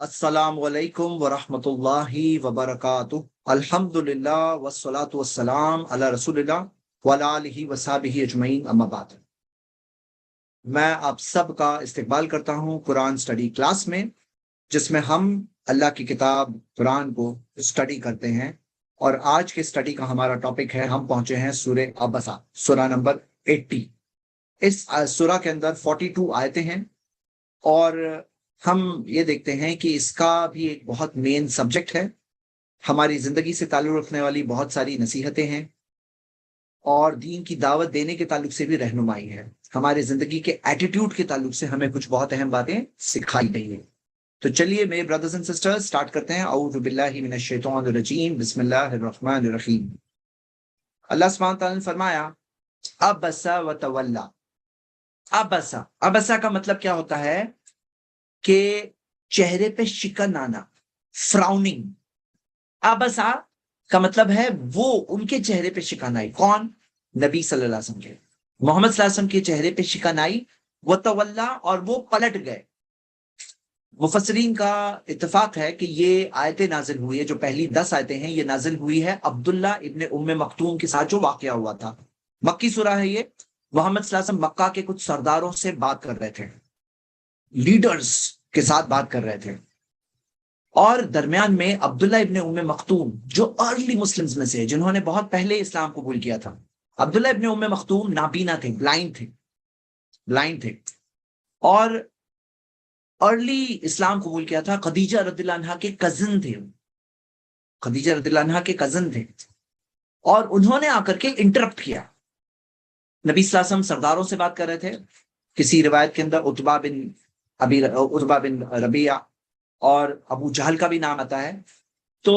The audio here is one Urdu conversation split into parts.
السلام علیکم ورحمۃ اللہ وبرکاتہ۔ الحمدللہ والصلاة والسلام علی رسول اللہ وعلی آلہ وصحبہ اجمعین، اما بعد۔ میں آپ سب کا استقبال کرتا ہوں قرآن سٹڈی کلاس میں، جس میں ہم اللہ کی کتاب قرآن کو سٹڈی کرتے ہیں، اور آج کے سٹڈی کا ہمارا ٹاپک ہے، ہم پہنچے ہیں سورہ عبسہ، سورہ نمبر 80۔ اس سورہ کے اندر 42 آیتیں ہیں، اور ہم یہ دیکھتے ہیں کہ اس کا بھی ایک بہت مین سبجیکٹ ہے، ہماری زندگی سے تعلق رکھنے والی بہت ساری نصیحتیں ہیں، اور دین کی دعوت دینے کے تعلق سے بھی رہنمائی ہے، ہمارے زندگی کے ایٹیٹیوڈ کے تعلق سے ہمیں کچھ بہت اہم باتیں سکھائی گئی ہیں۔ تو چلیے میرے بردرز اینڈ سسٹر سٹارٹ کرتے ہیں۔ اعوذ باللہ من الشیطان الرجیم، بسم اللہ الرحمن الرحیم۔ اللہ سبحانہ تعالیٰ نے فرمایا ابسا وتولا۔ ابسا، ابسا کا مطلب کیا ہوتا ہے کہ چہرے پہ شکن آنا، فراؤننگ۔ ابسا کا مطلب ہے وہ ان کے چہرے پہ شکن آئی، کون؟ نبی صلی اللہ علیہ وسلم کے، محمد صلی اللہ علیہ وسلم کے چہرے پہ شکن آئی، وتولا، اور وہ پلٹ گئے۔ مفسرین کا اتفاق ہے کہ یہ آیتیں نازل ہوئی ہے، جو پہلی 10 آیتیں ہیں، یہ نازل ہوئی ہے عبداللہ ابن ام مکتوم کے ساتھ جو واقعہ ہوا تھا۔ مکی سورہ ہے یہ۔ محمد صلی اللہ علیہ وسلم مکہ کے کچھ سرداروں سے بات کر رہے تھے، لیڈرز کے ساتھ بات کر رہے تھے، اور درمیان میں عبداللہ ابن ام مختوم، جو ارلی مسلمز میں سے، جنہوں نے بہت پہلے اسلام قبول کیا تھا، عبداللہ ابن ام مختوم نابینا تھے، بلائنڈ تھے، اور ارلی اسلام قبول کیا تھا۔ خدیجہ رضی اللہ عنہ کے کزن تھے، خدیجہ رضی اللہ عنہ کے کزن تھے، اور انہوں نے آ کر کے انٹرپٹ کیا۔ نبی صلی اللہ علیہ وسلم سرداروں سے بات کر رہے تھے، کسی روایت کے اندر عتبہ بن ربیعہ اور ابو جہل کا بھی نام آتا ہے، تو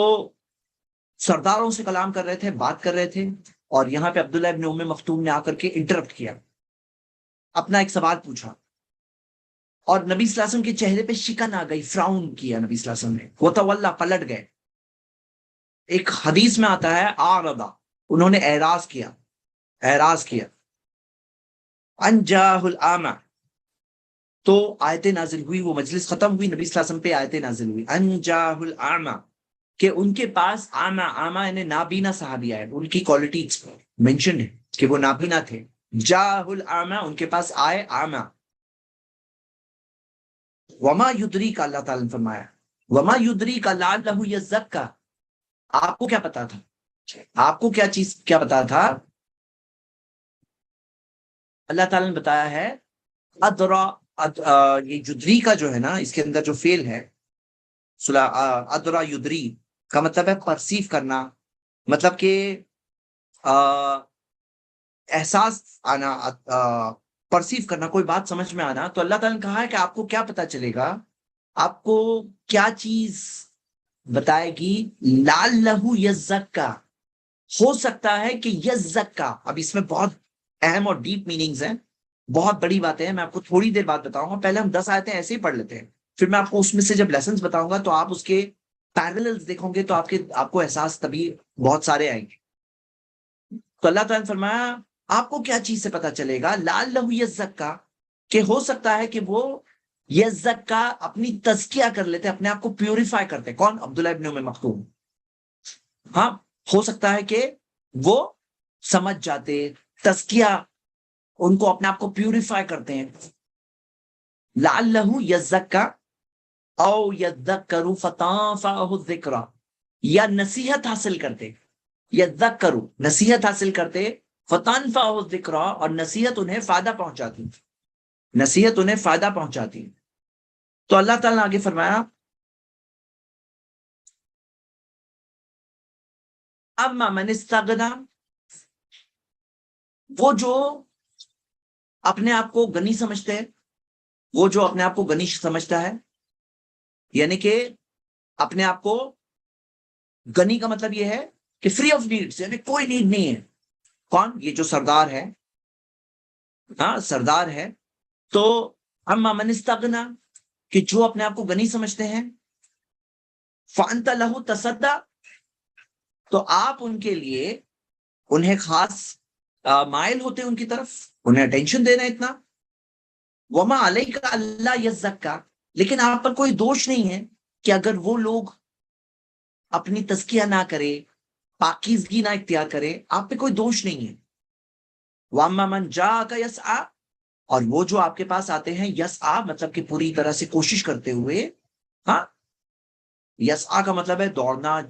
سرداروں سے کلام کر رہے تھے، بات کر رہے تھے، اور یہاں پہ عبداللہ ابن ام مختوم نے آ کر کے انٹرپٹ کیا، اپنا ایک سوال پوچھا، اور نبی صلی اللہ علیہ وسلم کے چہرے پہ شکن آ گئی، فراؤن کیا نبی صلی اللہ علیہ وسلم نے، وہ تولا، پلٹ گئے۔ ایک حدیث میں آتا ہے آردا، انہوں نے اعراض کیا، انجاہ الاعمى، تو آیتیں نازل ہوئی، وہ مجلس ختم ہوئی، نبی صلی اللہ علیہ وسلم پہ آیتیں نازل ہوئی، انجاہ الاعمى، کہ ان کے پاس آما یعنی نابینا صحابی آئے، ان کی کوالٹیز مینشن ہے کہ وہ نابینا تھے، جاہ الاعمى، ان کے پاس آئے آما۔ وما یدریک، اللہ تعالیٰ نے فرمایا وما یدریک لعلہ یزکا، آپ کو کیا پتا تھا، آپ کو کیا پتا تھا؟ اللہ تعالیٰ نے بتایا ہے ادرا، یہ جدری کا جو ہے نا، اس کے اندر جو فعل ہے ادرا یدری کا مطلب ہے پرسیو کرنا، مطلب کہ احساس آنا، پرسیو کرنا، کوئی بات سمجھ میں آنا۔ تو اللہ تعالیٰ نے کہا ہے کہ آپ کو کیا پتا چلے گا، آپ کو کیا چیز بتائے گی؟ لعلہ یزکا، ہو سکتا ہے کہ یزکا، اب اس میں بہت اہم اور ڈیپ میننگز ہیں، بہت بڑی باتیں ہیں، میں آپ کو تھوڑی دیر بعد بتاؤں گا، پہلے ہم 10 آیتیں ایسے ہی پڑھ لیتے ہیں، پھر میں آپ کو اس میں سے جب لیسنز بتاؤں گا تو آپ اس کے پیرللز دیکھو گے، تو آپ کو احساس تبھی بہت سارے آئیں گے۔ تو اللہ تعالیٰ نے فرمایا آپ کو کیا چیز سے پتا چلے گا؟ لعلہ یزکا، کہ ہو سکتا ہے کہ وہ یزکا، اپنی تزکیہ کر لیتے، اپنے آپ کو پیوریفائی کرتے۔ کون؟ عبداللہ ابن ام مکتوم۔ ہاں، ہو سکتا ہے کہ وہ سمجھ جاتے، تزکیہ، ان کو اپنے آپ کو پیوریفائی کرتے ہیں۔ لعلہ یزکا او یذکر فتنفعہ الذکریٰ، یا نصیحت حاصل کرتے، یذکر نصیحت حاصل کرتے، فتنفعہ الذکریٰ، اور نصیحت انہیں فائدہ پہنچاتی۔ تو اللہ تعالیٰ نے آگے فرمایا اما من استغنا، وہ جو اپنے آپ کو غنی سمجھتے ہیں، وہ جو اپنے آپ کو غنی سمجھتا ہے، یعنی کہ اپنے آپ کو غنی کا مطلب یہ ہے کہ فری آف نیڈس، یعنی کوئی نیڈ نہیں ہے۔ کون؟ یہ جو سردار ہے، ہاں سردار ہے۔ تو اما من استغنا، کہ جو اپنے آپ کو غنی سمجھتے ہیں، فانت لہ تصدی، تو آپ ان کے لیے انہیں خاص مائل ہوتے ہیں، ان کی طرف انہیں اٹینشن دینا اتنا۔ وما علیک اللہ یزکا، لیکن آپ پر کوئی دوش نہیں ہے کہ اگر وہ لوگ اپنی تزکیہ نہ کرے، پاکیزگی نہ اختیار کرے، آپ پہ کوئی دوش نہیں ہے. وَأَمَّا مَنْ جَاءَكَ يَسْعَىٰ، اور وہ جو آپ کے پاس آتے ہیں یسعیٰ مطلب کہ پوری طرح سے کوشش کرتے ہوئے. ہاں، یسعیٰ کا مطلب ہے دوڑنا،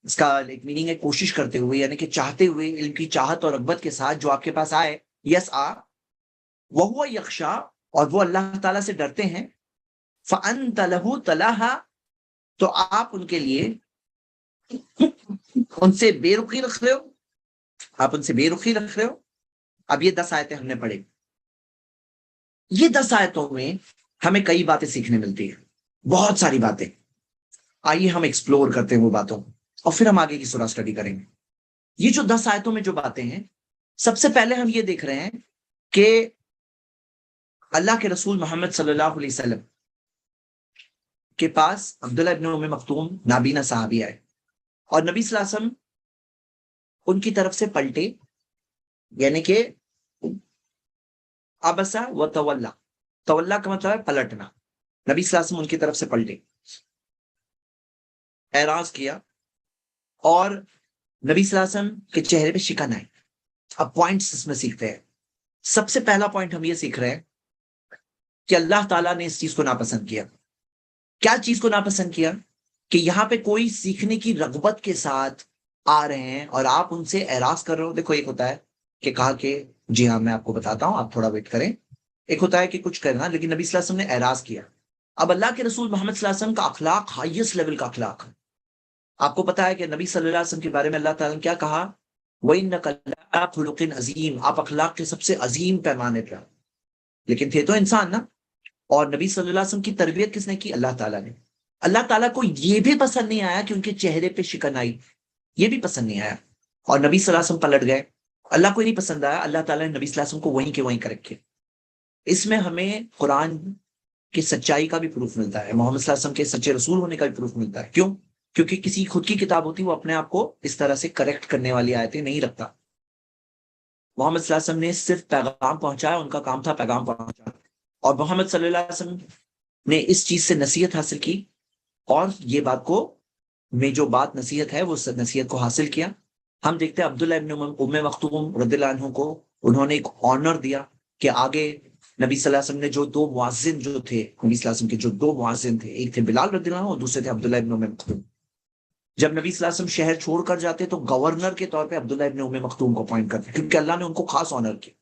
اس کا ایک میننگ ہے کوشش کرتے ہوئے، یعنی کہ چاہتے ہوئے، علم کی چاہت اور رغبت کے ساتھ جو آپ کے پاس آئے. یسعیٰ وَهُوَ يَخْشَىٰ، اور وہ اللہ تعالیٰ سے ڈرتے ہیں. فَأَنْتَ لَهُ تَلَاهَا، تو آپ ان کے لیے ان سے بے رخی رکھ رہے ہو، آپ ان سے بے رخی رکھ رہے ہو. اب یہ 10 آیتیں ہم نے پڑھی. یہ 10 آیتوں میں ہمیں کئی باتیں سیکھنے ملتی ہیں، بہت ساری باتیں. آئیے ہم ایکسپلور کرتے ہیں وہ باتوں، اور پھر ہم آگے کی سورہ اسٹڈی کریں گے. یہ جو 10 آیتوں میں جو باتیں ہیں، سب سے پہلے ہم یہ دیکھ رہے ہیں کہ اللہ کے رسول محمد صلی اللہ علیہ وسلم کے پاس عبداللہ ابن ام مکتوم نابینا صحابی آئے، اور نبی صلی اللہ علیہ وسلم ان کی طرف سے پلٹے، یعنی کہ ابسا و تولا. تولا کا مطلب ہے پلٹنا. نبی صلی اللہ علیہ وسلم ان کی طرف سے پلٹے، اعراض کیا، اور نبی صلی اللہ علیہ وسلم کے چہرے پہ شکن آئی. اب پوائنٹس اس میں سیکھتے ہیں. سب سے پہلا پوائنٹ ہم یہ سیکھ رہے ہیں کہ اللہ تعالیٰ نے اس چیز کو ناپسند کیا. کیا چیز کو ناپسند کیا؟ کہ یہاں پہ کوئی سیکھنے کی رغبت کے ساتھ آ رہے ہیں اور آپ ان سے اعراض کر رہے ہو. دیکھو، ایک ہوتا ہے کہ کہا کہ جی ہاں میں آپ کو بتاتا ہوں، آپ تھوڑا ویٹ کریں. ایک ہوتا ہے کہ کچھ کرنا، لیکن نبی صلی اللہ علیہ وسلم نے اعراض کیا. اب اللہ کے رسول محمد صلی اللہ علیہ وسلم کا اخلاق ہائیسٹ لیول کا اخلاق ہے. آپ کو پتا ہے کہ نبی صلی اللہ علیہ وسلم کے بارے میں اللہ تعالیٰ نے کیا کہا؟ وَإِنَّكَ لَعَلَىٰ خُلُقٍ عَظِيمٍ، آپ اخلاق کے سب سے عظیم پیمانے پہ. لیکن تھے تو انسان نا. اور نبی صلی اللہ علیہ وسلم کی تربیت کس نے کی؟ اللہ تعالیٰ نے. اللہ تعالیٰ کو یہ بھی پسند نہیں آیا کہ ان کے چہرے پہ شکن آئی، یہ بھی پسند نہیں آیا، اور نبی صلی اللہ علیہ وسلم پلٹ گئے. اللہ کو ہی نہیں پسند آیا، اللہ تعالیٰ نے نبی صلی اللہ علیہ وسلم کو وہیں کے وہیں کر رکھے. اس میں ہمیں قرآن کی سچائی کا بھی پروف ملتا ہے، محمد صلی اللہ علیہ وسلم کے سچے رسول ہونے کا بھی پروف ملتا ہے. کیوں؟ کیونکہ کسی خود کی کتاب ہوتی وہ اپنے آپ کو اس طرح سے کریکٹ کرنے والی آیتیں نہیں رکھتا. محمد صلی اللہ علیہ وسلم نے صرف پیغام پہنچایا، ان کا کام تھا پیغام پہنچانا. اور محمد صلی اللہ علیہ وسلم نے اس چیز سے نصیحت حاصل کی، اور یہ بات کو میں جو بات نصیحت ہے وہ نصیحت کو حاصل کیا. ہم دیکھتے ہیں عبداللہ ابن ام مکتوم رضی اللہ عنہ کو انہوں نے ایک آنر دیا کہ آگے نبی صلی اللہ علیہ وسلم نے جو 2 مؤذن جو تھے، نبی صلی اللہ علیہ وسلم کے جو 2 مؤذن تھے، ایک تھے بلال رضی اللہ عنہ اور دوسرے تھے عبداللہ ابن ام مکتوم. جب نبی صلی اللہ علیہ وسلم شہر چھوڑ کر جاتے تو گورنر کے طور پہ عبداللہ ابن ام مکتوم کو اپوائنٹ کرتے، کیونکہ اللہ نے ان کو خاص آنر کیا.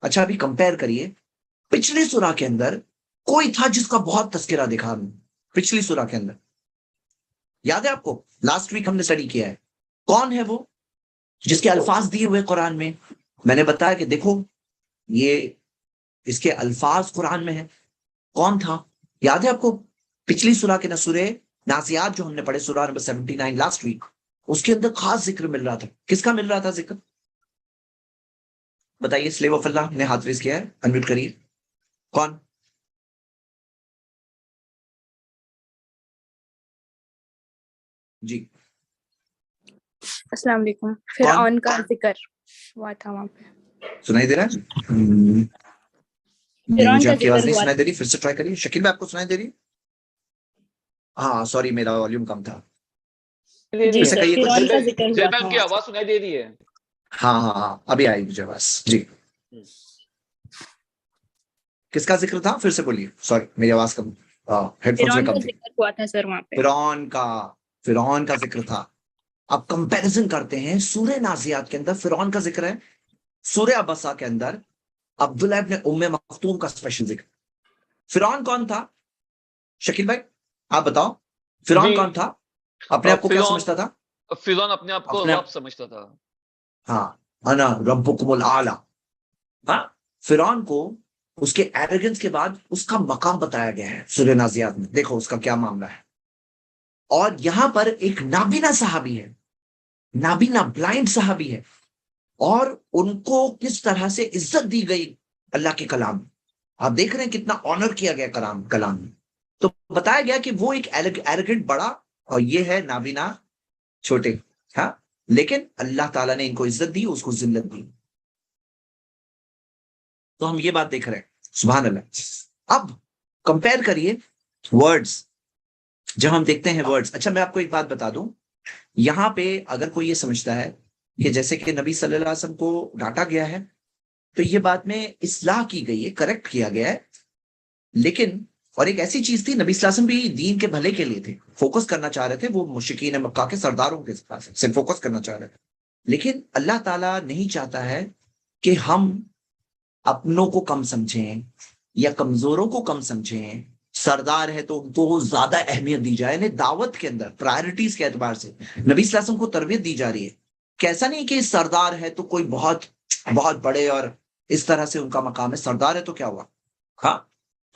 اچھا، ابھی کمپیئر کریے، پچھلی سورہ کے اندر کوئی تھا جس کا بہت تذکرہ دیکھا ہم نے پچھلی سورہ کے اندر، یاد ہے آپ کو؟ لاسٹ ویک ہم نے اسٹڈی کیا ہے. کون ہے وہ جس کے الفاظ دیے ہوئے قرآن میں؟ میں نے بتایا کہ دیکھو یہ اس کے الفاظ قرآن میں ہیں. کون تھا؟ یاد ہے آپ کو؟ پچھلی سورہ کے سورہ نازیات جو ہم نے پڑھے، سورہ نمبر 79 لاسٹ ویک، اس کے اندر خاص ذکر مل رہا تھا. کس کا مل رہا تھا ذکر؟ بتائیے. سلیو آف اللہ نے ہاتھ ریز کیا ہے، انمیوٹ کریے. کون؟ جی السلام علیکم. کون فرعون کا ذکر ہوا تھا وہاں پہ. سنائی دے رہا ہے؟ فرعون مجھے کا آپ کی آواز ذکر نہیں ہوا سنائی دے رہی، پھر سے ٹرائی کریے. شکیل بھائی آپ کو سنائی دے رہی؟ ہاں سوری، میرا والیوم کم تھا. جی سے سر، کہیے فرعون کا کچھ. ذکر ہوا زید تھا میم کی وہاں آواز سنائی دے رہی ہے؟ ہاں ہاں ہاں ابھی آئی مجھے بس. جی کس کا ذکر تھا؟ پھر سے بولیے. سوری میری آواز کم، ہیڈ فونس میں فرعون کا کم تھی. ذکر ہوا تھا سر وہاں پہ. فرعون کا ذکر تھا. اب کمپیریزن کرتے ہیں، سورہ نازیات کے اندر فرعون کا ذکر ہے، سورہ ابسا کے اندر عبداللہ ابن ام مکتوم کا اسپیشل ذکر. فرعون کون تھا؟ شکیل بھائی آپ بتاؤ، فرعون جی، کون تھا؟ اپنے آپ کو کیا سمجھتا تھا؟ فرعون اپنے آپ کو رب سمجھتا تھا. ہاں، انا ربکم الاعلی. ہاں، فرعون کو اس کے ایروگنس کے بعد اس کا مقام بتایا گیا ہے سورہ نازیات میں. دیکھو اس کا کیا معاملہ ہے. اور یہاں پر ایک نابینا صحابی ہے، نابینا بلائنڈ صحابی ہے، اور ان کو کس طرح سے عزت دی گئی اللہ کے کلام میں. آپ دیکھ رہے ہیں کتنا آنر کیا گیا کلام میں. تو بتایا گیا کہ وہ ایک ایروگنٹ بڑا اور یہ ہے نابینا چھوٹے. ہاں، لیکن اللہ تعالیٰ نے ان کو عزت دی، اس کو ذلت دی. تو ہم یہ بات دیکھ رہے ہیں. سبحان اللہ. اب کمپیئر کریے ورڈز. جب ہم دیکھتے ہیں ورڈز. اچھا میں آپ کو ایک بات بتا دوں, یہاں پہ اگر کوئی یہ سمجھتا ہے کہ جیسے کہ نبی صلی اللہ علیہ وسلم کو ڈانٹا گیا ہے تو یہ بات میں اصلاح کی گئی ہے, کریکٹ کیا گیا ہے, لیکن اور ایک ایسی چیز تھی, نبی صلی اللہ علیہ وسلم بھی دین کے بھلے کے لیے تھے, فوکس کرنا چاہ رہے تھے, وہ مشرکین مکہ کے سرداروں کے سے فوکس کرنا چاہ رہے تھے, لیکن اللہ تعالیٰ نہیں چاہتا ہے کہ ہم اپنوں کو کم سمجھیں یا کمزوروں کو کم سمجھیں. سردار ہے تو ان کو زیادہ اہمیت دی جائے. یعنی دعوت کے اندر پرائرٹیز کے اعتبار سے نبی صلی اللہ علیہ وسلم کو تربیت دی جا رہی ہے. کیسا نہیں کہ سردار ہے تو کوئی بہت بہت بڑے اور اس طرح سے ان کا مقام ہے, سردار ہے تو کیا ہوا, ہاں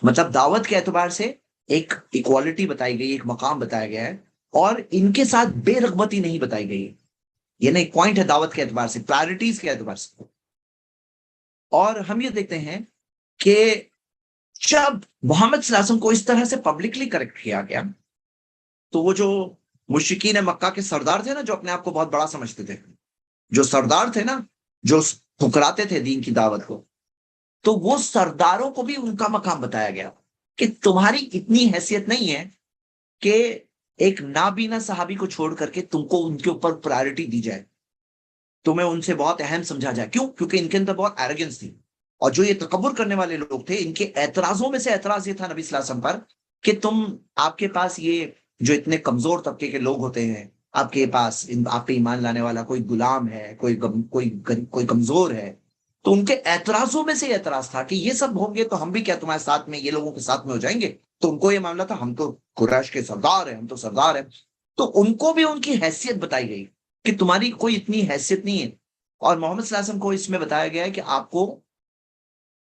مطلب دعوت کے اعتبار سے ایک ایکوالٹی بتائی گئی, ایک مقام بتایا گیا ہے, اور ان کے ساتھ بے رغبتی نہیں بتائی گئی. یہ نا ایک پوائنٹ ہے دعوت کے اعتبار سے, پرائرٹیز کے اعتبار سے. اور ہم یہ دیکھتے ہیں کہ جب محمد صلی اللہ علیہ وسلم کو اس طرح سے پبلکلی کریکٹ کیا گیا تو وہ جو مشرکین مکہ کے سردار تھے نا, جو اپنے آپ کو بہت بڑا سمجھتے تھے, جو سردار تھے نا, جو ٹھکراتے تھے دین کی دعوت کو, تو وہ سرداروں کو بھی ان کا مقام بتایا گیا کہ تمہاری اتنی حیثیت نہیں ہے کہ ایک نابینا صحابی کو چھوڑ کر کے تم کو ان کے اوپر پرائرٹی دی جائے, تمہیں ان سے بہت اہم سمجھا جائے. کیوں؟ کیونکہ ان کے اندر بہت ایروگنس تھی, اور جو یہ تکبر کرنے والے لوگ تھے ان کے اعتراضوں میں سے اعتراض یہ تھا نبی صلی اللہ علیہ وسلم پر کہ آپ کے پاس یہ جو اتنے کمزور طبقے کے لوگ ہوتے ہیں, آپ کے پاس آپ پہ ایمان لانے والا کوئی غلام ہے, کوئی کمزور ہے, تو ان کے اعتراضوں میں سے اعتراض تھا کہ یہ سب ہوں گے تو ہم بھی کیا تمہارے ساتھ میں, یہ لوگوں کے ساتھ میں ہو جائیں گے. تو ان کو یہ معاملہ تھا, ہم تو قریش کے سردار ہیں, ہم تو سردار ہیں. تو ان کو بھی ان کی حیثیت بتائی گئی کہ تمہاری کوئی اتنی حیثیت نہیں ہے. اور محمد صلی اللہ علیہ وسلم کو اس میں بتایا گیا ہے کہ آپ کو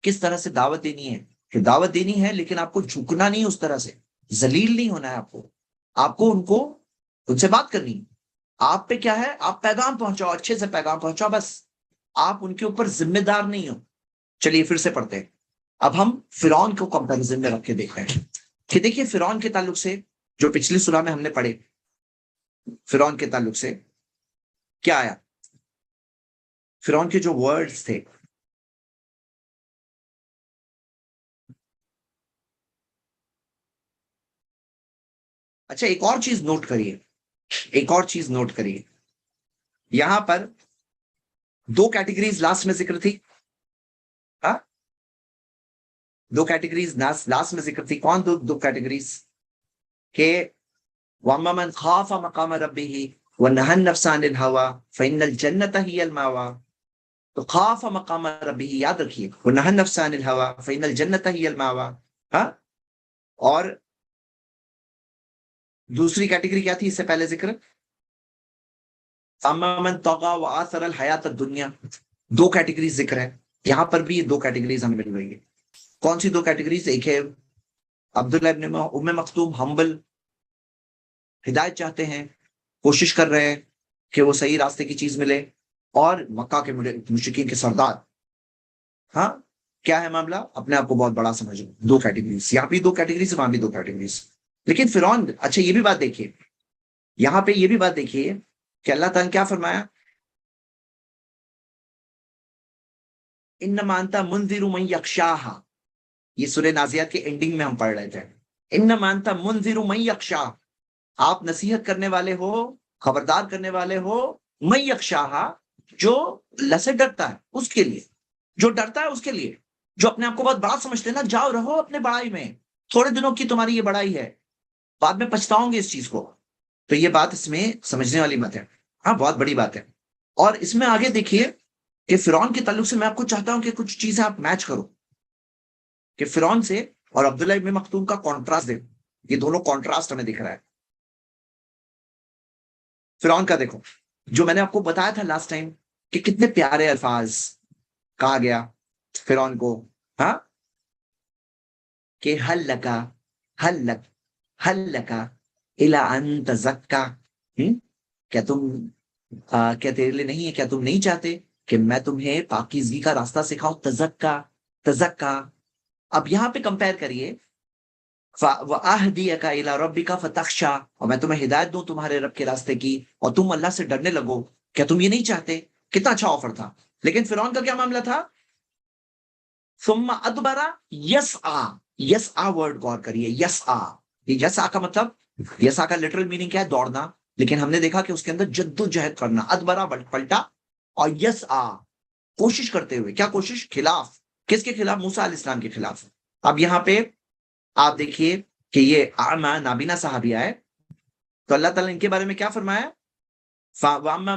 کس طرح سے دعوت دینی ہے, کہ دعوت دینی ہے لیکن آپ کو جھکنا نہیں, اس طرح سے ذلیل نہیں ہونا ہے. آپ کو ان سے بات کرنی ہے. آپ پہ کیا ہے, آپ پیغام پہنچاؤ, اچھے سے پیغام پہنچاؤ, بس آپ ان کے اوپر ذمہ دار نہیں ہو. چلیے پھر سے پڑھتے ہیں. اب ہم فرعون کو کمپیریزن میں رکھ کے دیکھ رہے ہیں کہ دیکھیے فرعون کے تعلق سے جو پچھلی سورہ میں ہم نے پڑھے, فرعون کے تعلق سے کیا آیا, فرعون کے جو ورڈز تھے, اچھا ایک اور چیز نوٹ کریے, ایک اور چیز نوٹ کریے, یہاں پر دو کیٹیگریز لاسٹ میں ذکر تھی, ہاں دو کیٹیگریز لاسٹ میں ذکر تھی. کون دو کیٹیگریز؟ کہ وَأَمَّا مَنْ خَافَ مَقَامَ رَبِّهِ وَنَهَى النَّفْسَ عَنِ الْهَوَىٰ فَإِنَّ الْجَنَّةَ هِيَ الْمَأْوَىٰ. تو خاف مقام ربی, یاد رکھیے, وَنَهَى النَّفْسَ عَنِ الْهَوَىٰ فَإِنَّ الْجَنَّةَ هِيَ الْمَأْوَىٰ. ہاں, اور دوسری کیٹیگری کیا تھی اس سے پہلے ذکر؟ اما من طغى وآثر الحیات الدنیا. دو کیٹیگریز ذکر ہے یہاں پر بھی, دو کیٹیگریز ہمیں مل رہی ہے. کون سی دو کیٹیگریز؟ ایک ہے عبداللہ ابن ام مکتوم, ہمبل, ہدایت چاہتے ہیں, کوشش کر رہے ہیں کہ وہ صحیح راستے کی چیز ملے, اور مکہ کے مشرکین کے سردار, ہاں کیا ہے معاملہ, اپنے آپ کو بہت بڑا سمجھو. دو کیٹیگریز, یہاں بھی دو کیٹیگریز, وہاں بھی دو کیٹیگریز. لیکن فرعون, اچھا یہ بھی بات دیکھیے, یہاں پہ یہ بھی بات دیکھیے کہ اللہ تعالیٰ نے کیا فرمایا, انما انت منذر من یخشاہا. یہ سورہ نازیات کے اینڈنگ میں ہم پڑھ رہے تھے, انما انت منذر من یخشاہا, آپ نصیحت کرنے والے ہو, خبردار کرنے والے ہو, من یخشاہا, جو اللہ سے ڈرتا ہے اس کے لیے, جو ڈرتا ہے اس کے لیے, جو اپنے آپ کو بہت بڑا سمجھتے ہیں نا, جاؤ رہو اپنے بڑائی میں, تھوڑے دنوں کی تمہاری یہ بڑائی ہے, بعد میں پچھتاؤں گے اس چیز کو. تو یہ بات اس میں سمجھنے والی بات ہے, ہاں بہت بڑی بات ہے. اور اس میں آگے دیکھیے کہ فرعون کے تعلق سے میں آپ کو چاہتا ہوں کہ کچھ چیزیں آپ میچ کرو, کہ فرعون سے اور عبداللہ ابن مکتوم کا کانٹراسٹ دیکھو. یہ دونوں کانٹراسٹ ہمیں دکھ رہا ہے. فرعون کا دیکھو, جو میں نے آپ کو بتایا تھا لاسٹ ٹائم کہ کتنے پیارے الفاظ کہا گیا فرعون کو, ہاں کہ حل لکا الی ان تزکا, کیا تیرے لیے نہیں ہے, کیا تم نہیں چاہتے کہ میں تمہیں پاکیزگی کا راستہ سکھاؤں, تزکا. اب یہاں پہ کمپیئر کریے, وَأَهْدِيَكَ إِلَىٰ رَبِّكَ فَتَخْشَىٰ, اور میں تمہیں ہدایت دوں تمہارے رب کے راستے کی اور تم اللہ سے ڈرنے لگو, کیا تم یہ نہیں چاہتے؟ کتنا اچھا آفر تھا. لیکن فرعون کا کیا معاملہ تھا, ثم ادبر یسعا. یسعا ورڈ غور کریے, یسعا, یہ یسعا کا مطلب یسا کا لٹرل میننگ کیا ہے؟ دوڑنا. لیکن ہم نے دیکھا کہ اس کے اندر جدوجہد کرنا، ادبرا پلٹا، اور یس کوشش کرتے ہوئے. کیا کوشش؟ خلاف. کس کے خلاف؟ موسیٰ علیہ السلام کے خلاف. اب یہاں پہ آپ دیکھیے کہ یہ اعمى نابینا صحابی ہے، تو اللہ تعالیٰ نے ان کے بارے میں کیا فرمایا؟ وَأَمَّا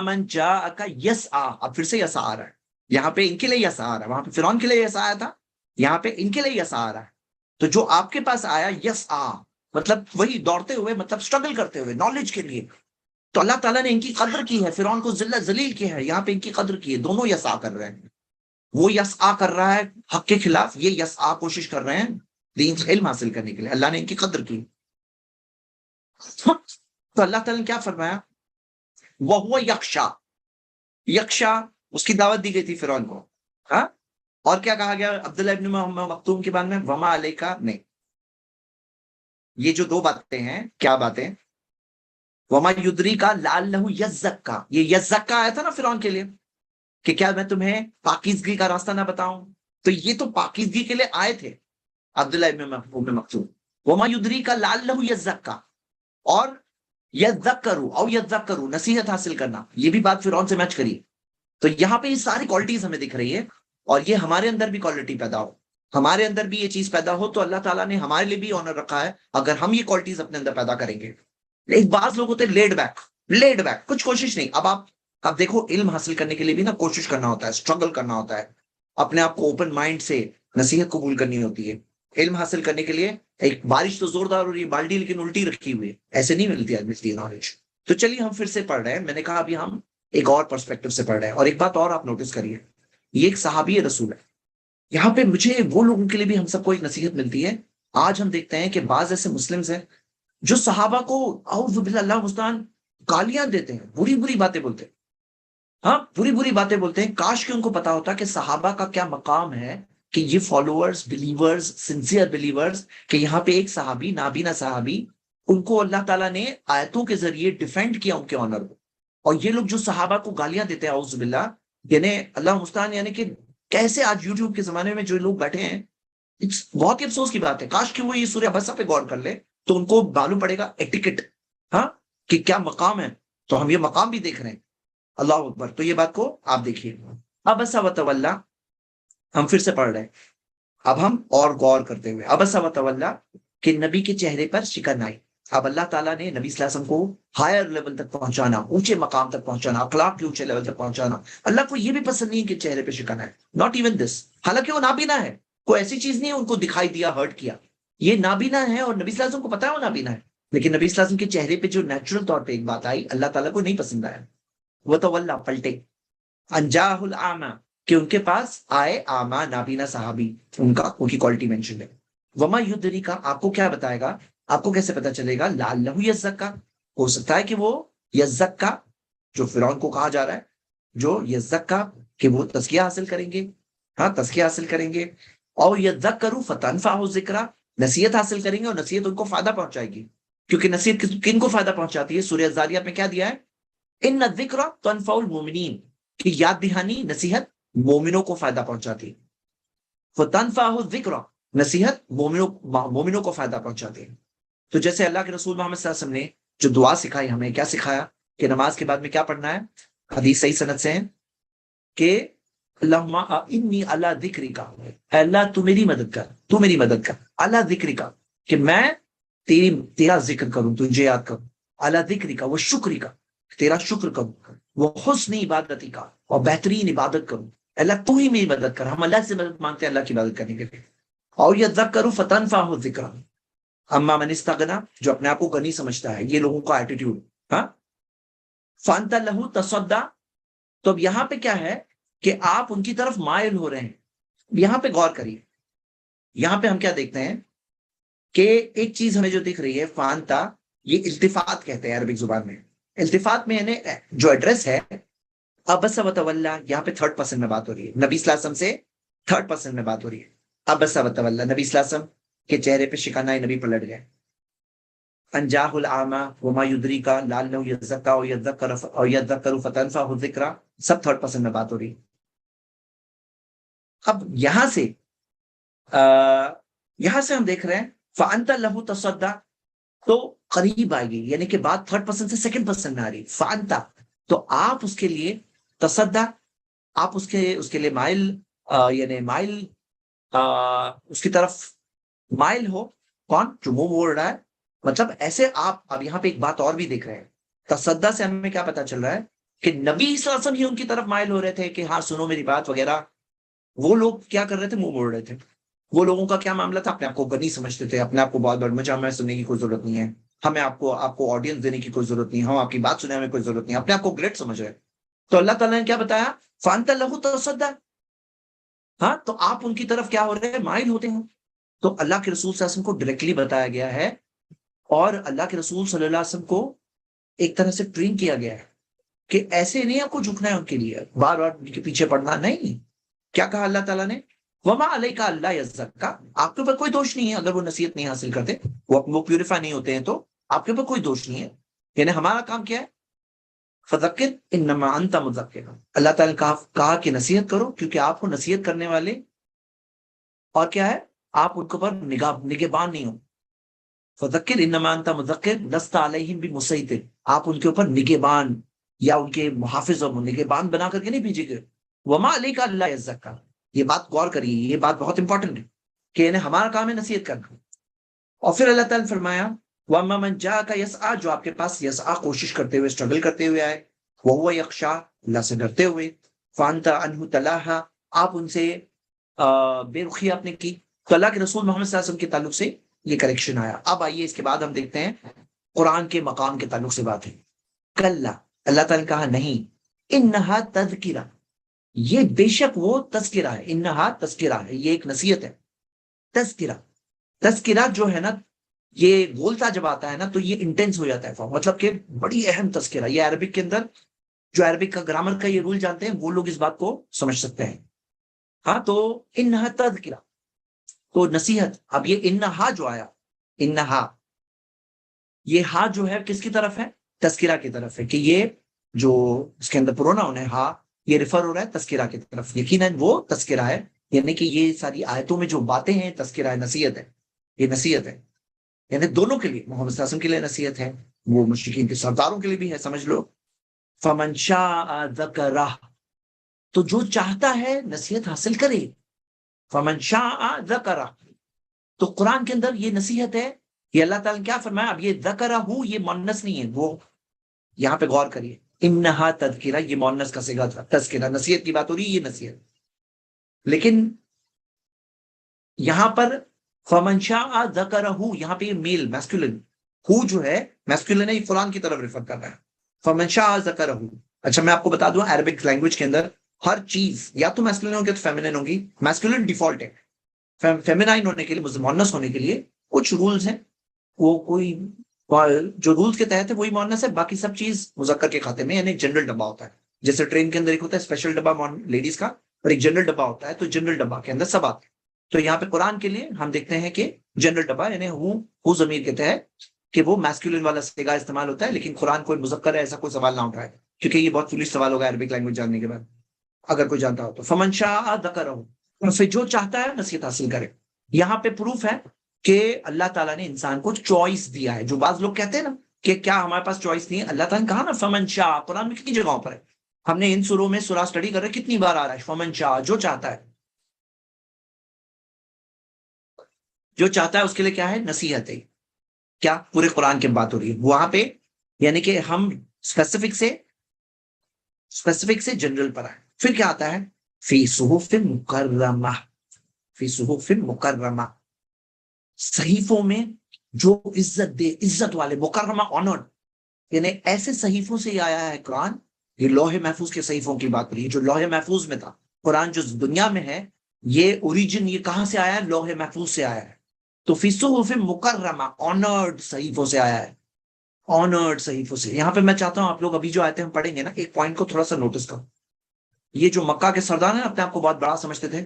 مَنْ جَاءَكَ يَسْعَىٰ. اب پھر سے یسعیٰ آ رہا ہے. یہاں پہ ان کے لیے یسعیٰ آ رہا ہے، وہاں پہ فرعون کے لیے یسعیٰ آیا تھا، یہاں پہ ان کے لیے یسعیٰ آ رہا ہے. تو جو آپ کے پاس آیا یسعیٰ، مطلب وہی دوڑتے ہوئے، مطلب سٹرگل کرتے ہوئے نالج کے لیے. تو اللہ تعالیٰ نے ان کی قدر کی ہے، فرعون کو ذلت ذلیل کیا ہے، یہاں پہ ان کی قدر کی ہے. دونوں یسعیٰ کر رہے ہیں. وہ یسعیٰ کر رہا ہے حق کے خلاف، یہ یسعیٰ کوشش کر رہے ہیں دین سے علم حاصل کرنے کے لیے. اللہ نے ان کی قدر کی. تو اللہ تعالیٰ نے کیا فرمایا؟ وَهُوَ يَخْشَىٰ. یکشا اس کی دعوت دی گئی تھی فرعون کو. ہاں، اور کیا کہا گیا عبداللہ ابن مکتوم کے بارے میں؟ وما علیکا. نہیں، یہ جو دو باتیں ہیں، کیا باتیں؟ وما یدری کا لعلہ یزکا. یہ یزکا آیا تھا نا فرعون کے لیے کہ کیا میں تمہیں پاکیزگی کا راستہ نہ بتاؤں؟ تو یہ تو پاکیزگی کے لیے آئے تھے عبداللہ ابن مکتوم. وما یدری کا لعلہ یزکا، اور یذکروا او یذکروا، نصیحت حاصل کرنا. یہ بھی بات فرعون سے میچ کری. تو یہاں پہ یہ ساری کوالٹیز ہمیں دکھ رہی ہے، اور یہ ہمارے اندر بھی کوالٹی پیدا ہو، ہمارے اندر بھی یہ چیز پیدا ہو، تو اللہ تعالیٰ نے ہمارے لیے بھی آنر رکھا ہے اگر ہم یہ کوالٹیز اپنے اندر پیدا کریں گے. ایک بعض لوگ ہوتے ہیں لیڈ بیک، کچھ کوشش نہیں. اب آپ دیکھو، علم حاصل کرنے کے لیے بھی نا کوشش کرنا ہوتا ہے، اسٹرگل کرنا ہوتا ہے، اپنے آپ کو اوپن مائنڈ سے نصیحت قبول کرنی ہوتی ہے. علم حاصل کرنے کے لیے ایک بارش تو زوردار ہو رہی ہے، بالٹی لیکن الٹی رکھی ہوئی ہے، ایسے نہیں ملتی ہے نالج. تو چلیے ہم پھر سے پڑھ رہے ہیں. میں نے کہا ابھی ہم ایک اور پرسپیکٹو سے پڑھ رہے ہیں. اور ایک بات اور آپ نوٹس کریے، یہ ایک صحابی رسول ہے. یہاں پہ مجھے وہ لوگوں کے لیے بھی ہم سب کو ایک نصیحت ملتی ہے. آج ہم دیکھتے ہیں کہ بعض ایسے مسلمز ہیں جو صحابہ کو اعوذ باللہ اللہ مستعان گالیاں دیتے ہیں، بری بری باتیں بولتے ہیں. ہاں، بری بری باتیں بولتے ہیں. کاش کہ ان کو پتا ہوتا کہ صحابہ کا کیا مقام ہے، کہ یہ فالوورز، بلیورز، سنسیئر بلیورز، کہ یہاں پہ ایک صحابی، نابینا صحابی، ان کو اللہ تعالیٰ نے آیتوں کے ذریعے ڈیفینڈ کیا ان کے آنر کو. اور یہ لوگ جو صحابہ کو گالیاں دیتے ہیں اعوذ باللہ، یعنی اللہ مستعان، یعنی کہ کیسے آج یوٹیوب کے زمانے میں جو لوگ بیٹھے ہیں، بہت ہی افسوس کی بات ہے. کاش کہ وہ یہ سورہ بسا پہ غور کر لے تو ان کو معلوم پڑے گا ایٹیکٹ، ہاں، کہ کیا مقام ہے. تو ہم یہ مقام بھی دیکھ رہے ہیں. اللہ اکبر. تو یہ بات کو آپ دیکھیے. ابسا وتولی، ہم پھر سے پڑھ رہے ہیں. اب ہم اور غور کرتے ہوئے، ابسا وتولی، کہ نبی کے چہرے پر شکن آئی. اب اللہ تعالیٰ نے نبی صلی اللہ علیہ وسلم کو ہائر لیول تک پہنچانا، اونچے مقام تک پہنچانا، اخلاق کے اونچے لیول تک پہنچانا. اللہ کو یہ بھی پسند نہیں کہ چہرے پہ شکن ہے. Not even this. حالانکہ وہ نابینا ہے، کوئی ایسی چیز نہیں ہے ان کو دکھائی دیا، ہرٹ کیا. یہ نابینا ہے، اور نبی صلی اللہ علیہ وسلم کو پتا ہے وہ نابینا ہے. لیکن نبی صلی اللہ علیہ وسلم کے چہرے پہ جو نیچرل طور پہ ایک بات آئی، اللہ تعالیٰ کو نہیں پسند آیا. وہ تو اللہ پلٹے. انجاہ العامہ، کہ ان کے پاس آئے آما، نابینا صحابی، ان کی کوالٹی مینشن ہے. وما یدری کا، آپ کو کیا بتائے گا، آپ کو کیسے پتا چلے گا؟ لعلہ یزکا، ہو سکتا ہے کہ وہ یزکا، جو فرعون کو کہا جا رہا ہے، جو یزکا، کہ وہ تزکیہ حاصل کریں گے. ہاں، تزکیہ حاصل کریں گے. اور یذکروا فتنفعہ ذکرا، نصیحت حاصل کریں گے اور نصیحت ان کو فائدہ پہنچائے گی. کیونکہ نصیحت کن کو فائدہ پہنچاتی ہے؟ سورہ الذاریات میں کیا دیا ہے؟ ان الذکر تنفع المؤمنین، کہ یاد دہانی، نصیحت مومنوں کو فائدہ پہنچاتی ہے. فتنفعہ الذکر، نصیحت مومنوں کو فائدہ پہنچاتی ہے. تو جیسے اللہ کے رسول محمد صلی اللہ علیہ وسلم نے جو دعا سکھائی ہمیں، کیا سکھایا کہ نماز کے بعد میں کیا پڑھنا ہے؟ حدیث صحیح سند سے ہے کہ اللہم انی علی ذکرک، اے اللہ تو میری مدد کر، تو میری مدد کر، علی ذکرک، کہ میں تیرا ذکر کروں، تجھے یاد کروں، علی ذکرک و شکرک، تیرا شکر کروں، وہ حسن عبادتی کا، اور بہترین عبادت کروں. اللہ تو ہی میری مدد کر. ہم اللہ سے مدد مانگتے ہیں اللہ کی عبادت کرنے کے لیے. اور یذکر فتنفعہ الذکر. اما من استغنا، جو اپنے آپ کو غنی سمجھتا ہے، یہ لوگوں کا ایٹیٹیوڈ. ہاں، فانت لہ تصدی. تو اب یہاں پہ کیا ہے کہ آپ ان کی طرف مائل ہو رہے ہیں. یہاں پہ غور کریے، یہاں پہ ہم کیا دیکھتے ہیں کہ ایک چیز ہمیں جو دکھ رہی ہے، فانتا، یہ التفات کہتے ہیں عربک زبان میں. التفات میں یعنی جو ایڈریس ہے، ابس وتولی، یہاں پہ تھرڈ پرسن میں بات ہو رہی ہے. نبی صلی اللہ علیہ وسلم سے تھرڈ پرسن میں بات ہو رہی ہے. ابس وتولی، نبی صلی اللہ علیہ وسلم کے چہرے پہ شکن آئی، نبی پلٹ گئے. انجاہ العامہ وما یدریک لعلہ یزکا اور یذکر فتنفعہ الذکر، سب تھرڈ پرسن میں بات ہو رہی ہے. اب یہاں سے یہاں سے ہم دیکھ رہے ہیں فانت لہو تصدا، تو قریب آئے گی، یعنی کہ بات تھرڈ پرسن سے سیکنڈ پرسن میں آ رہی، فانتا، تو آپ اس کے لیے تصدا، آپ اس کے لیے مائل، یعنی مائل، اس کی طرف مائل ہو، کون جو منہ موڑ رہا ہے، مطلب ایسے آپ اب یہاں پہ ایک بات اور بھی دیکھ رہے ہیں، تصدا سے ہمیں کیا پتا چل رہا ہے کہ نبی صلی اللہ علیہ وسلم ہی ان کی طرف مائل ہو رہے تھے کہ ہاں سنو میری بات وغیرہ، وہ لوگ کیا کر رہے تھے، منہ موڑ رہے تھے. وہ لوگوں کا کیا معاملہ تھا، اپنے آپ کو غنی سمجھتے تھے، اپنے آپ کو بہت بڑا، مجھے ہمیں سننے کی کوئی ضرورت نہیں ہے، ہمیں آپ کو آڈینس دینے کی کوئی ضرورت نہیں، ہم آپ کی بات سننے ہمیں کوئی ضرورت نہیں، اپنے آپ کو گریٹ سمجھ رہے. تو اللہ تعالیٰ نے کیا بتایا، فانت لہو تصدا، ہاں تو آپ ان کی طرف کیا ہو رہے ہیں، مائل ہوتے ہیں. تو اللہ کے رسول صلی اللہ علیہ وسلم کو ڈائریکٹلی بتایا گیا ہے، اور اللہ کے رسول صلی اللہ علیہ وسلم کو ایک طرح سے ٹرین کیا گیا ہے کہ ایسے نہیں آپ کو جھکنا ہے ان کے لیے، بار بار ان کے پیچھے پڑنا نہیں. کیا کہا اللہ تعالیٰ نے، وما علیک اللہ یزکا، آپ کے اوپر کوئی دوش نہیں ہے اگر وہ نصیحت نہیں حاصل کرتے، وہ پیوریفائی نہیں ہوتے ہیں، تو آپ کے اوپر کوئی دوش نہیں ہے. یعنی ہمارا کام کیا ہے، فذکر انما انت مذکر، اللہ تعالیٰ نے کہا کہ نصیحت کرو، کیونکہ آپ کو نصیحت کرنے والے اور کیا ہے، آپ ان کے اوپر نگہبان نہیں ہو. فذکر انما انت مذکر لست علیہم بمسیطر، آپ ان کے اوپر نگہبان یا ان کے محافظ اور نگہبان بنا کر کے نہیں بھیجے گئے. وما علیک اللہ یزکا، یہ بات غور کریے، یہ بات بہت امپورٹنٹ ہے کہ انہیں ہمارا کام ہے نصیحت کرنا. اور پھر اللہ تعالیٰ نے فرمایا وَأَمَّا مَنْ جَاءَكَ يَسْعَىٰ، جو آپ کے پاس یسعیٰ کوشش کرتے ہوئے، اسٹرگل کرتے ہوئے آئے، وَهُوَ يَخْشَىٰ، اللہ سے ڈرتے ہوئے، فَأَنْتَ عَنْهُ تَلَاهَا، آپ ان سے بے رخی آپ نے کی. تو اللہ کے رسول محمد صلی اللہ علیہ وسلم کے تعلق سے یہ کریکشن آیا. اب آئیے اس کے بعد ہم دیکھتے ہیں قرآن کے مقام کے تعلق سے بات ہے. کلا، اللہ تعالیٰ نے کہا نہیں، انہا تذکرہ، یہ بے شک وہ تذکرہ ہے، انہا تذکرہ ہے، یہ ایک نصیحت ہے. تذکرہ، تذکرہ جو ہے نا، یہ بولتا جب آتا ہے نا تو یہ انٹینس ہو جاتا ہے فارم، مطلب کہ بڑی اہم تذکرہ. یہ عربک کے اندر جو عربک کا گرامر کا یہ رول جانتے ہیں وہ لوگ اس بات کو سمجھ سکتے ہیں. ہاں تو انہا تذکرہ، تو نصیحت. اب یہ انہا جو آیا، انہا، یہ ہا جو ہے کس کی طرف ہے، تذکرہ کی طرف ہے، کہ یہ جو اس کے اندر پروناؤن ہے ہا، یہ ریفر ہو رہا ہے تذکرہ کی طرف. یقیناً وہ تذکرہ ہے، یعنی کہ یہ ساری آیتوں میں جو باتیں ہیں تذکرہ ہے، نصیحت ہے، یہ نصیحت ہے. یعنی دونوں کے لیے، محمد صلی اللہ علیہ وسلم کے لیے نصیحت ہے، وہ مشرکین کے سرداروں کے لیے بھی ہے، سمجھ لو. فمن شاء ذکرہ، تو جو چاہتا ہے نصیحت حاصل کرے. فمن شاء ذکرہ، تو قرآن کے اندر یہ نصیحت ہے. یہ اللہ تعالیٰ نے کیا فرمایا، اب یہ ذکرہ ہوں، یہ مؤنث نہیں ہے، وہ یہاں پہ غور کریے، انہا تذکرہ، یہ مؤنث کا صیغہ تھا، تذکرہ نصیحت کی بات ہو رہی ہے، یہ نصیحت. لیکن یہاں پر فمن شاء ذکرہ، یہاں پہ یہ میل میسکولن، ہو جو ہے میسکولن ہے، یہ فلان کی طرف ریفر کر رہا ہے. فمن شاء ذکرہ. اچھا میں آپ کو بتا دوں، عربک لینگویج کے اندر ہر چیز یا تو میسکولن ہوگی تو فیمینن ہوگی. میسکولن ڈیفالٹ ہے، فیمینائن ہونے کے لیے، مؤنث ہونے کے لیے کچھ رولز ہیں، وہ کوئی جو رولز کے تحت ہے وہی مؤنث ہے، باقی سب چیز مذکر کے کھاتے میں. یعنی جنرل ڈبہ ہوتا ہے، جیسے ٹرین کے اندر ایک ہوتا ہے اسپیشل ڈبہ لیڈیز کا، اور ایک جنرل ڈبہ ہوتا ہے، تو جنرل ڈبہ کے اندر سب آتے ہیں. تو یہاں پہ قرآن کے لیے ہم دیکھتے ہیں کہ جنرل ڈبہ یعنی ہو ضمیر کے تحت کہ وہ میسکولن والا صیغہ استعمال ہوتا ہے. لیکن قرآن کوئی مذکر ہے ایسا کوئی سوال نہ اٹھائے، کیونکہ یہ بہت فولش سوال ہوگا عربک لینگویج جاننے کے بعد اگر کوئی جانتا ہو تو. فمن شاء ذکرہ، پھر جو چاہتا ہے نصیحت حاصل کرے. یہاں پہ پروف ہے کہ اللہ تعالیٰ نے انسان کو چوائس دیا ہے. جو بعض لوگ کہتے ہیں نا کہ کیا ہمارے پاس چوائس نہیں ہے، اللہ تعالیٰ نے کہا نا فمن شاء، قرآن میں کتنی جگہوں پر ہے، ہم نے ان سوروں میں سورہ اسٹڈی کر رہے کتنی بار آ رہا ہے فمن شاء، جو چاہتا ہے، جو چاہتا ہے اس کے لیے کیا ہے، نصیحت ہے. کیا پورے قرآن کی بات ہو رہی ہے وہاں پہ، یعنی کہ ہم اسپیسیفک سے جنرل پر آئے. پھر کیا آتا ہے، فی صحف مکرمہ، فی صحف مکرمہ، صحیفوں میں جو عزت دے، عزت والے، مکرمہ آنرڈ، یعنی ایسے صحیفوں سے یہ آیا ہے قرآن. یہ لوح محفوظ کے صحیفوں کی بات کری، جو لوح محفوظ میں تھا. قرآن جو دنیا میں ہے یہ اوریجن یہ کہاں سے آیا ہے، لوح محفوظ سے آیا ہے. تو فی صحف مکرمہ، آنرڈ صحیفوں سے آیا ہے، آنرڈ صحیفوں سے. یہاں پہ میں چاہتا ہوں آپ لوگ ابھی جو آیتیں ہم پڑھیں گے نا، ایک پوائنٹ کو تھوڑا سا نوٹس کرو. یہ جو مکہ کے سردار ہیں اپنے آپ کو بہت بڑا سمجھتے تھے،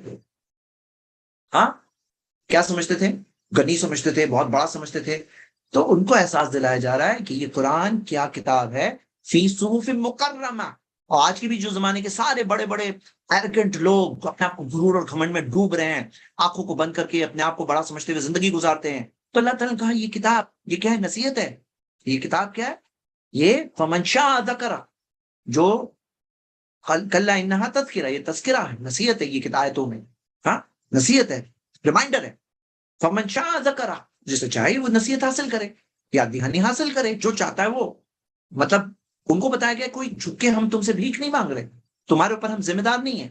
ہاں کیا سمجھتے تھے، غنی سمجھتے تھے، بہت بڑا سمجھتے تھے. تو ان کو احساس دلایا جا رہا ہے کہ یہ قرآن کیا کتاب ہے، فی صحف مکرمہ، اور آج کے بھی جو زمانے کے سارے بڑے بڑے ایروگینٹ لوگ اپنے آپ کو غرور اور گھمنڈ میں ڈوب رہے ہیں، آنکھوں کو بند کر کے اپنے آپ کو بڑا سمجھتے ہوئے زندگی گزارتے ہیں، تو اللہ تعالیٰ نے کہا یہ کتاب یہ کیا ہے؟ نصیحت ہے۔ یہ کتاب کیا ہے؟ یہ فمن شاء ذکر، جو کلا انہا تذکرہ، یہ تذکرہ ہے، نصیحت ہے یہ کتابوں میں، ہاں نصیحت ہے، ریمائنڈر ہے۔ فمن شاء ذکر، جسے چاہے وہ نصیحت حاصل کرے، یاد دہانی حاصل کرے، جو چاہتا ہے وہ، مطلب ان کو بتایا گیا کوئی جھک کے ہم تم سے بھیک نہیں مانگ رہے، تمہارے اوپر ہم ذمہ دار نہیں ہیں،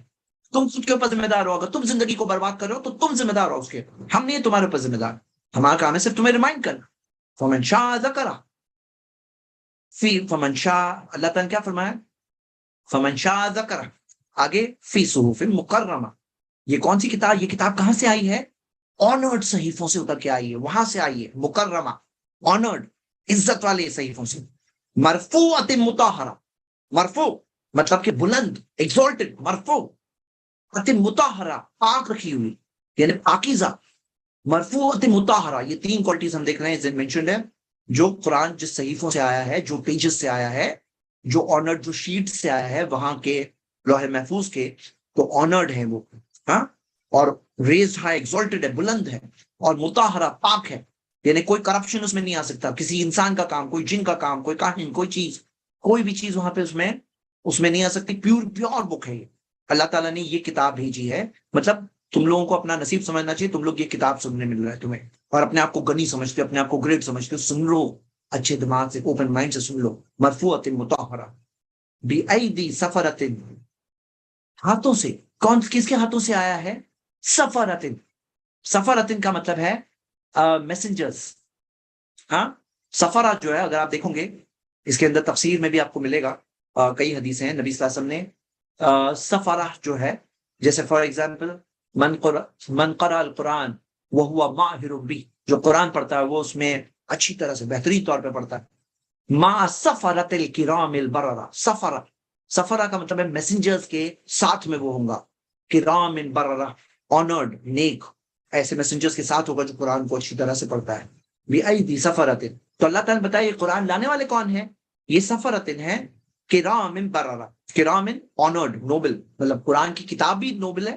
تم خود کے اوپر ذمہ دار ہو، اگر تم زندگی کو برباد کر رہے ہو تو تم ذمہ دار ہو اس کے، ہم نہیں تمہارے اوپر ذمہ دار، ہمارا کام ہے صرف تمہیں ریمائنڈ کرنا۔ فمن شاء ذکر فی فمن شاء، اللہ تعالیٰ نے کیا فرمایا؟ فمن شاء ذکر، آگے فی صحف مکرمہ، یہ کون سی کتاب؟ یہ کتاب کہاں سے آئی ہے؟ آنرڈ صحیفوں سے اتر کے آئی ہے، وہاں سے آئی ہے، مکرمہ، آنرڈ، عزت والے صحیفوں سے، مرفوعۃ مطہرہ، مرفوع مطلب کہ بلند، ایگزالٹڈ، مرفوع، مطہرہ، پاک رکھی ہوئی، یعنی پاکیزہ، مرفوعۃ مطہرہ، یہ تین کوالٹیز ہم دیکھ رہے ہیں مینشنڈ ہے، جو قرآن جس صحیفوں سے آیا ہے، جو پیجز سے آیا ہے، جو آنرڈ، جو شیٹ سے آیا ہے وہاں کے لوح محفوظ کے، تو آنرڈ ہے وہ، ہاں، اور ریزڈ ہائی، ایگزالٹڈ ہے، بلند ہے، اور مطہرہ، پاک ہے، یعنی کوئی کرپشن اس میں نہیں آ سکتا، کسی انسان کا کام، کوئی جن کا کام، کوئی کاہن، کوئی چیز، کوئی بھی چیز وہاں پہ اس میں نہیں آ سکتی، پیور بک ہے یہ، اللہ تعالیٰ نے یہ کتاب بھیجی ہے، مطلب تم لوگوں کو اپنا نصیب سمجھنا چاہیے، تم لوگ یہ کتاب سننے مل رہا ہے تمہیں، اور اپنے آپ کو غنی سمجھتے ہو، اپنے آپ کو گریٹ سمجھتے ہو، سن لو اچھے دماغ سے، اوپن مائنڈ سے سن لو، مرفوعۃ مطہرہ بِأَيْدِي سَفَرَةٍ، ہاتھوں سے، کون کس کے ہاتھوں سے آیا ہے؟ سفرتن، سفرتن کا مطلب ہے میسنجرز، ہاں، سفرہ جو ہے اگر آپ دیکھو گے اس کے اندر تفسیر میں بھی آپ کو ملے گا، کئی حدیثیں ہیں، نبی صلی اللہ علیہ وسلم نے سفرہ جو ہے، جیسے فار ایگزامپل من قرأ القرآن وهو ماہر بہ، جو قرآن پڑھتا ہے وہ اس میں اچھی طرح سے بہترین طور پہ پڑھتا ہے، مع سفرۃ الکرام البررہ، سفرہ، سفرہ کا مطلب ہے میسنجرز کے ساتھ میں وہ ہوں گا، کرام بررہ، آنرڈ، نیک، ایسے میسنجرز کے ساتھ ہوگا جو قرآن کو اچھی طرح سے پڑھتا ہے، بِأَيْدِي سَفَرَةٍ، تو اللہ تعالیٰ نے بتایا یہ قرآن لانے والے کون ہیں؟ یہ سفرتن ہے، کرام بررہ، کرام آنرڈ، نوبل، مطلب قرآن کی کتاب بھی نوبل ہے،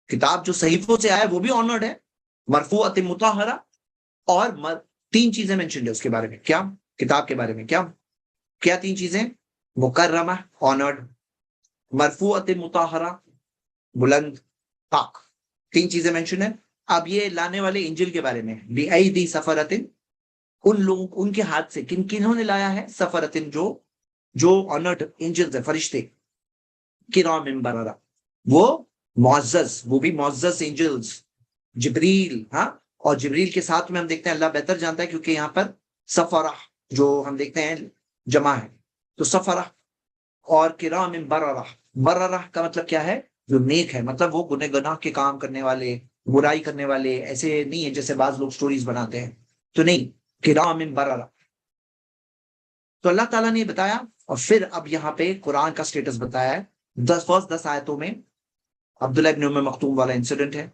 کتاب جو صحیفوں سے آیا ہے وہ بھی آنرڈ ہے، مرفوعۃ مطہرہ، اور تین چیزیں مینشنڈ ہے اس کے بارے میں، کیا؟ کتاب کے بارے میں کیا تین چیزیں؟ مکرمہ، آنرڈ، مرفوعۃ مطہرہ، بلند، پاک، تین چیزیں مینشن ہیں۔ اب یہ لانے والے انجل کے بارے میں، بِأَيْدِي سَفَرَةٍ، ان لوگوں، ان کے ہاتھ سے، کنہوں نے لایا ہے؟ سفرتن، جو آنرڈ انجلز ہیں، فرشتے، کرام بررہ، وہ معزز، وہ بھی معزز انجلز، جبریل، ہاں، اور جبریل کے ساتھ میں ہم دیکھتے ہیں، اللہ بہتر جانتا ہے کیونکہ یہاں پر سفرہ جو ہم دیکھتے ہیں جمع ہے، تو سفرہ اور کرام بررہ، بررہ کا مطلب کیا ہے؟ جو نیک ہے، مطلب وہ گناہ کے کام کرنے والے، برائی کرنے والے، ایسے نہیں ہے جیسے بعض لوگ سٹوریز بناتے ہیں، تو نہیں، کرام بررہ، تو اللہ تعالیٰ نے بتایا، اور پھر اب یہاں پہ قرآن کا سٹیٹس بتایا ہے، 10 آیتوں میں عبداللہ ابن ام مکتوم والا انسیڈنٹ ہے،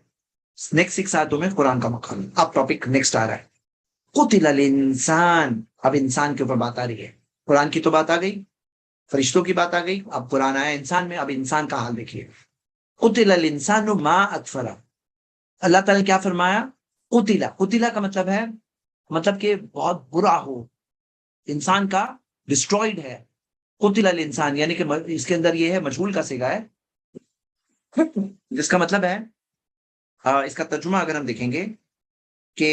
نیکسٹ 6 آیتوں میں قرآن کا مقام ہے۔ اب ٹاپک نیکسٹ آ رہا ہے، قتل الانسان، اب انسان کے اوپر بات آ رہی ہے، قرآن کی تو بات آ گئی، فرشتوں کی بات آ گئی، اب قرآن آیا انسان میں، اب انسان کا حال دیکھیے، قتل الانسان ما اکفرہ، اللہ تعالیٰ نے کیا فرمایا؟ قتل کا مطلب ہے، مطلب کہ بہت برا ہو، انسان کا ڈسٹرائڈ ہے، قتل الانسان، یعنی کہ اس کے اندر یہ ہے، مجہول کا صیغہ ہے، جس کا مطلب ہے، اس کا ترجمہ اگر ہم دیکھیں گے کہ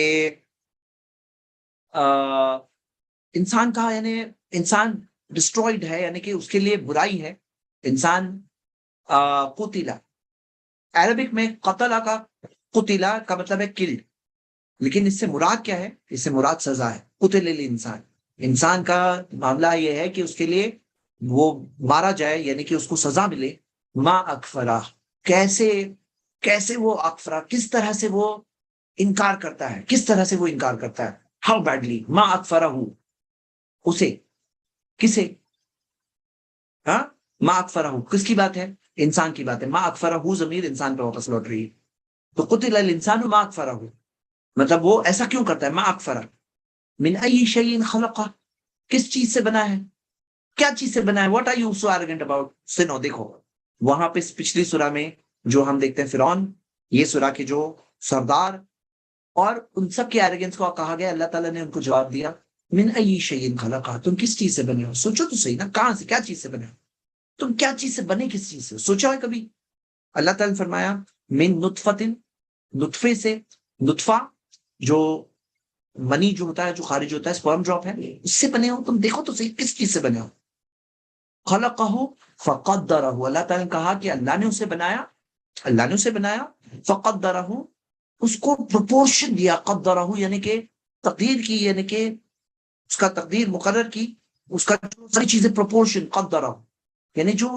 انسان کا، یعنی انسان ڈسٹرائڈ ہے، یعنی کہ اس کے لیے برائی ہے، انسان قتل، عربک میں قتل کا مطلب ہے کلڈ، لیکن اس سے مراد کیا ہے؟ اس سے مراد سزا ہے، قتل الانسان، انسان کا معاملہ یہ ہے کہ اس کے لیے وہ مارا جائے، یعنی کہ اس کو سزا ملے، ما اکفرہ، کیسے وہ اکفرہ، کس طرح سے وہ انکار کرتا ہے، کس طرح سے وہ انکار کرتا ہے، ہاؤ بیڈلی، ما اکفرہ، اسے، کسے، ہاں، ما اکفرہ، کس کی بات ہے؟ انسان کی بات ہے، ما اکفرہ ضمیر انسان پہ واپس لوٹ رہی ہے، تو قتل الانسان ما اکفرہ، مطلب وہ ایسا کیوں کرتا ہے؟ ما اکفرہ، من ای شیء خلقہ، کس چیز سے بنا ہے؟ کیا چیز سے بنا ہے؟ What are you so arrogant about? سنو دیکھو وہاں پہ پچھلی سورہ میں جو ہم دیکھتے ہیں فرعون، یہ سورہ کے جو سردار اور ان سب کے ایروگینس کو کہا گیا، اللہ تعالیٰ نے ان کو جواب دیا من ای شیء خلقہ، تم کس چیز سے بنے ہو؟ سوچو تو صحیح نا، کہاں سے، کیا چیز سے بنے ہو تم؟ کیا چیز سے بنے، کس چیز سے سوچا ہے کبھی؟ اللہ تعالیٰ نے فرمایا من نطفۃ، نطفے سے، نطفہ جو منی جو ہوتا ہے، جو خارج ہوتا ہے، سپرم ڈراپ ہے، اس سے بنے ہو تم، دیکھو تو صحیح کس چیز سے بنے ہو؟ خلقہ فقدرہ، اللہ تعالیٰ نے کہا کہ اللہ نے اسے بنایا، اللہ نے اسے بنایا، فقدرہ، اس کو پروپورشن دیا، قدرہ یعنی کہ تقدیر کی، یعنی کہ اس کا تقدیر مقرر کی، اس کا جو ساری چیزیں پروپورشن، قدرہ یعنی جو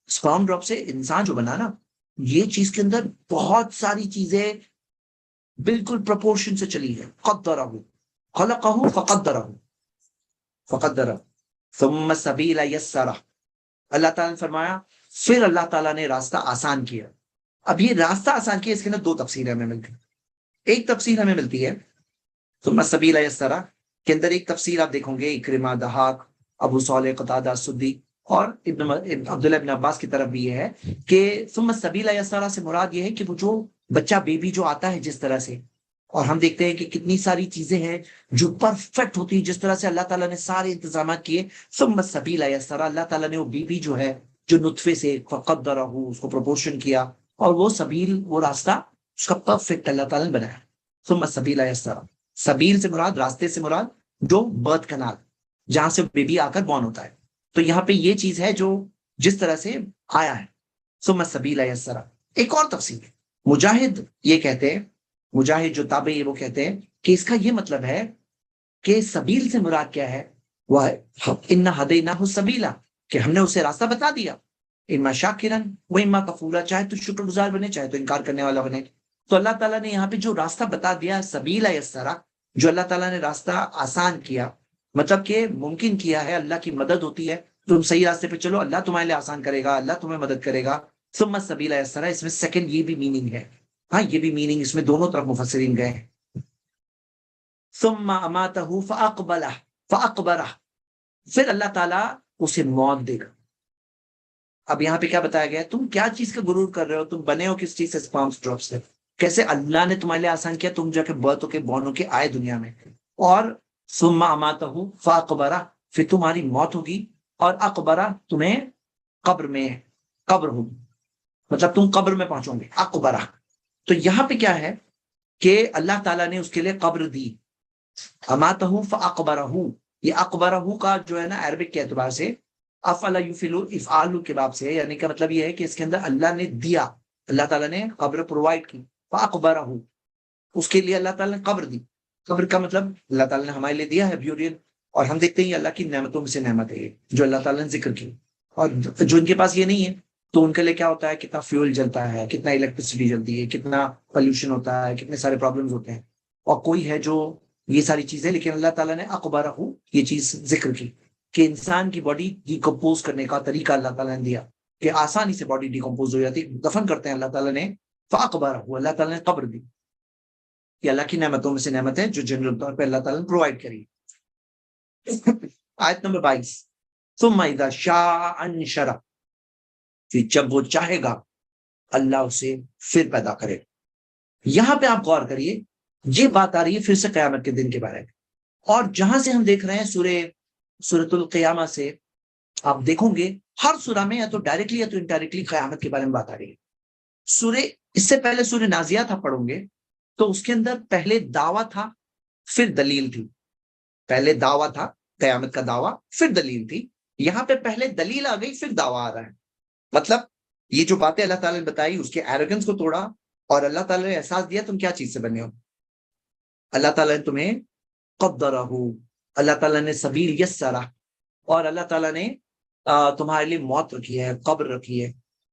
سپرم ڈراپ سے انسان جو بنا نا، یہ چیز کے اندر بہت ساری چیزیں بالکل پروپورشن سے چلی ہے. قدرہ، خلقہ فقدرہ، فقدرہ ثم السبیل یسرہ، اللہ تعالیٰ نے فرمایا پھر اللہ تعالیٰ نے راستہ آسان کیا. اب یہ راستہ آسان کیا، اس کے اندر دو تفسیر ہمیں ملتی ہیں. ایک تفسیر ہمیں ملتی ہے ثم السبیل یسرہ کے اندر، ایک تفسیر آپ دیکھو گے اکرمہ، دہاق، ابو صالح، قتادہ، سدی اور عبداللہ ابن عباس کی طرف بھی یہ ہے کہ ثم السبیل یسرہ سے مراد یہ ہے کہ وہ جو بچہ بیبی جو آتا ہے جس طرح سے، اور ہم دیکھتے ہیں کہ کتنی ساری چیزیں ہیں جو پرفیکٹ ہوتی ہیں، جس طرح سے اللہ تعالیٰ نے سارے انتظامات کیے. ثم السبیل یسرہ، اللہ تعالیٰ نے وہ بیبی جو ہے جو نطفے سے، فقدرہ، اس کو پروپورشن کیا، اور وہ سبیل، وہ راستہ اس کا پرفیکٹ اللہ تعالیٰ نے بنایا. ثم السبیل یسرہ، سبیل سے مراد، راستے سے مراد جو برتھ کنال، جہاں سے بیبی آ کر بورن ہوتا ہے. تو یہاں پہ یہ چیز ہے جو جس طرح سے آیا ہے. ثم السبیل یسرہ. ایک اور تفسیر ہے، مجاہد یہ کہتے ہیں، مجاہد جو تابعی وہ کہتے ہیں کہ اس کا یہ مطلب ہے کہ سبیل سے مراد کیا ہے؟ وہ انا ہدیناہ السبیل، کہ ہم نے اسے راستہ بتا دیا، اما شاکرا و اما کفورا، چاہے تو شکر گزار بنے، چاہے تو انکار کرنے والا بنے. تو اللہ تعالیٰ نے یہاں پہ جو راستہ بتا دیا، سبیل یسرہ، جو اللہ تعالیٰ نے راستہ آسان کیا، مطلب کہ ممکن کیا ہے، اللہ کی مدد ہوتی ہے، تم صحیح راستے پہ چلو، اللہ تمہارے لیے آسان کرے گا، اللہ تمہیں مدد کرے گا. ثم السبیل یسرہ، اس میں سیکنڈ یہ بھی میننگ ہے، ہاں یہ بھی میننگ اس میں دونوں طرف مفسرین گئے ہیں. ثم اماتہ فاقبلہ فاقبرہ، پھر اللہ تعالیٰ اسے موت دے گا. اب یہاں پہ کیا بتایا گیا ہے؟ تم کیا چیز کا غرور کر رہے ہو؟ تم بنے ہو کس چیز سے؟ سپرم ڈراپ سے. کیسے اللہ نے تمہارے لیے آسان کیا، تم جا کے برتھ ہو کے بورن ہو کے آئے دنیا میں. اور ثم اماتہ فاقبرہ، پھر تمہاری موت ہوگی، اور اقبرہ تمہیں قبر میں، قبر ہوگی، مطلب تم قبر میں پہنچو گے، اقبرہ. تو یہاں پہ کیا ہے کہ اللہ تعالیٰ نے اس کے لیے قبر دی. اماتہ فاقبرہ، یہ اقبرہ کا جو ہے نا عربک کے اعتبار سے افعل یفعل افعال کے باب سے، یعنی کہ مطلب یہ ہے کہ اس کے اندر اللہ نے دیا، اللہ تعالیٰ نے قبر پرووائڈ کی. فاقبرہ، اس کے لیے اللہ تعالیٰ نے قبر دی. قبر کا مطلب اللہ تعالیٰ نے ہمارے لیے دیا ہے بیوریل. اور ہم دیکھتے ہیں یہ اللہ کی نعمتوں میں سے نعمت ہے جو اللہ تعالیٰ نے ذکر کی. اور جو ان کے پاس یہ نہیں ہے تو ان کے لیے کیا ہوتا ہے، کتنا فیول جلتا ہے، کتنا الیکٹریسٹی جلتی ہے، کتنا پولوشن ہوتا ہے، کتنے سارے پرابلمز ہوتے ہیں. اور کوئی ہے جو یہ ساری چیزیں، لیکن اللہ تعالیٰ نے اقبرہ یہ چیز ذکر کی کہ انسان کی باڈی ڈیکمپوز کرنے کا طریقہ اللہ تعالیٰ نے دیا کہ آسانی سے باڈی ڈیکمپوز ہو جاتی، دفن کرتے ہیں اللہ تعالیٰ نے. فاقبرہ، اللہ تعالیٰ نے قبر دی. یہ اللہ کی نعمتوں میں سے نعمت ہے جو جنرل طور پہ اللہ تعالیٰ نے پرووائڈ کری. آیت نمبر 22، ثم اذا شاء انشرہ، پھر جب وہ چاہے گا اللہ اسے پھر پیدا کرے. یہاں پہ آپ غور کریے، یہ بات آ رہی ہے پھر سے قیامت کے دن کے بارے میں. اور جہاں سے ہم دیکھ رہے ہیں سورۃ القیامہ سے، آپ دیکھو گے ہر سورہ میں یا تو ڈائریکٹلی یا تو انڈائریکٹلی قیامت کے بارے میں بات آ رہی ہے. اس سے پہلے سورہ نازیات آپ پڑھو گے تو اس کے اندر پہلے دعویٰ تھا، پھر دلیل تھی. پہلے دعویٰ تھا، قیامت کا دعویٰ، پھر دلیل تھی. یہاں پہ پہلے دلیل آ گئی، پھر دعویٰ آ رہا ہے. مطلب یہ جو باتیں اللہ تعالیٰ نے بتائی، اس کے ایروگنس کو توڑا، اور اللہ تعالیٰ نے احساس دیا تم کیا چیز سے بنے ہو. اللہ تعالیٰ نے تمہیں قدرہ، اللہ تعالیٰ نے سبیل یسرہ، اور اللہ تعالیٰ نے تمہارے لیے موت رکھی ہے، قبر رکھی ہے.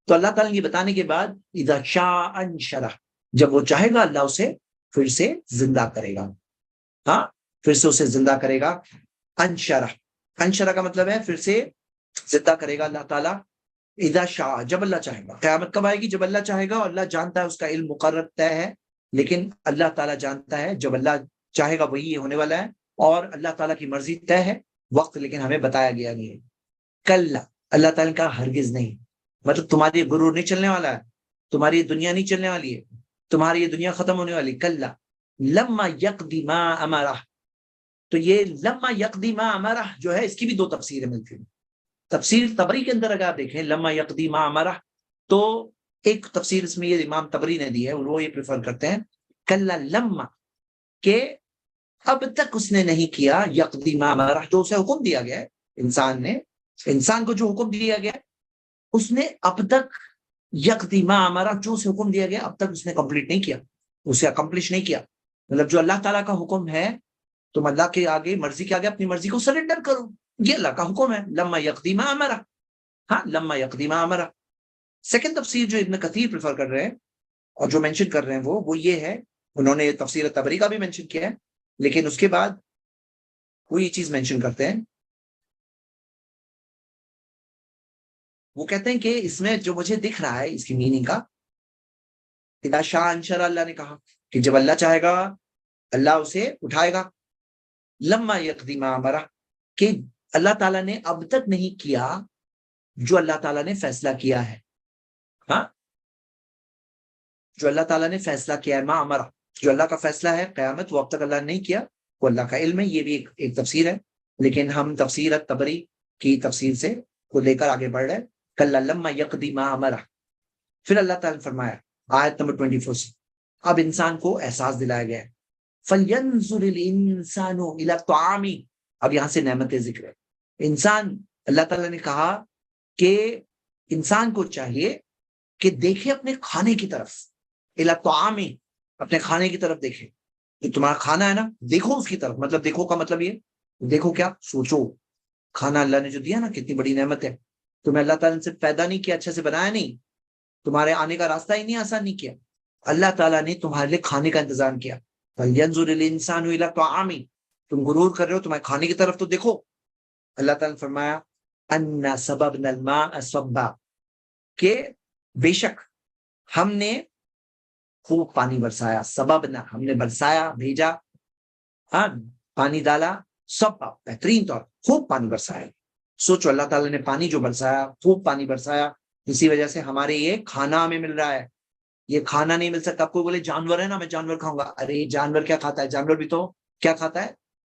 تو اللہ تعالیٰ نے یہ بتانے کے بعد اذا شاء انشرہ، جب وہ چاہے گا اللہ اسے پھر سے زندہ کرے گا. ہاں، پھر سے اسے زندہ کرے گا. انشرہ، انشرہ کا مطلب ہے پھر سے زندہ کرے گا اللہ تعالیٰ. اذا شاء، جب اللہ چاہے گا. قیامت کب آئے گی؟ جب اللہ چاہے گا. اور اللہ جانتا ہے، اس کا علم مقرر طے ہے، لیکن اللہ تعالیٰ جانتا ہے جب اللہ چاہے گا وہی یہ ہونے والا ہے. اور اللہ تعالیٰ کی مرضی طے ہے، وقت لیکن ہمیں بتایا گیا نہیں ہے. کل اللہ تعالیٰ کا ہرگز نہیں، مطلب تمہاری یہ غرور نہیں چلنے والا ہے، تمہاری یہ دنیا نہیں چلنے والی ہے، تمہاری یہ دنیا ختم ہونے والی. کل لما یقضی ما امرہ. تو یہ لما یقضی ما امرہ جو ہے اس کی بھی دو تفسیریں ملتی ہیں. تفسیر طبری کے اندر اگر آپ دیکھیں لما یقضی ما امرہ، تو ایک تفسیر اس میں یہ امام طبری نے دی ہے، وہ یہ پریفر کرتے ہیں کلا لما، کہ اب تک اس نے نہیں کیا یقضی ما امرہ، جو اسے حکم دیا گیا ہے انسان کو جو حکم دیا گیا اس نے اب تک یقضی ما امرہ، جو اسے حکم دیا گیا اب تک اس نے کمپلیٹ نہیں کیا، اسے اکمپلش نہیں کیا. مطلب جو اللہ تعالیٰ کا حکم ہے تم اللہ کے آگے مرضی کے آگے اپنی مرضی کو سرنڈر کرو، یہ اللہ کا حکم ہے. لما یقضی ما امرہ، ہاں لما یقضی ما امرہ. سیکنڈ تفسیر جو ابن کثیر پریفر کر رہے ہیں اور جو مینشن کر رہے ہیں وہ یہ ہے، انہوں نے تفسیر طبری کا بھی مینشن کیا ہے، لیکن اس کے بعد وہ یہ چیز مینشن کرتے ہیں، وہ کہتے ہیں کہ اس میں جو مجھے دکھ رہا ہے اس کی میننگ کا، اذا شاء انشر، اللہ نے کہا کہ جب اللہ چاہے گا اللہ اسے اٹھائے گا. لما یقضی ما امرہ، کہ اللہ تعالیٰ نے اب تک نہیں کیا جو اللہ تعالیٰ نے فیصلہ کیا ہے. ہاں جو اللہ تعالیٰ نے فیصلہ کیا ہے، ما امرہ جو اللہ کا فیصلہ ہے قیامت، وہ اب تک اللہ نے نہیں کیا، وہ اللہ کا علم ہے. یہ بھی ایک تفسیر ہے، لیکن ہم تفسیر طبری کی تفسیر سے کو لے کر آگے بڑھ رہے ہیں. کلا لما یقضی ما امرہ. پھر اللہ تعالیٰ نے فرمایا آیت نمبر 24 سے، اب انسان کو احساس دلایا گیا ہے فَلْيَنْظُرِ الْإِنسَانُ إِلَى الطَّعَامِ. اب یہاں سے نعمت ذکر ہے. انسان، اللہ تعالیٰ نے کہا کہ انسان کو چاہیے کہ دیکھے اپنے کھانے کی طرف، إِلَى الطَّعَامِ، اپنے کھانے کی طرف دیکھے. جو تمہارا کھانا ہے نا دیکھو اس کی طرف. مطلب دیکھو کا مطلب یہ دیکھو کیا، سوچو کھانا اللہ نے جو دیا نا کتنی بڑی نعمت ہے. تمہیں اللہ تعالیٰ نے سے پیدا نہیں کیا، اچھے سے بنایا نہیں، تمہارے آنے کا راستہ ہی نہیں آسان نہیں کیا، اللہ تعالیٰ نے تمہارے لیے کھانے کا انتظام کیا. فَلْيَنْظُرِ الْإِنسَانُ إِلَى الطَّعَامِ. تم غرور کر رہے ہو، تمہارے کھانے کی طرف تو دیکھو. اللہ تعالیٰ نے فرمایا أَنَّا صَبَبْنَا الْمَاءَ صَبًّا، کہ بے شک ہم نے خوب پانی برسایا. سببنا، ہم نے برسایا، بھیجا، ہاں پانی ڈالا، سب بہترین طور خوب پانی برسایا. سوچو اللہ تعالیٰ نے پانی جو برسایا، خوب پانی برسایا، اسی وجہ سے ہمارے یہ کھانا ہمیں مل رہا ہے. یہ کھانا نہیں مل سکتا. کوئی بولے جانور ہے نا میں جانور کھاؤں گا، ارے جانور کیا کھاتا ہے؟ جانور بھی تو کیا کھاتا ہے؟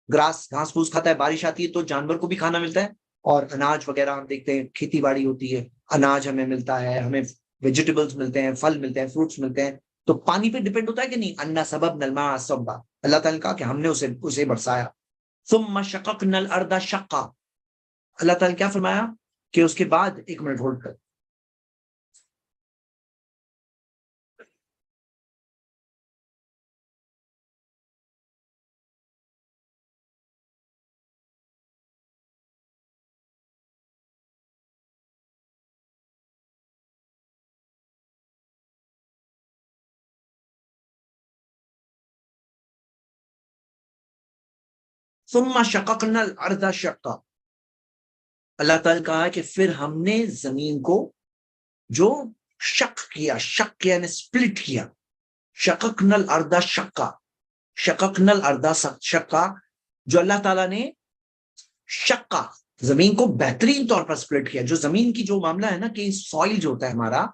گھاس پھوس کھاتا ہے. بارش آتی ہے تو جانور کو بھی کھانا ملتا ہے. اور اناج وغیرہ ہم دیکھتے ہیں، کھیتی باڑی ہوتی ہے، اناج ہمیں ملتا ہے، ہمیں ویجیٹیبلز ملتے ہیں، پھل ملتے ہیں، فروٹس ملتے ہیں. تو پانی پہ ڈیپینڈ ہوتا ہے کہ نہیں. انا سبب نلما سبا، اللہ تعالیٰ نے کہا کہ ہم نے اسے برسایا. ثم شققنا الارض شقا. اللہ تعالیٰ نے کیا فرمایا کہ اس کے بعد، ایک منٹ ہولڈ کر، ثم شققنا الارض شقا. اللہ تعالیٰ نے کہا کہ پھر ہم نے زمین کو جو شق کیا، شق یعنی سپلٹ کیا. شققنا الارض شقا، شققنا الارض شقا، جو اللہ تعالیٰ نے شقا زمین کو بہترین طور پر سپلٹ کیا. جو زمین کی جو معاملہ ہے نا کہ سوائل جو ہوتا ہے ہمارا،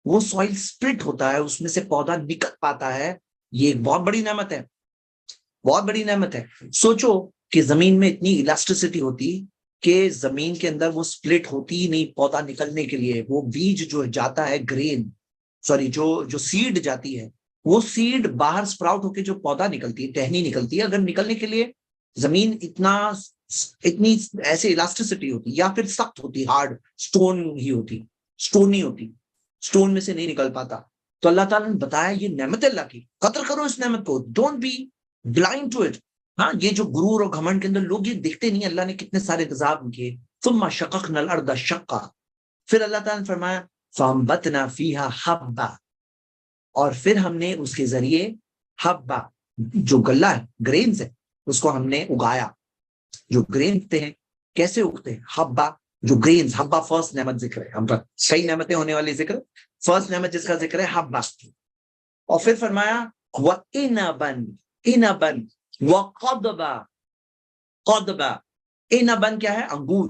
وہ سوائل سپلٹ ہوتا ہے، اس میں سے پودا نکل پاتا ہے. یہ ایک بہت بڑی نعمت ہے، بہت بڑی نعمت ہے. سوچو کہ زمین میں اتنی الاسٹیسٹی ہوتی کہ زمین کے اندر وہ سپلٹ ہوتی ہی نہیں پودا نکلنے کے لیے. وہ بیج جو جاتا ہے، گرین سوری جو سیڈ جاتی ہے، وہ سیڈ باہر سپراؤٹ ہو کے جو پودا نکلتی ہے، ٹہنی نکلتی ہے. اگر نکلنے کے لیے زمین اتنی ایسے الاسٹیسٹی ہوتی یا پھر سخت ہوتی، ہارڈ سٹون ہی ہوتی، سٹون نہیں ہوتی، سٹون میں سے نہیں نکل پاتا. تو اللہ تعالیٰ نے بتایا یہ نعمت اللہ کی، قدر کرو اس نعمت کو، don't be blind to it. ہاں یہ جو غرور اور گھمنڈ کے اندر لوگ یہ دیکھتے نہیں اللہ نے کتنے سارے انتظام کیے. ثم شققنا الارض شقا. پھر اللہ تعالیٰ نے فرمایا فانبتنا فیہا حبا، اور پھر ہم نے اس کے ذریعے حبا جو غلہ ہے، گرینز ہے، اس کو ہم نے اگایا. جو گرین اگتے ہیں کیسے اگتے ہیں؟ حبا جو گرینز، حبا فرسٹ نعمت ذکر ہے ہم پر، کئی نعمتیں ہونے والی ذکر، فرسٹ نعمت جس کا ذکر ہے حبا. اور پھر فرمایا وَإِنَبًا وَقَضْبًا. قضبا، انبن کیا ہے؟ انگور.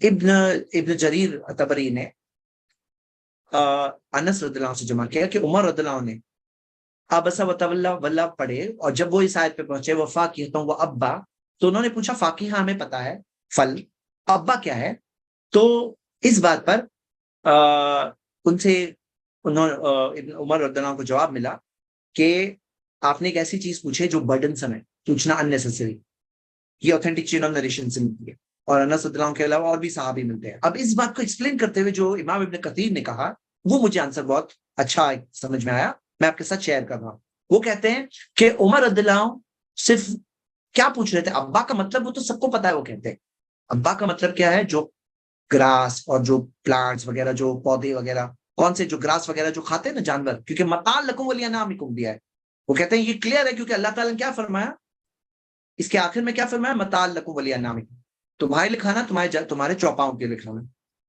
ابن جریر طبری نے انس رضی اللہ عنہ سے جمع کیا کہ عمر رضی اللہ عنہ نے ابسا وتولا ولا پڑھے، اور جب وہ اس آیت پہ پہنچے وہ فاکہۃ و ابا، تو انہوں نے پوچھا فاکہہ ہمیں پتا ہے پھل، ابا کیا ہے؟ تو اس بات پر ان سے ابن عمر رضی اللہ عنہ کو جواب ملا کہ آپ نے ایک ایسی چیز پوچھے جو برڈن سم ہے، پوچھنا اننیسیسری، یہ اوتھینٹک چین آف نریشن سے ملتی ہے، اور انس رضی اللہ عنہ کے علاوہ اور بھی صحابی ملتے ہیں۔ اب اس بات کو ایکسپلین کرتے ہوئے جو امام ابن کثیر نے کہا وہ مجھے آنسر بہت اچھا سمجھ میں آیا، میں آپ کے ساتھ شیئر کر رہا ہوں۔ وہ کہتے ہیں کہ عمر رضی اللہ عنہ صرف کیا پوچھ رہے تھے؟ ابا کا مطلب وہ تو سب کو پتا ہے، وہ کہتے ہیں ابا کا مطلب کیا ہے؟ جو گراس اور جو پلانٹس وغیرہ، جو پودے وغیرہ، کون سے جو گراس وغیرہ جو کھاتے ہیں نا جانور، کیونکہ متاع لکم ولانعامکم دیا ہے، وہ کہتے ہیں یہ کلیئر ہے کیونکہ اللہ تعالیٰ نے کیا فرمایا اس کے آخر میں؟ کیا فرمایا؟ متاع لکم ولانعامکم، تمہارے لکھانا، تمہارے چوپاؤں کے لکھانا۔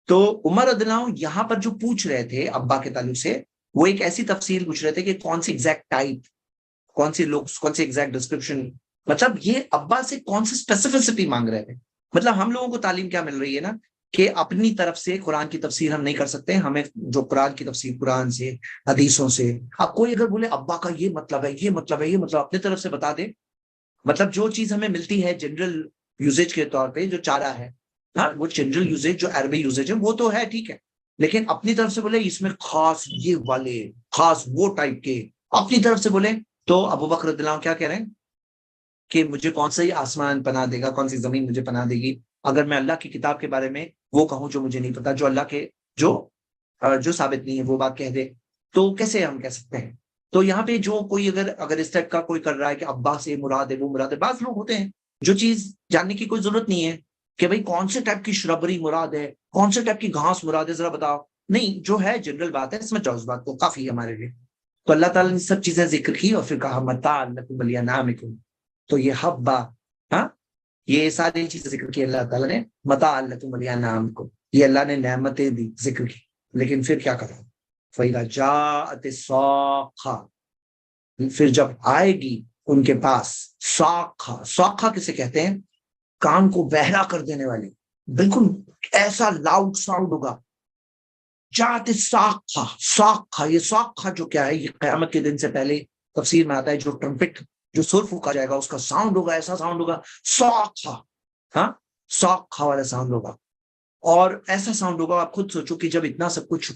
تو عمر رضی اللہ عنہ یہاں پر جو پوچھ رہے تھے ابا کے تعلق سے، وہ ایک ایسی تفصیل پوچھ رہے تھے کہ کون سی ایگزیکٹ ٹائپ، کون سی لوگ، کون سی ایگزیکٹ ڈسکرپشن، مطلب یہ ابا سے کون سی اسپیسیفسٹی مانگ رہے تھے۔ مطلب ہم لوگوں کو تعلیم کیا مل رہی ہے نا کہ اپنی طرف سے قرآن کی تفسیر ہم نہیں کر سکتے، ہمیں جو قرآن کی تفسیر قرآن سے، حدیثوں سے، اب کوئی اگر بولے ابا کا یہ مطلب ہے، یہ مطلب ہے، یہ مطلب اپنی طرف سے بتا دے، مطلب جو چیز ہمیں ملتی ہے جنرل یوزیج کے طور پہ، جو چارہ ہے، ہاں وہ جنرل یوزیج جو عربی یوزیج ہے وہ تو ہے، ٹھیک ہے، لیکن اپنی طرف سے بولے اس میں خاص یہ والے، خاص وہ ٹائپ کے، اپنی طرف سے بولے، تو ابو بکر رضی اللہ عنہ کیا کہہ رہے ہیں کہ مجھے کون سا ہی آسمان پناہ دے گا، کون سی زمین مجھے پناہ دے گی، اگر میں اللہ کی کتاب کے بارے میں وہ کہوں جو مجھے نہیں پتا، جو اللہ کے جو ثابت نہیں ہے وہ بات کہہ دے، تو کیسے ہم کہہ سکتے ہیں؟ تو یہاں پہ جو کوئی اگر اس ٹائپ کا کوئی کر رہا ہے کہ ابا سے مراد ہے وہ مراد ہے، بعض لوگ ہوتے ہیں جو چیز جاننے کی کوئی ضرورت نہیں ہے کہ بھائی کون سے ٹائپ کی شربری مراد ہے، کون سے ٹائپ کی گھاس مراد ہے، ذرا بتاؤ، نہیں جو ہے جنرل بات ہے، سمجھ جاؤ اس بات کو، کافی ہے ہمارے لیے۔ تو اللہ تعالیٰ نے سب چیزیں ذکر کی اور پھر کہا متاع لکم ولانعامکم، تو یہ حبا، ہاں یہ ساری چیزیں ذکر کی اللہ تعالیٰ نے، متاع لکم ولانعامکم، یہ اللہ نے نعمتیں دی، ذکر کی، لیکن پھر کیا کرا؟ فَإِذَا جَاءَتِ الصَّاخَّةُ، پھر جب آئے گی ان کے پاس صاخہ، صاخہ کسے کہتے ہیں؟ کان کو بہرا کر دینے والی، بالکل ایسا لاؤڈ ساؤنڈ ہوگا، جاءت الصاخہ، صاخہ، یہ صاخہ جو کیا ہے؟ یہ قیامت کے دن سے پہلے تفسیر میں آتا ہے جو ٹرمپٹ، جو سر پھونکا جائے گا اس کا ساؤنڈ ہوگا، ایسا ساؤنڈ ہوگا صاخہ، ہاں صاخہ والا ساؤنڈ ہوگا، اور ایسا ساؤنڈ ہوگا، آپ خود سوچو کہ جب اتنا سب کچھ،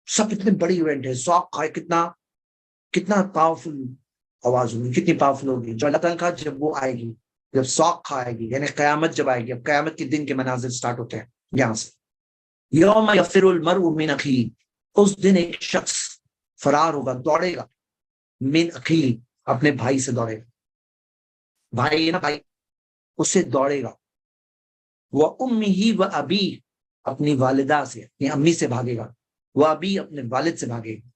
سب اتنے بڑی ایونٹ ہے، صاخہ کتنا پاورفل آواز ہوگی، کتنی پاورفل ہوگی، جو اللہ تعالیٰ کا جب وہ آئے گی، جب صاخہ آئے گی، یعنی قیامت جب آئے گی، اب قیامت کے دن کے مناظر سٹارٹ ہوتے ہیں یہاں سے، یوم یفر المرء من اخیہ، اس دن ایک شخص فرار ہوگا، دوڑے گا، من اخیہ، اپنے بھائی سے دوڑے گا، بھائی نا بھائی، اس سے دوڑے گا، وہ امہ و ابی، اپنی والدہ سے، اپنی امی سے بھاگے گا، وہ ابی، اپنے والد سے بھاگے گا،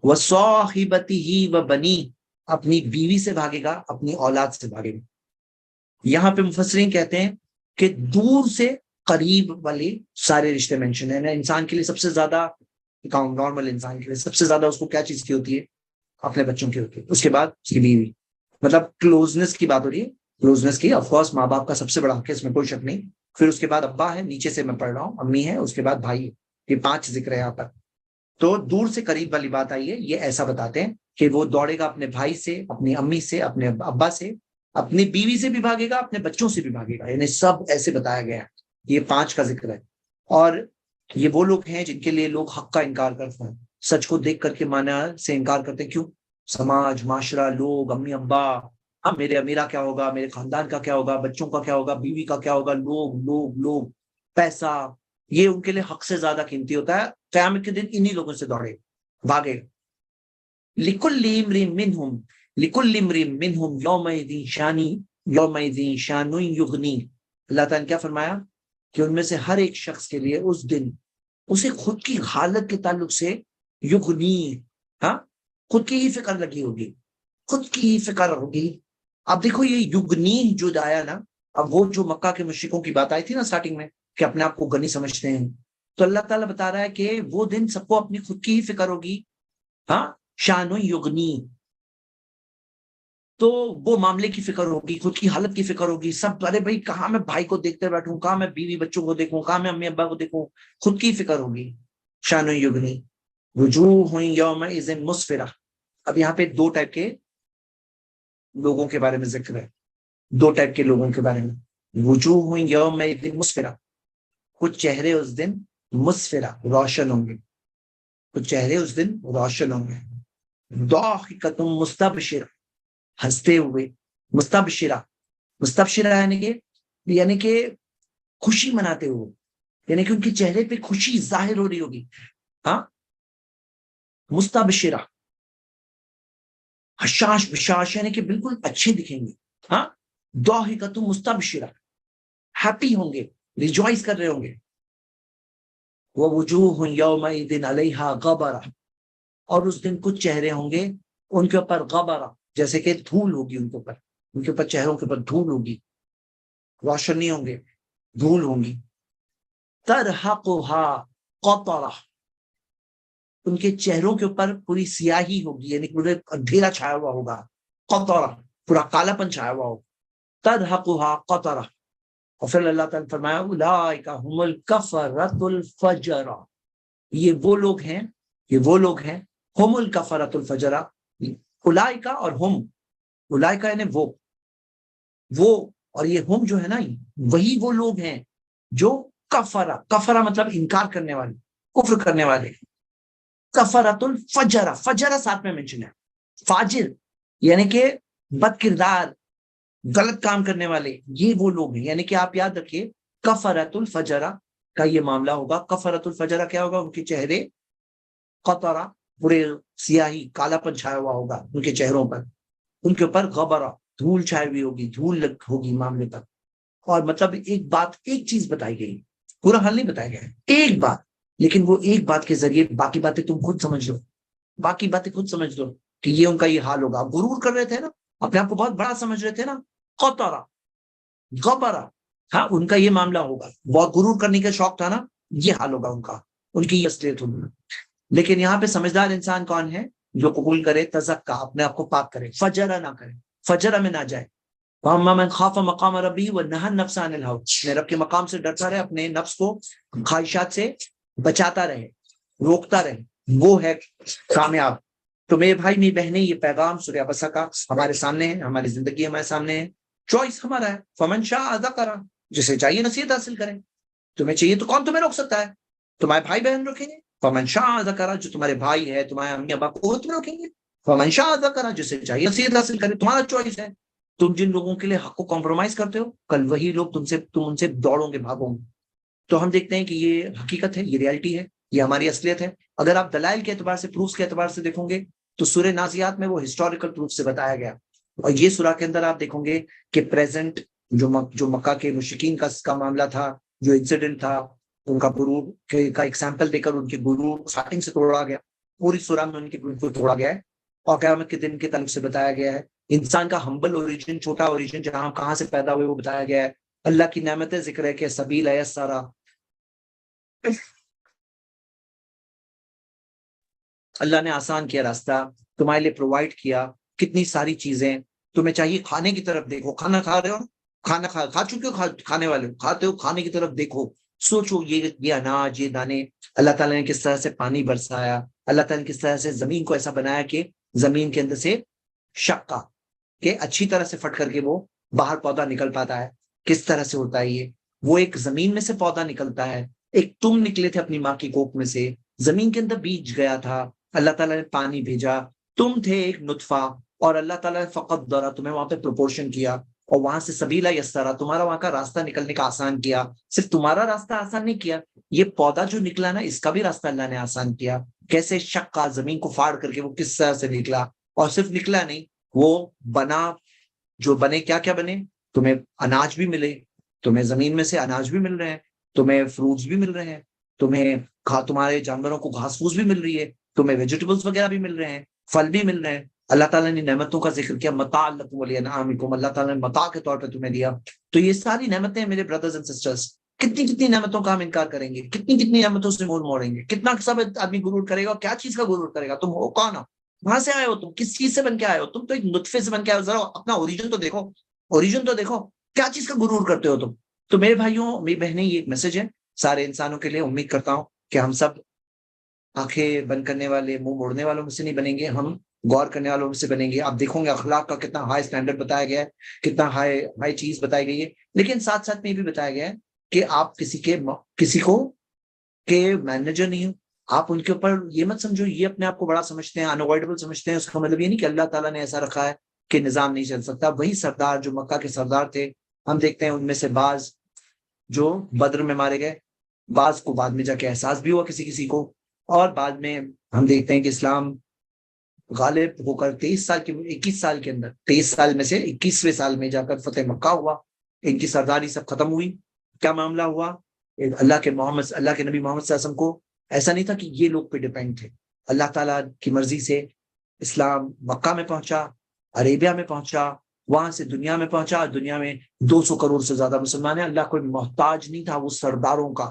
وہ صاحبتہ و بنی، اپنی بیوی سے بھاگے گا، اپنی اولاد سے بھاگے گا۔ یہاں پہ مفسرین کہتے ہیں کہ دور سے قریب والے سارے رشتے مینشن ہیں، انسان کے لیے سب سے زیادہ، نارمل انسان کے لیے سب سے زیادہ اس کو کیا چیز کی ہوتی ہے؟ اپنے بچوں کی ہوتی ہے، اس کے بعد اس کی بیوی، مطلب کلوزنس کی بات ہو رہی ہے، کلوزنس کی، آف کورس ماں باپ کا سب سے بڑا حق ہے، اس میں کوئی شک نہیں، پھر اس کے بعد ابا ہے، نیچے سے میں پڑھ رہا ہوں، امی ہے، اس کے بعد بھائی ہے، یہ 5 ذکر ہے یہاں پر۔ تو دور سے قریب والی بات آئی ہے، یہ ایسا بتاتے ہیں کہ وہ دوڑے گا اپنے بھائی سے، اپنی امی سے، اپنے ابا سے، اپنی بیوی سے بھی بھاگے گا، اپنے بچوں سے بھی بھاگے گا، یعنی سب ایسے بتایا گیا ہے، یہ 5 کا ذکر ہے۔ اور یہ وہ لوگ ہیں جن کے لیے لوگ حق کا انکار کرتے ہیں، سچ کو دیکھ کر کے معنی سے انکار کرتے ہیں، کیوں؟ سماج، معاشرہ، لوگ، امی ابا، میرے امیرا کیا ہوگا، میرے خاندان کا کیا ہوگا، بچوں کا کیا ہوگا، بیوی کا کیا ہوگا، لوگ پیسہ، یہ ان کے لیے حق سے زیادہ قیمتی ہوتا ہے، قیامت کے دن انہی لوگوں سے دوڑے بھاگے۔ لِكُلِّ امْرِئٍ مِّنْهُمْ يَوْمَئِذٍ شَأْنٌ يُغْنِيهِ، اللہ تعالیٰ نے کیا فرمایا کہ ان میں سے ہر ایک شخص کے لیے اس دن اسے خود کی حالت کے تعلق سے یغنی، ہاں خود کی ہی فکر لگی ہوگی، خود کی ہی فکر ہوگی۔ اب دیکھو یہ یغنی جو آیا نا، اب وہ جو مکہ کے مشرکوں کی بات آئی تھی نا سٹارٹنگ میں کہ اپنے آپ کو غنی سمجھتے ہیں، تو اللہ تعالیٰ بتا رہا ہے کہ وہ دن سب کو اپنی خود کی ہی فکر ہوگی، ہاں شان یغنی، تو وہ معاملے کی فکر ہوگی، خود کی حالت کی فکر ہوگی، سب ارے بھائی کہاں میں بھائی کو دیکھتے بیٹھوں، کہاں میں بیوی بچوں کو دیکھوں، کہاں میں امی ابا کو دیکھوں، خود کی فکر ہوگی. شان یغنی وجوہ یومئذ مسفرہ. اب یہاں پہ دو ٹائپ کے لوگوں کے بارے میں ذکر ہے، دو ٹائپ کے لوگوں کے بارے میں. وجوہ یومئذ مسفرہ، کچھ چہرے اس دن مسفرہ روشن ہوں گے، کچھ چہرے اس دن روشن ہوں گے. ضاحکۃ مستبشرہ، ہنستے ہوئے. مستبشرہ، مستبشرہ یعنی کہ خوشی مناتے ہوئے، یعنی کہ ان کے چہرے پہ خوشی ظاہر ہو رہی ہوگی. ہاں، مستبشرہ. حشاش بشاش یعنی کہ بالکل اچھے دکھیں گے. ہاں، ضاحکۃ مستبشرہ، ہیپی ہوں گے، ریجوائز کر رہے ہوں گے. ووجوہ یومئذ علیہا غبرہ، اور اس دن کچھ چہرے ہوں گے ان کے اوپر غبرہ، جیسے کہ دھول ہوگی ان کے اوپر، ان کے اوپر چہروں کے اوپر دھول ہوگی، روشن نہیں ہوں گے، دھول ہوں گی. ترحقها قطرہ، ان کے چہروں کے اوپر پوری سیاہی ہوگی، یعنی پورے اندھیرا چھایا ہوا ہوگا. قطرہ، پورا کالا پن چھایا ہوا ہوگا. ترحقها قطرہ. اور پھر اللہ تعالیٰ نے فرمایا اولئک هم الکفرۃ الفجرہ، یہ وہ لوگ ہیں، یہ وہ لوگ ہیں ہم الکفرۃ الفجرہ. اولئک اور ہم، اولئک یعنی وہ اور یہ ہم جو ہے نا، وہی وہ لوگ ہیں جو کفرہ، کفرہ مطلب انکار کرنے والے، کفر کرنے والے. کفرۃ الفجرہ، فجرہ ساتھ میں منشن ہے. فاجر یعنی کہ بد کردار، غلط کام کرنے والے، یہ وہ لوگ ہیں. یعنی کہ آپ یاد رکھیے کفرۃ الفجرہ کا یہ معاملہ ہوگا. کفرۃ الفجرہ کیا ہوگا؟ ان کے چہرے قطرہ، پورے سیاہی کالا پن چھایا ہوا ہوگا ان کے چہروں پر، ان کے اوپر غبرہ، دھول چھائی ہوئی ہوگی، دھول ہوگی معاملے پر. اور مطلب ایک بات، ایک چیز بتائی گئی، پورا حل نہیں بتایا گیا، ایک بات، لیکن وہ ایک بات کے ذریعے باقی باتیں تم خود سمجھ لو، باقی باتیں خود سمجھ لو کہ یہ ان کا یہ حال ہوگا. غرور کر رہے تھے نا، اپنے آپ کو بہت بڑا سمجھ رہے تھے نا، قطرہ غبرہ. ہاں، ان کا یہ معاملہ ہوگا، بہت غرور کرنے کا شوق تھا نا، یہ حال ہوگا ان کا، ان کی یہ اصلیت ہوگی. لیکن یہاں پہ سمجھدار انسان کون ہے؟ جو قبول کرے تزکا، اپنے آپ کو پاک کرے، فجرہ نہ کرے، فجرہ میں نہ جائے. وَأَمَّا مَنْ خَافَ مَقَامَ رَبِّهِ وَنَهَى النَّفْسَ عَنِ الْهَوَىٰ، رب کے مقام سے ڈرتا رہے، اپنے نفس کو خواہشات سے بچاتا رہے، روکتا رہے، وہ ہے کامیاب. تو میرے بھائی میری بہنیں، یہ پیغام سورہ عبسہ کا ہمارے سامنے ہے، ہماری زندگی ہمارے سامنے ہے، چوائس ہمارا ہے. فمن شاء ذکر، جسے چاہیے نصیحت حاصل کریں. تمہیں چاہیے تو کون تمہیں روک سکتا ہے؟ تمہارے بھائی بہن روکیں گے. فمن شاء ذکر، جو تمہارے بھائی ہے، تمہارے امی ابا کو تمہیں روکیں گے. فمن شاء ذکر، جسے چاہیے نصیحت حاصل کرے، تمہارا چوائس ہے. تم جن لوگوں کے لیے حق کو کمپرومائز کرتے ہو، کل وہی لوگ تم ان سے دوڑو گے، بھاگو گے. تو ہم دیکھتے ہیں کہ یہ حقیقت ہے، یہ ریالٹی ہے، یہ ہماری اصلیت ہے. اگر آپ دلائل کے اعتبار سے، پروفس کے اعتبار سے دیکھو گے تو سورہ نازیات میں وہ ہسٹوریکل پروف سے بتایا گیا. اور یہ سورہ کے اندر آپ دیکھو گے کہ پریزنٹ جو مکہ کے مشرکین کا معاملہ تھا، جو انسیڈنٹ تھا، ان کا غرور کا ایگزامپل دے کر ان کے غرور اسٹارٹنگ سے توڑا گیا، پوری سورہ میں ان کے غرور کو توڑا گیا ہے. اور قیامت کے دن کے تعلق سے بتایا گیا ہے. انسان کا ہمبل اوریجن، چھوٹا اوریجن، جہاں کہاں سے پیدا ہوئے وہ بتایا گیا ہے. اللہ کی نعمتیں ذکر ہے کہ سبیل یسرا، اللہ نے آسان کیا راستہ، تمہارے لیے پرووائڈ کیا کتنی ساری چیزیں. تمہیں چاہیے کھانے کی طرف دیکھو، کھانا کھا رہے ہو، کھانا کھا چکے ہو، کھانے والے کھاتے ہو، کھانے کی طرف دیکھو، سوچو یہ اناج، یہ دانے، اللہ تعالیٰ نے کس طرح سے پانی برسایا، اللہ تعالیٰ نے کس طرح سے زمین کو ایسا بنایا کہ زمین کے اندر سے شقہ کہ اچھی طرح سے پھٹ کر کے وہ باہر پودا نکل پاتا ہے. کس طرح سے ہوتا ہے یہ؟ وہ ایک زمین میں سے پودا نکلتا ہے، ایک تم نکلے تھے اپنی ماں کی کوکھ میں سے، زمین کے اندر بیج گیا تھا، اللہ تعالیٰ نے پانی بھیجا، تم تھے ایک نطفہ، اور اللہ تعالیٰ نے فقط درا تمہیں وہاں پہ پروپورشن کیا، اور وہاں سے سبیلا یسرا، تمہارا وہاں کا راستہ نکلنے کا آسان کیا. صرف تمہارا راستہ آسان نہیں کیا، یہ پودا جو نکلا نا، اس کا بھی راستہ اللہ نے آسان کیا. کیسے شقہ، زمین کو پھاڑ کر کے وہ کس طرح سے نکلا، اور صرف نکلا نہیں، وہ بنا، جو بنے کیا کیا بنے، تمہیں اناج بھی ملے، تمہیں زمین میں سے اناج بھی مل رہے ہیں، تمہیں فروٹس بھی مل رہے ہیں، تمہارے جانوروں کو گھاس پھوس بھی مل رہی ہے، تمہیں ویجیٹیبلس وغیرہ بھی مل رہے ہیں، پھل بھی مل رہے ہیں. اللہ تعالیٰ نے نعمتوں کا ذکر کیا، متاع لکم ولانعامکم، اللہ تعالیٰ نے متاع کے طور پہ تمہیں دیا. تو یہ ساری نعمتیں میرے بردرز اینڈ سسٹرز، کتنی نعمتوں کا ہم انکار کریں گے، کتنی نعمتوں سے منہ موڑیں گے، کتنا سب آدمی غرور کرے گا. کیا چیز کا غرور کرے گا؟ تم ہو کون ہو؟ کہاں سے آئے ہو تم؟ کس چیز سے بن کے آئے ہو تم؟ تو ایک نطفے سے بن کے آئے ہو. ذرا اپنا اوریجن تو دیکھو, اوریجن تو دیکھو, کیا چیز کا غرور کرتے ہو تم؟ تو میرے بھائیوں میری بہنیں, یہ ایک میسج ہے سارے انسانوں کے لیے. امید کرتا ہوں کہ ہم سب آنکھیں بند کرنے والے, منہ موڑنے والوں میں سے نہیں بنیں گے, ہم غور کرنے والوں میں سے بنیں گے. آپ دیکھو گے اخلاق کا کتنا ہائی اسٹینڈرڈ بتایا گیا ہے, کتنا ہائی چیز بتائی گئی ہے. لیکن ساتھ ساتھ میں یہ بھی بتایا گیا ہے کہ آپ کسی کو کہ مینیجر نہیں ہو, آپ ان کے اوپر یہ مت سمجھو, یہ اپنے آپ کو بڑا سمجھتے ہیں, انوائڈیبل سمجھتے ہیں. اس کا مطلب یہ نہیں کہ اللہ تعالیٰ نے ایسا رکھا ہے کہ نظام نہیں چل سکتا. وہی سردار جو مکہ کے سردار تھے, ہم دیکھتے ہیں ان میں سے بعض جو بدر میں مارے گئے, بعض کو بعد میں جا کے احساس بھی ہوا کسی کو, اور بعد میں ہم دیکھتے ہیں کہ اسلام غالب ہو کر 21 سال کے اندر, 23 سال میں سے 21ویں سال میں جا کر فتح مکہ ہوا. ان کی سرداری سب ختم ہوئی. کیا معاملہ ہوا؟ اللہ کے نبی محمد صلی اللہ علیہ وسلم کو ایسا نہیں تھا کہ یہ لوگ پہ ڈیپینڈ تھے. اللہ تعالیٰ کی مرضی سے اسلام مکہ میں پہنچا, عربیہ میں پہنچا, وہاں سے دنیا میں پہنچا. دنیا میں 200 کروڑ سے زیادہ مسلمان ہیں. اللہ کوئی محتاج نہیں تھا وہ سرداروں کا.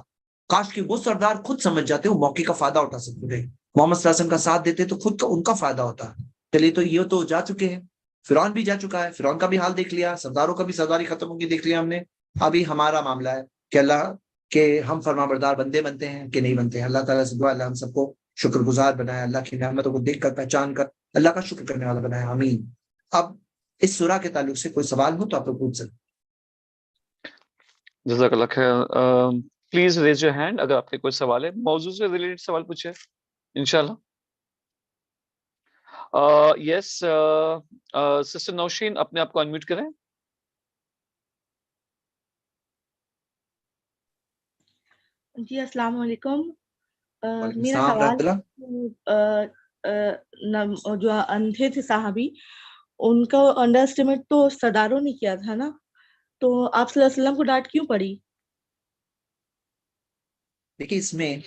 کاش کہ وہ سردار خود سمجھ جاتے, وہ موقع کا فائدہ اٹھا سکتے تھے, محمد صلی اللہ علیہ وسلم کا ساتھ دیتے تو خود کا ان کا فائدہ ہوتا. چلیے تو یہ تو جا چکے ہیں, فرعون بھی جا چکا ہے, فرعون کا بھی حال دیکھ لیا, سرداروں کا بھی سرداری ختم ہوگی دیکھ لیا ہم نے. ابھی ہمارا معاملہ ہے کہ اللہ کہ ہم فرما بردار بندے بنتے ہیں کہ نہیں بنتے ہیں. اللہ تعالیٰ سے دعا اللہ ہم سب کو شکر گزار بنائے, اللہ کی نعمتوں کو دیکھ کر پہچان کر اللہ کا شکر کرنے والا بنائے, آمین. اب اس سورہ کے تعلق سے کوئی سوال ہو تو آپ پوچھ سکتے. جزاک اللہ خیر. پلیز ریز یور ہینڈ اگر آپ کے کوئی سوال ہے, موضوع سے ریلیٹڈ سوال پوچھے انشاءاللہ. یس سسٹر نوشین, اپنے آپ کو انمیوٹ کریں. جی السلام علیکم. میرا السلام سوال اللہ. جو اندھے تھے صحابی, ان کا انڈر اسٹیمیٹ تو سرداروں نے کیا تھا نا, تو آپ صلی اللہ علیہ وسلم کو ڈانٹ کیوں پڑی؟ دیکھیے اس میں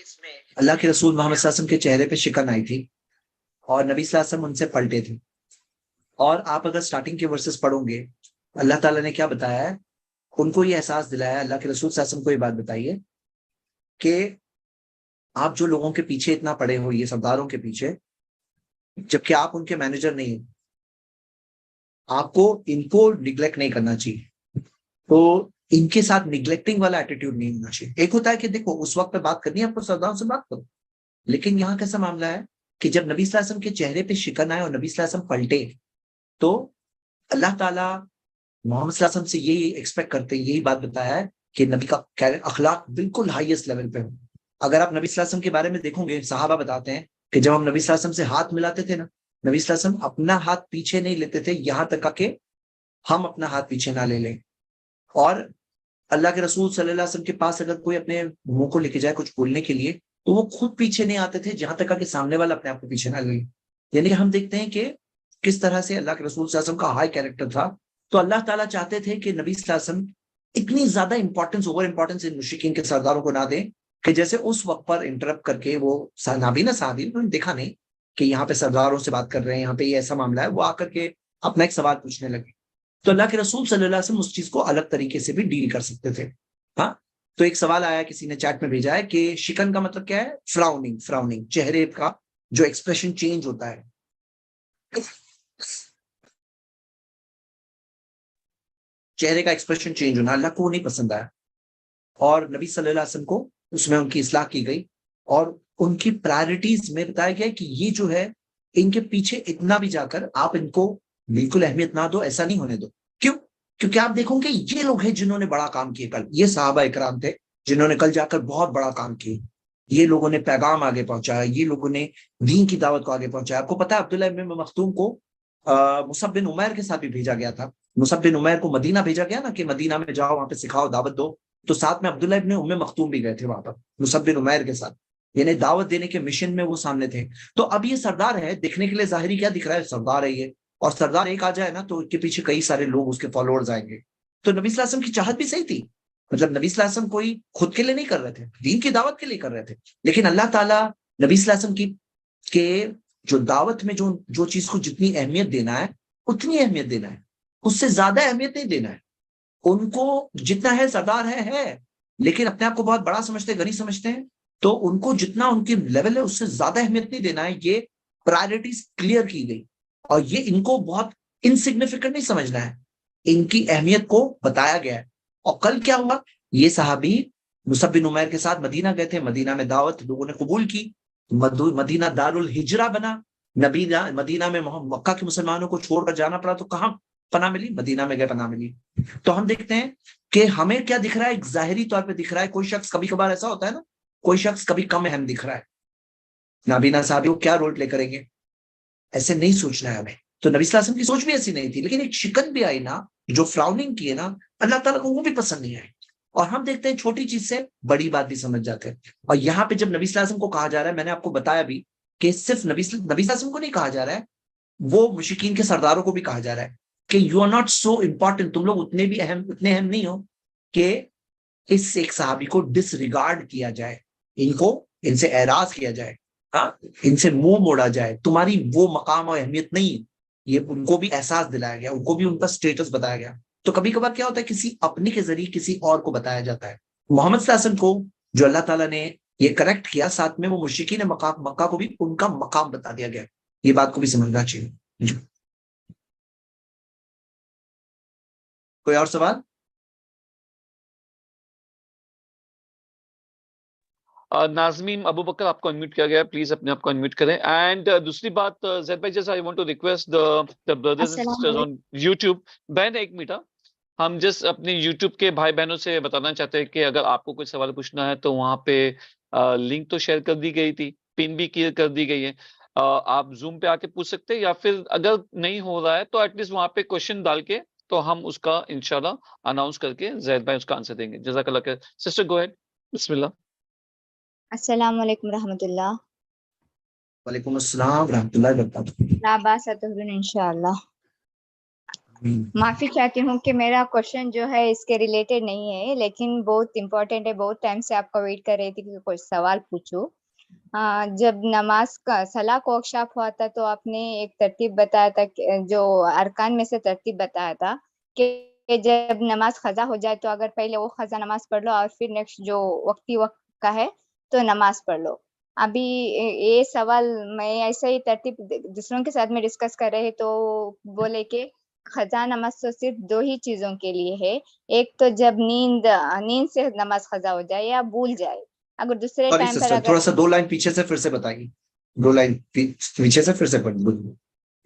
اللہ کے رسول محمد صلی اللہ علیہ وسلم کے چہرے پہ شکن آئی تھی اور نبی صلی اللہ علیہ وسلم ان سے پلٹے تھے. اور آپ اگر سٹارٹنگ کے ورسز پڑھو گے, اللہ تعالیٰ نے کیا بتایا ہے, ان کو یہ احساس دلایا, اللہ کے رسول صلی اللہ علیہ وسلم کو یہ بات بتائیے کہ آپ جو لوگوں کے پیچھے اتنا پڑے ہو, یہ سرداروں کے پیچھے, جبکہ آپ ان کے مینیجر نہیں ہیں, آپ کو ان کو نگلیکٹ نہیں کرنا چاہیے. تو ان کے ساتھ نگلیکٹنگ والا ایٹیٹیوڈ نہیں ہونا چاہیے. ایک ہوتا ہے کہ دیکھو اس وقت پہ بات کرنی ہے آپ کو, سرداروں سے بات کرو, لیکن یہاں کیسا معاملہ ہے کہ جب نبی صلی اللہ علیہ وسلم کے چہرے پہ شکن آئے اور نبی صلی اللہ علیہ وسلم پلٹے, تو اللہ تعالیٰ محمد صلی اللہ علیہ وسلم سے یہی ایکسپیکٹ کرتے ہیں, یہی بات بتایا ہے کہ نبی کا اخلاق بالکل ہائیسٹ لیول پہ ہو. اگر آپ نبی صلی اللہ علیہ وسلم کے بارے میں دیکھو گے, صحابہ بتاتے ہیں کہ جب ہم نبی صلی اللہ علیہ وسلم سے ہاتھ ملاتے تھے نا, نبی صلی اللہ علیہ وسلم اپنا ہاتھ پیچھے نہیں لیتے تھے یہاں تک کہ ہم اپنا ہاتھ پیچھے نہ لے لیں. اور اللہ کے رسول صلی اللہ علیہ وسلم کے پاس اگر کوئی اپنے منہ کو لے کے جائے کچھ بولنے کے لیے, تو وہ خود پیچھے نہیں آتے تھے جہاں تک کہ سامنے والا اپنے آپ کو پیچھے نہ لے. یعنی ہم دیکھتے ہیں کہ کس طرح سے اللہ کے رسول صلی اللہ علیہ وسلم کا ہائی کیریکٹر تھا. تو اللہ تعالیٰ چاہتے تھے کہ نبی صلی اللہ علیہ وسلم اتنی زیادہ اوور امپورٹنس ان مشرکین کے سرداروں کو نہ دیں کہ جیسے اس وقت پر انٹرپٹ کر کے وہ نابینا صحابی, انہوں نے دیکھا نہیں کہ یہاں پہ سرداروں سے بات کر رہے ہیں, یہاں پہ یہ ایسا معاملہ ہے, وہ آ کر کے اپنا ایک سوال پوچھنے لگے. تو اللہ کے رسول صلی اللہ علیہ وسلم اس چیز کو الگ طریقے سے بھی ڈیل کر سکتے تھے. ہاں, تو ایک سوال آیا, کسی نے چیٹ میں بھیجا ہے کہ شکن کا مطلب کیا ہے؟ فراؤننگ, چہرے کا جو ایکسپریشن چینج ہوتا ہے, چہرے کا ایکسپریشن چینج ہونا, اللہ کو وہ نہیں پسند آیا. اور نبی صلی اللہ علیہ وسلم کو اس میں ان کی اصلاح کی گئی, اور ان کی پرائرٹیز میں بتایا گیا کہ یہ جو ہے ان کے پیچھے اتنا بھی جا کر آپ ان کو بالکل اہمیت نہ دو, ایسا نہیں ہونے دو. کیوں؟ کیونکہ آپ دیکھو گے یہ لوگ ہیں جنہوں نے بڑا کام کیا کل, یہ صحابہ اکرام تھے جنہوں نے کل جا کر بہت بڑا کام کیا. یہ لوگوں نے پیغام آگے پہنچایا, یہ لوگوں نے دین کی دعوت کو آگے پہنچایا. آپ کو پتا ہے عبداللہ ابن مختوم کو مصعب بن عمیر کے ساتھ بھی بھیجا گیا تھا. مصعب بن عمیر کو مدینہ بھیجا گیا نا کہ مدینہ میں جاؤ, وہاں پہ سکھاؤ, دعوت دو. تو ساتھ میں عبداللہ ابن ام مختوم بھی گئے تھے وہاں پر مصعب بن عمیر کے ساتھ, یعنی دعوت دینے کے مشن میں وہ سامنے تھے. تو اب یہ سردار ہے, دیکھنے کے لیے ظاہری کیا دکھ رہا ہے, سردار ہے یہ, اور سردار ایک آ جائے نا تو اس کے پیچھے کئی سارے لوگ اس کے فالوورز آئیں گے. تو نبی صلی اللہ علیہ وسلم کی چاہت بھی صحیح تھی, مطلب نبی صلی اللہ علیہ وسلم کوئی خود کے لیے نہیں کر رہے تھے, دین کی دعوت کے لیے کر رہے تھے. لیکن اللہ تعالیٰ نبی صلی اللہ علیہ وسلم کی کہ جو دعوت میں جو چیز کو جتنی اہمیت دینا ہے اتنی اہمیت دینا ہے, اس سے زیادہ اہمیت نہیں دینا ہے. ان کو جتنا ہے سردار ہے, لیکن اپنے آپ کو بہت بڑا سمجھتے ہیں, غنی سمجھتے ہیں, تو ان کو جتنا ان کی لیول ہے اس سے زیادہ اہمیت نہیں دینا ہے. یہ پرائرٹیز کلیئر کی گئی, اور یہ ان کو بہت انسگنیفیکنٹ نہیں سمجھنا ہے, ان کی اہمیت کو بتایا گیا ہے. اور کل کیا ہوا, یہ صحابی مصعب بن عمیر کے ساتھ مدینہ گئے تھے, مدینہ میں دعوت لوگوں نے قبول کی, مدینہ دار الہجرہ بنا. مدینہ میں مکہ کے مسلمانوں کو چھوڑ کر جانا پڑا تو کہاں پناہ ملی؟ مدینہ میں گئے, پناہ ملی. تو ہم دیکھتے ہیں کہ ہمیں کیا دکھ رہا ہے, ایک ظاہری طور پہ دکھ رہا ہے. کوئی شخص کبھی کبھار ایسا ہوتا ہے نا, کوئی شخص کبھی کم اہم دکھ رہا ہے, نابینا صحابی کو کیا رول پلے کریں گے, ایسے نہیں سوچنا ہے ہمیں. تو نبی صلی اللہ علیہ وسلم کی سوچ بھی ایسی نہیں تھی, لیکن ایک شکن بھی آئی نا, جو فراؤننگ کی ہے نا, اللہ تعالیٰ کو وہ بھی پسند نہیں آئی. اور ہم دیکھتے ہیں چھوٹی چیز سے بڑی بات بھی سمجھ جاتے ہیں. اور یہاں پہ جب نبی صلی اللہ علیہ وسلم کو کہا جا رہا ہے, میں نے آپ کو بتایا بھی کہ صرف نبی صلی اللہ علیہ وسلم کو نہیں کہا جا رہا ہے, وہ مشرکین کے سرداروں کو بھی کہا جا رہا ہے کہ you are not so important, تم لوگ اتنے اہم نہیں ہو کہ اس ایک صحابی کو ڈس ریگارڈ کیا جائے, ان سے اعراض کیا جائے, ان سے منہ موڑا جائے. تمہاری وہ مقام اور اہمیت نہیں, یہ ان کو بھی احساس دلایا گیا, ان کو بھی ان کا سٹیٹس بتایا گیا. تو کبھی کبھار کیا ہوتا ہے, کسی اپنے کے ذریعے کسی اور کو بتایا جاتا ہے. محمد صلی اللہ علیہ وسلم کو جو اللہ تعالیٰ نے یہ کریکٹ کیا, ساتھ میں وہ مشرکین مکہ کو بھی ان کا مقام بتا دیا گیا. یہ بات کو بھی سمجھنا چاہیے. کوئی اور سوال؟ ناظمین ابو بکر آپ کو انمیوٹ کیا گیا ہے, پلیز اپنے آپ کو انمیوٹ کریں. اینڈ دوسری بات زید بھائی, جیسا I want to request the brothers and sisters on YouTube. بہن ایک منٹ, ہم جس اپنے یوٹیوب کے بھائی بہنوں سے بتانا چاہتے ہیں کہ اگر آپ کو کوئی سوال پوچھنا ہے تو وہاں پہ لنک تو شیئر کر دی گئی تھی, پن بھی کر دی گئی ہے, آپ زوم پہ آ کے پوچھ سکتے ہیں, یا پھر اگر نہیں ہو رہا ہے تو ایٹ لیسٹ وہاں پہ کوشچن ڈال کے تو ہم اس کا انشاءاللہ اناؤنس کر کے زید بھائی اس کا آنسر دیں گے. جزاک اللہ خیر. سسٹر گو ہیڈ, بسم اللہ. السلام علیکم رحمۃ اللہ. وعلیکم السلام ورحمۃ اللہ وبرکاتہ. لا باس انشاءاللہ. معافی چاہتی ہوں کہ میرا کوشچن جو ہے اس کے ریلیٹڈ نہیں ہے, لیکن بہت امپورٹنٹ ہے. بہت ٹائم سے آپ کا ویٹ کر رہی تھی کہ کوئی سوال پوچھو. جب نماز کا صلاح کو ورکشاپ ہوا تھا تو آپ نے ایک ترتیب بتایا تھا, جو ارکان میں سے ترتیب بتایا تھا کہ جب نماز قضا ہو جائے تو اگر پہلے وہ قضا نماز پڑھ لو اور پھر نیکسٹ جو وقتی وقت کا ہے تو نماز پڑھ لو. ابھی یہ سوال میں ایسا ہی ترتیب دوسروں کے ساتھ میں ڈسکس کر رہے تو بولے کہ قضا نماز تو صرف 2 ہی چیزوں کے لیے ہے, ایک تو جب نیند سے نماز قضا ہو جائے یا بھول جائے. اگر دوسرے ٹائم پر تھوڑا سا 2 لائن پیچھے سے پھر سے بتائیے, 2 لائن پیچھے سے پھر سے پڑھ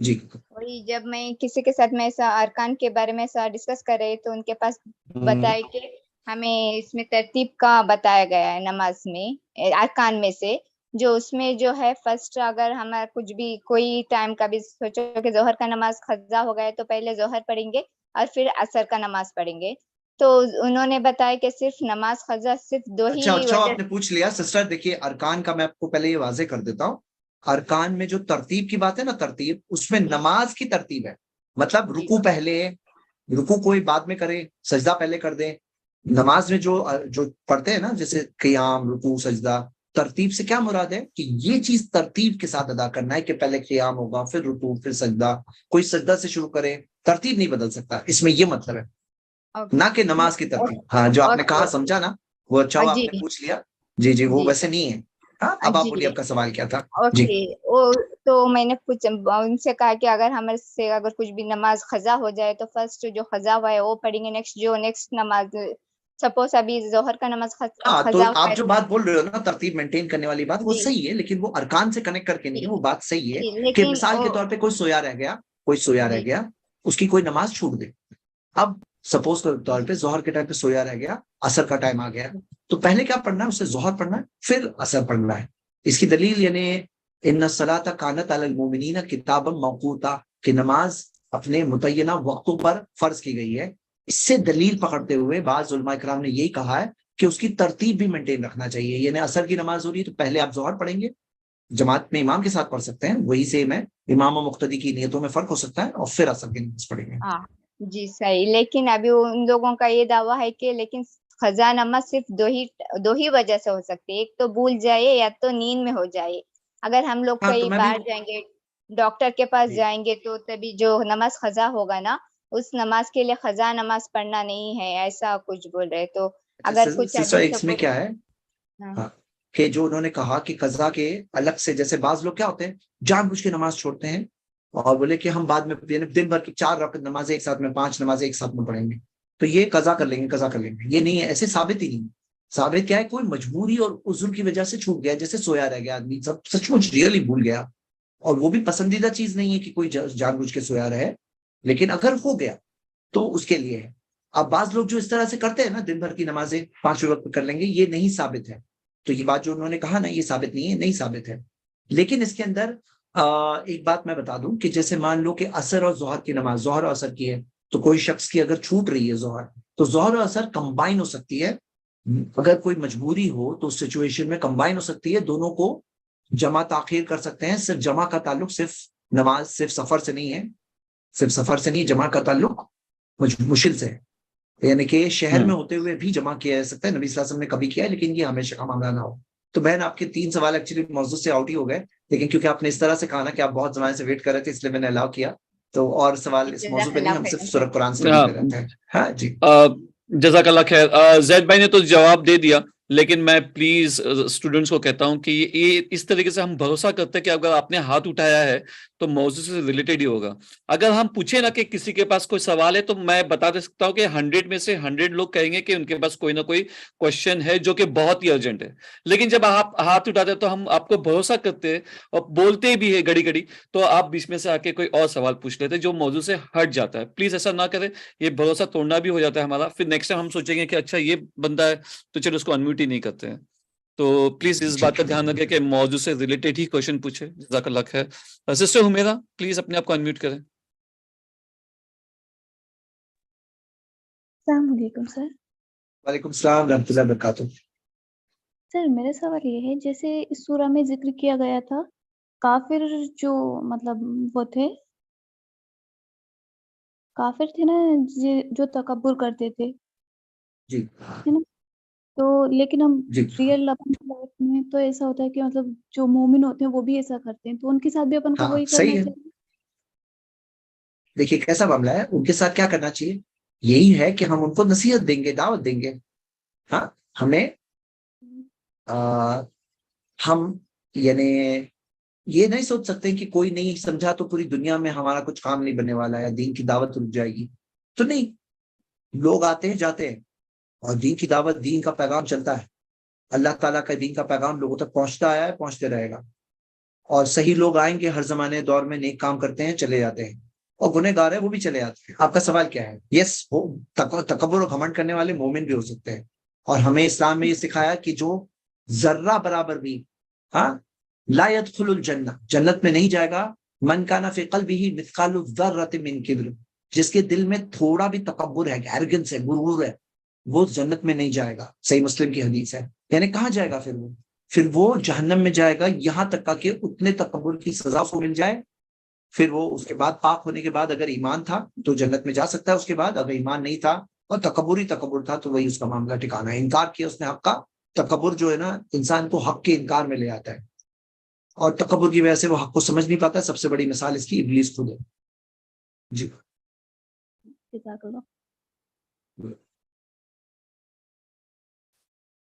جی. وہی جب میں کسی کے ساتھ میں ایسا ارکان کے بارے میں ایسا ڈسکس کر رہے تو ان کے پاس بتائے کہ ہمیں اس میں ترتیب کا بتایا گیا ہے نماز میں ارکان میں سے, جو اس میں جو ہے فرسٹ اگر ہمارا کچھ بھی کوئی ٹائم کا بھی سوچو کہ ظہر کا نماز قضا ہو گیا تو پہلے ظہر پڑھیں گے اور پھر عصر کا نماز پڑھیں گے. تو انہوں نے بتایا کہ صرف نماز قضا صرف 2 ہی اچھا آپ نے پوچھ لیا سسٹر. دیکھیے ارکان کا میں آپ کو پہلے یہ واضح کر دیتا ہوں. ارکان میں جو ترتیب کی بات ہے نا, ترتیب اس میں نماز کی ترتیب ہے. مطلب رکوع پہلے, رکوع کوئی بعد میں کرے, سجدہ پہلے کر دے. نماز میں جو پڑھتے ہیں نا, جیسے قیام, رکوع, سجدہ, ترتیب سے کیا مراد ہے کہ یہ چیز ترتیب کے ساتھ ادا کرنا ہے کہ پہلے قیام ہوگا, پھر رکوع, پھر سجدہ. کوئی سجدہ سے شروع کرے, ترتیب نہیں بدل سکتا. اس میں یہ مطلب ہے, نہ کہ نماز کی ترتیب. ہاں, جو آپ نے کہا سمجھا نا, وہ اچھا آپ نے پوچھ لیا. جی جی, وہ ویسے نہیں ہے. ہاں, اب آپ بولیے آپ کا سوال کیا تھا. اوکے, تو میں نے ان سے کہا کہ اگر ہمارے سے اگر کچھ بھی نماز قضا ہو جائے تو فرسٹ جو قضا ہوا ہے وہ پڑھیں گے, نیکسٹ نماز سپوز ابھی ظہر کا نماز تو قضا آپ جو بات بول رہے ہو نا, ترتیب مینٹین کرنے والی بات, وہ صحیح ہے, لیکن وہ ارکان سے کنیکٹ کر کے نہیں ہے. وہ بات صحیح ہے کہ مثال کے طور پہ کوئی سویا رہ گیا, اس کی کوئی نماز چھوٹ گئی. اب سپوز کے طور پہ ظہر کے ٹائم پہ سویا رہ گیا, عصر کا ٹائم آ گیا, تو پہلے کیا پڑھنا ہے, اسے ظہر پڑھنا ہے, پھر عصر پڑھنا ہے. اس کی دلیل یعنی ان الصلاۃ کانت علی المؤمنین کتابا موقوتا, کہ نماز اپنے متعینہ وقتوں پر فرض کی گئی ہے. اس سے دلیل پکڑتے ہوئے بعض علماء کرام نے یہی کہا ہے کہ اس کی ترتیب بھی مینٹین رکھنا چاہیے. یعنی عصر کی نماز ہو رہی ہے تو پہلے آپ ظہر پڑھیں گے, جماعت میں امام کے ساتھ پڑھ سکتے ہیں, وہی سیم ہے, امام و مقتدی کی نیتوں میں فرق ہو سکتا ہے, اور پھر عصر کی نماز پڑھیں گے. جی صحیح. لیکن ابھی ان لوگوں کا یہ دعویٰ ہے کہ لیکن قضا نماز صرف 2 ہی وجہ سے ہو سکتی ہے, ایک تو بھول جائے یا تو نیند میں ہو جائے. اگر ہم لوگ کہیں باہر جائیں گے, ڈاکٹر کے پاس جائیں گے, تو تبھی جو نماز قضا ہوگا نا, اس نماز کے لیے قضا نماز پڑھنا نہیں ہے, ایسا کچھ بول رہے. تو اگر کچھ اس میں کیا ہے, کہ جو انہوں نے کہا کہ قضا کے الگ سے، جیسے بعض لوگ کیا ہوتے ہیں جان بوجھ کے نماز چھوڑتے ہیں اور بولے کہ ہم بعد میں دن بھر کی 4 رکعت نمازیں ایک ساتھ میں 5 نمازیں ایک ساتھ میں پڑھیں گے تو یہ قضا کر لیں گے قضا کر لیں گے. یہ نہیں ہے، ایسے ثابت ہی نہیں. ثابت کیا ہے؟ کوئی مجبوری اور عذر کی وجہ سے چھوٹ گیا، جیسے سویا رہ گیا آدمی، سب سچ مچ ریئلی بھول گیا، اور وہ بھی پسندیدہ چیز نہیں ہے کہ کوئی جان بوجھ کے سویا رہے، لیکن اگر ہو گیا تو اس کے لیے ہے. اب بعض لوگ جو اس طرح سے کرتے ہیں نا، دن بھر کی نمازیں 5 وقت کر لیں گے، یہ نہیں ثابت ہے. تو یہ بات جو انہوں نے کہا نا، یہ ثابت نہیں ہے، نہیں ثابت ہے. لیکن اس کے اندر ایک بات میں بتا دوں کہ جیسے مان لو کہ عصر اور ظہر کی نماز، ظہر اور عصر کی ہے، تو کوئی شخص کی اگر چھوٹ رہی ہے ظہر، تو ظہر اور عصر کمبائن ہو سکتی ہے. اگر کوئی مجبوری ہو تو اس سچویشن میں کمبائن ہو سکتی ہے، دونوں کو جمع تاخیر کر سکتے ہیں. صرف جمع کا تعلق صرف نماز، صرف سفر سے نہیں ہے، صرف سفر سے نہیں، جمع کا تعلق مشکل سے ہے. یعنی کہ شہر میں ہوتے ہوئے بھی جمع کیا جا سکتا ہے، نبی صلی اللہ علیہ وسلم نے کبھی کیا ہے، لیکن یہ ہمیشہ کا معاملہ نہ ہو. تو بہن آپ کے 3 سوال ایکچولی موضوع سے آؤٹ ہی ہو گئے، لیکن کیونکہ آپ نے اس طرح سے کہا نا کہ آپ بہت زمانے سے ویٹ کر رہے تھے، اس لیے میں نے الاؤ کیا. تو اور سوال اس موضوع پہ نہیں، ہم صرف سورہ قرآن سے کر رہے تھے. ہاں جی، جزاک اللہ خیر. زید بھائی نے تو جواب دے دیا، لیکن میں پلیز اسٹوڈنٹس کو کہتا ہوں کہ یہ اس طریقے سے ہم بھروسہ کرتے ہیں کہ اگر آپ نے ہاتھ اٹھایا ہے تو موضوع سے ریلیٹڈ ہی ہوگا. اگر ہم پوچھیں نا کہ کسی کے پاس کوئی سوال ہے، تو میں بتا دے سکتا ہوں کہ 100 میں سے 100 لوگ کہیں گے کہ ان کے پاس کوئی نہ کوئی کوشچن ہے جو کہ بہت ہی ارجنٹ ہے. لیکن جب آپ ہاتھ اٹھاتے ہیں تو ہم آپ کو بھروسہ کرتے ہیں اور بولتے بھی ہے گھڑی گھڑی، تو آپ بیچ میں سے آ کے کوئی اور سوال پوچھ لیتے جو موضوع سے ہٹ جاتا ہے. پلیز ایسا نہ کریں، یہ بھروسہ توڑنا بھی ہو جاتا ہے ہمارا. پھر نیکسٹ ٹائم ہم سوچیں گے کہ اچھا یہ بندہ ہے تو چلو اس کو انمیوٹ ہی نہیں کرتے ہیں. تو پلیز اس بات کا دھیان رکھیں کہ موضوع سے ریلیٹڈ ہی کوشچن پوچھے. جزاک اللہ خیر. سسٹر حمیرہ پلیز اپنے آپ کو انمیوٹ کریں. السلام علیکم سر. وعلیکم السلام ورحمۃ اللہ وبرکاتہ. سر میرا سوال یہ ہے، جیسے اس سورہ میں ذکر کیا گیا تھا کافر جو مطلب وہ تھے، کافر تھے نا جو تکبر کرتے تھے، جی ہے نا؟ تو لیکن ہم جی ریئل اپنی لائف میں تو ایسا ہوتا ہے کہ مطلب جو مومن ہوتے ہیں وہ بھی ایسا کرتے ہیں، تو ان کے ساتھ بھی اپن کو ہاں وہی صحیح کرنا ہے. چاہیے. دیکھیے کیسا معاملہ ہے، ان کے ساتھ کیا کرنا چاہیے؟ یہی ہے کہ ہم ان کو نصیحت دیں گے، دعوت دیں گے. ہاں ہمیں ہم یعنی یہ نہیں سوچ سکتے کہ کوئی نہیں سمجھا تو پوری دنیا میں ہمارا کچھ کام نہیں بننے والا ہے، دین کی دعوت رک جائے گی. تو نہیں، لوگ آتے ہیں جاتے ہیں، اور دین کی دعوت، دین کا پیغام چلتا ہے. اللہ تعالیٰ کا دین کا پیغام لوگوں تک پہنچتا آیا ہے، پہنچتے رہے گا. اور صحیح لوگ آئیں گے، ہر زمانے دور میں نیک کام کرتے ہیں چلے جاتے ہیں، اور گنہ گار ہے وہ بھی چلے جاتے ہیں. آپ کا سوال کیا ہے؟ یس، تکبر و گھمنڈ کرنے والے مومن بھی ہو سکتے ہیں، اور ہمیں اسلام میں یہ سکھایا کہ جو ذرہ برابر بھی لا يدخل الجنہ، جنت میں نہیں جائے گا، من کان فی قلبہ مثقال ذرۃ من کبر، جس کے دل میں تھوڑا بھی تکبر ہے، ایرگنس ہے، غرور ہے، وہ جنت میں نہیں جائے گا. صحیح مسلم کی حدیث ہے. یعنی کہاں جائے گا پھر وہ جہنم میں جائے گا، یہاں تک کہ اتنے تکبر کی سزا کو مل جائے. پھر وہ اس کے بعد پاک ہونے کے بعد اگر ایمان تھا تو جنت میں جا سکتا ہے، اس کے بعد اگر ایمان نہیں تھا اور تکبر تھا تو وہی اس کا معاملہ ٹھکانا ہے. انکار کیا اس نے حق کا. تکبر جو ہے نا انسان کو حق کے انکار میں لے آتا ہے، اور تکبر کی وجہ سے وہ حق کو سمجھ نہیں پاتا. سب سے بڑی مثال اس کی ابلیس خود ہے. جی جزاک اللہ.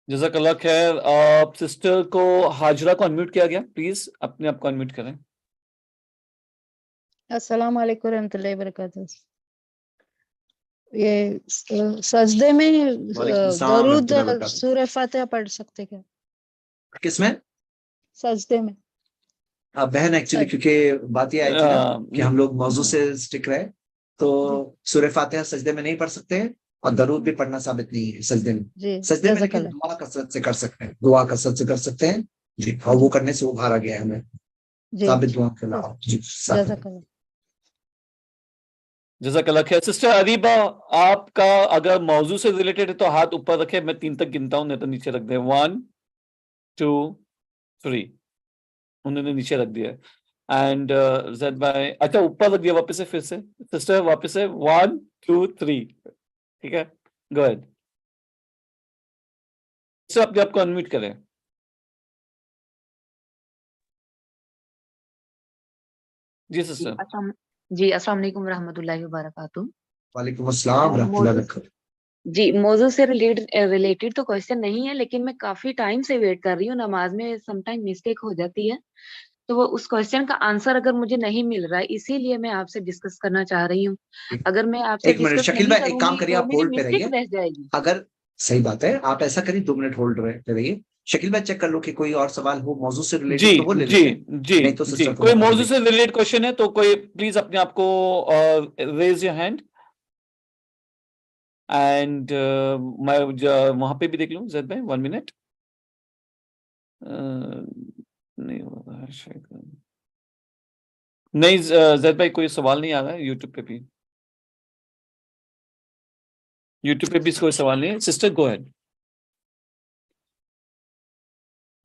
جزاک اللہ خیر. آپ سسٹر کو حاجرہ کو انمیوٹ کیا گیا، پلیز اپنے آپ کو انمیوٹ کریں. السلام علیکم ورحمۃ اللہ وبرکاتہ. یہ سجدے میں وعلیکم السلام درود ورحمۃ اللہ وبرکاتہ. سورہ فاتحہ پڑھ سکتے کیا کس میں؟ سجدے میں؟ بہن ایکچولی کیونکہ بات یہ آئی تھی نا کہ ہم لوگ موضوع سے اسٹک رہے، تو سورہ فاتحہ سجدے میں نہیں پڑھ سکتے، اور درود بھی پڑھنا ثابت نہیں ہے سجدے میں. جی سجدے میں جزاک لیکن اللہ. دعا کثرت سے کر سکتے ہیں، دعا کثرت سے کر سکتے ہیں. جی، اور وہ کرنے سے ابھارا گیا ہے ہمیں جی ثابت دعا کے علاوہ. جی جزاک اللہ. جزاک اللہ خیر. سسٹر اریبہ آپ کا اگر موضوع سے ریلیٹڈ ہے تو ہاتھ اوپر رکھے، میں 3 تک گنتا ہوں، نہیں تو نیچے رکھ دیں. 1 2 3. انہوں نے نیچے رکھ دیا. اینڈ زید بھائی اچھا اوپر رکھ دیا واپس سے. پھر سے سسٹر واپس سے 1 2 3. ٹھیک ہے، گو اہیڈ. سسٹر اپنے آپ کو انمیوٹ کریں. جی سسٹر. جی السلام علیکم ورحمۃ اللہ وبرکاتہ. وعلیکم السلام ورحمۃ اللہ وبرکاتہ. جی موضوع سے ریلیٹڈ تو کوشچن نہیں ہے، لیکن میں کافی ٹائم سے ویٹ کر رہی ہوں، نماز میں سم ٹائم مسٹیک ہو جاتی ہے، تو وہ اس کوشچن کا آنسر اگر مجھے نہیں مل رہا ہے، اسی لیے میں آپ سے ڈسکس کرنا چاہ رہی ہوں. اگر میں آپ سے ایک منٹ ڈسکس شکیل نہیں بھائی، ایک کروں کام گی کریے، تو آپ میری ہولڈ پہ رہیے. مسٹیک رہ جائے گی. اگر صحیح بات ہے، آپ ایسا کریے 2 منٹ ہولڈ پہ رہیے. شکیل بھائی چیک کر لو کہ کوئی اور سوال ہو موضوع سے جی ریلیٹڈ تو وہ لے جی لیتے ہیں، جی نہیں تو جی سسٹر کو کوئی موقع موضوع دیں. سے ریلیٹڈ کوشچن ہے تو کوئی پلیز اپنے آپ کو ریز یور ہینڈ، اینڈ میں وہاں پہ بھی دیکھ لوں. زید بھائی 1 منٹ. نہیں ہو رہا ہے شاید. نہیں زید بھائی کوئی سوال نہیں آ رہا ہے یوٹیوب پہ بھی. یوٹیوب پہ بھی کوئی سوال نہیں ہے. سسٹر گو ہیڈ.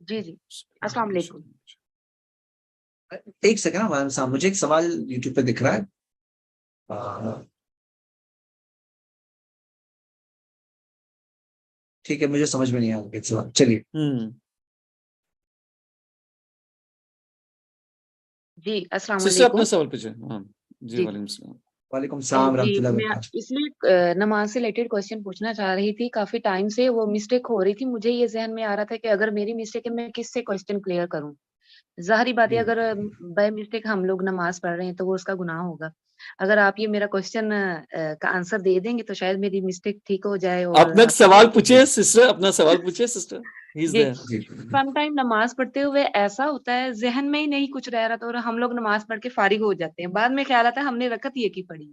جی جی السلام علیکم. ایک سیکنڈ صاحب، مجھے ایک سوال یوٹیوب پہ دکھ رہا ہے. ٹھیک ہے، مجھے سمجھ میں نہیں آ رہا سوال. چلیے. جی السلام سسٹر اپنا علیکم. سوال پوچھے. ہاں جی جی وعلیکم السلام. وعلیکم السلام جی ورحمۃ اللہ میں وبرکاتہ. اس لیے نماز سے ریلیٹڈ کوشچن پوچھنا چاہ رہی تھی، کافی ٹائم سے وہ مسٹیک ہو رہی تھی، مجھے یہ ذہن میں آ رہا تھا کہ اگر میری مسٹیک ہے میں کس سے کوشچن کلیئر کروں. ظاہری بات ہے اگر بائی مسٹیک ہم لوگ نماز پڑھ رہے ہیں تو وہ اس کا گناہ ہوگا. اگر آپ یہ میرا کوشچن کا آنسر دے دیں گے تو شاید میری مسٹیک ٹھیک ہو جائے. اور اپنا آپ کی سوال بات پوچھے سسٹر، اپنا سوال پوچھے سسٹر. ہی از جی دیئر. سم ٹائم نماز پڑھتے ہوئے ایسا ہوتا ہے ذہن میں ہی نہیں کچھ رہ رہا تھا اور ہم لوگ نماز پڑھ کے فارغ ہو جاتے ہیں، بعد میں خیال آتا ہے ہم نے رکعت یہ کی پڑھی.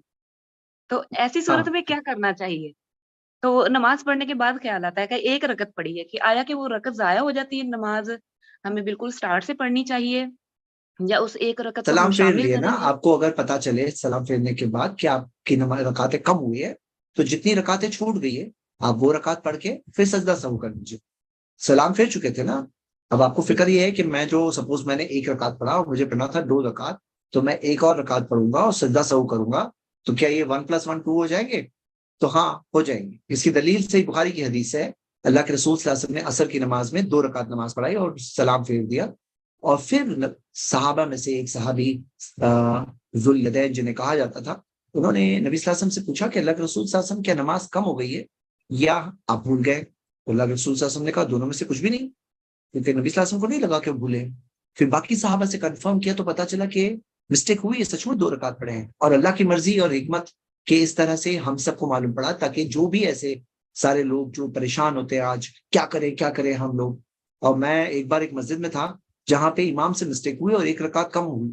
تو ایسی صورت میں کیا کرنا چاہیے؟ تو نماز پڑھنے کے بعد خیال آتا ہے کہ ایک رکعت پڑھی ہے، کہ آیا کہ وہ رکعت ضائع ہو جاتی ہے، نماز ہمیں بالکل سٹارٹ سے پڑھنی چاہیے یا اس ایک رکعت کو ہم سلام پھیر شامل لیے نا، کریں گے؟ آپ کو اگر پتا چلے سلام پھیرنے کے بعد کہ آپ کی رکعتیں کم ہوئی ہے تو جتنی رکعتیں چھوٹ گئی ہے آپ وہ رکعت پڑھ کے پھر سجدہ سہو کر لیجیے. سلام پھیر چکے تھے نا، اب آپ کو فکر یہ ہے کہ میں جو سپوز میں نے 1 رکعت پڑھا اور مجھے پڑھنا تھا 2 رکعت، تو میں ایک اور رکعت پڑھوں گا اور سجدہ سہو کروں گا، تو کیا یہ 1 + 1 2 ہو جائیں گے؟ تو ہاں ہو جائیں گے. اس کی دلیل صحیح بخاری کی حدیث ہے، اللہ کے رسول صلی اللہ علیہ وسلم نے عصر کی نماز میں 2 رکعت نماز پڑھائی اور سلام پھیر دیا. اور پھر صحابہ میں سے ایک صحابی ذوالدین جنہیں کہا جاتا تھا، انہوں نے نبی صلی اللہ علیہ وسلم سے پوچھا کہ اللہ کے رسول صلی اللہ علیہ وسلم کیا نماز کم ہو گئی ہے یا آپ بھول گئے؟ اللہ کے رسول صلی اللہ علیہ وسلم نے کہا دونوں میں سے کچھ بھی نہیں، کیونکہ نبی صلی اللہ علیہ وسلم کو نہیں لگا کہ وہ بھولے. پھر باقی صحابہ سے کنفرم کیا تو پتا چلا کہ مسٹیک ہوئی ہے، سچ میں 2 رکعت پڑھے ہیں. اور اللہ کی مرضی اور حکمت کہ اس طرح سے ہم سب کو معلوم پڑا تاکہ جو بھی ایسے سارے لوگ جو پریشان ہوتے ہیں آج کیا کریں ہم لوگ. اور میں ایک بار ایک مسجد میں تھا جہاں پہ امام سے مسٹیک ہوئی اور 1 رکعت کم ہوئی،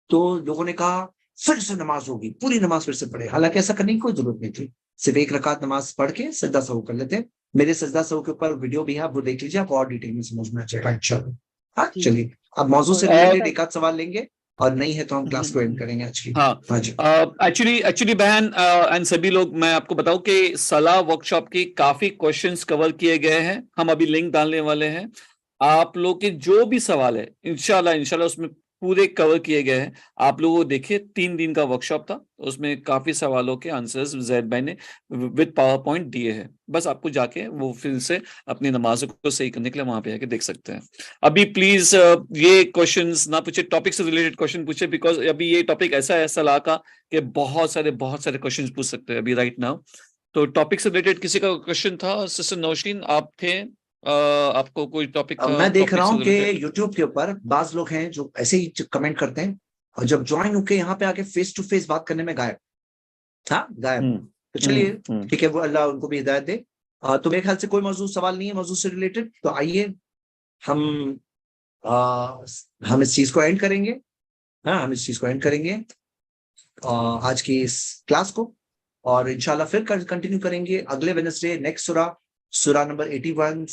تو لوگوں نے کہا پھر سے نماز ہوگی، پوری نماز پھر سے پڑھے. حالانکہ ایسا کرنے کی کوئی ضرورت نہیں تھی، صرف 1 رکعت نماز پڑھ کے سجدہ سہو کر لیتے. میرے سجدہ سہو کے اوپر ویڈیو بھی ہے، آپ وہ دیکھ لیجیے، آپ اور ڈیٹیل میں سمجھ میں آ جائے گا انشاءاللہ. ہاں چلیے اب موضوع سے ریلیٹڈ ایک آدھ سوال لیں گے اور نہیں ہے تو ہم کلاس کو اینڈ کریں گے آج کی. ہاں جی ایکچولی بہن اینڈ سبھی لوگ، میں آپ کو بتاؤں کہ صلاح ورک شاپ کی کافی کوشچنس کور کیے گئے ہیں، ہم ابھی لنک ڈالنے والے ہیں. آپ لوگ کے جو بھی سوال ہے انشاءاللہ اس میں پورے کور کیے گئے ہیں. آپ لوگوں کو دیکھیے 3 دن کا ورک شاپ تھا، اس میں کافی سوالوں کے آنسرز زید بھائی نے وتھ پاور پوائنٹ دیے ہیں. بس آپ کو جا کے وہ پھر سے اپنی نمازوں کو صحیح کرنے کے لیے وہاں پہ آ کے دیکھ سکتے ہیں. ابھی پلیز یہ کوشچنس نہ پوچھے، ٹاپک سے ریلیٹڈ کوشچن پوچھے، بیکاز ابھی یہ ٹاپک ایسا ہے صلاح کا کہ بہت سارے کوشچن پوچھ سکتے ہیں ابھی رائٹ ناؤ. تو ٹاپک سے ریلیٹڈ کسی کا کوشچن تھا؟ سسٹر نوشین آپ تھے، آپ کو کوئی ٹاپک تھا؟ میں دیکھ رہا ٹاپک سے ہوں کہ ریلیٹڈ یوٹیوب کے اوپر بعض لوگ ہیں جو ایسے ہی کمنٹ کرتے ہیں اور جب جوائن ہو کے یہاں پہ آ کے فیس ٹو فیس بات کرنے میں غائب. تو چلیے ٹھیک ہے، وہ اللہ ان کو بھی ہدایت دے. تو میرے خیال سے کوئی موضوع سوال نہیں ہے موضوع سے ریلیٹڈ، تو آئیے ہم اس چیز کو اینڈ کریں گے. ہم اس چیز کو اینڈ کریں گے آج کی اس کلاس کو، اور انشاءاللہ پھر کنٹینیو کریں گے اگلے ویڈنسڈے نیکسٹ سورہ نمبر 81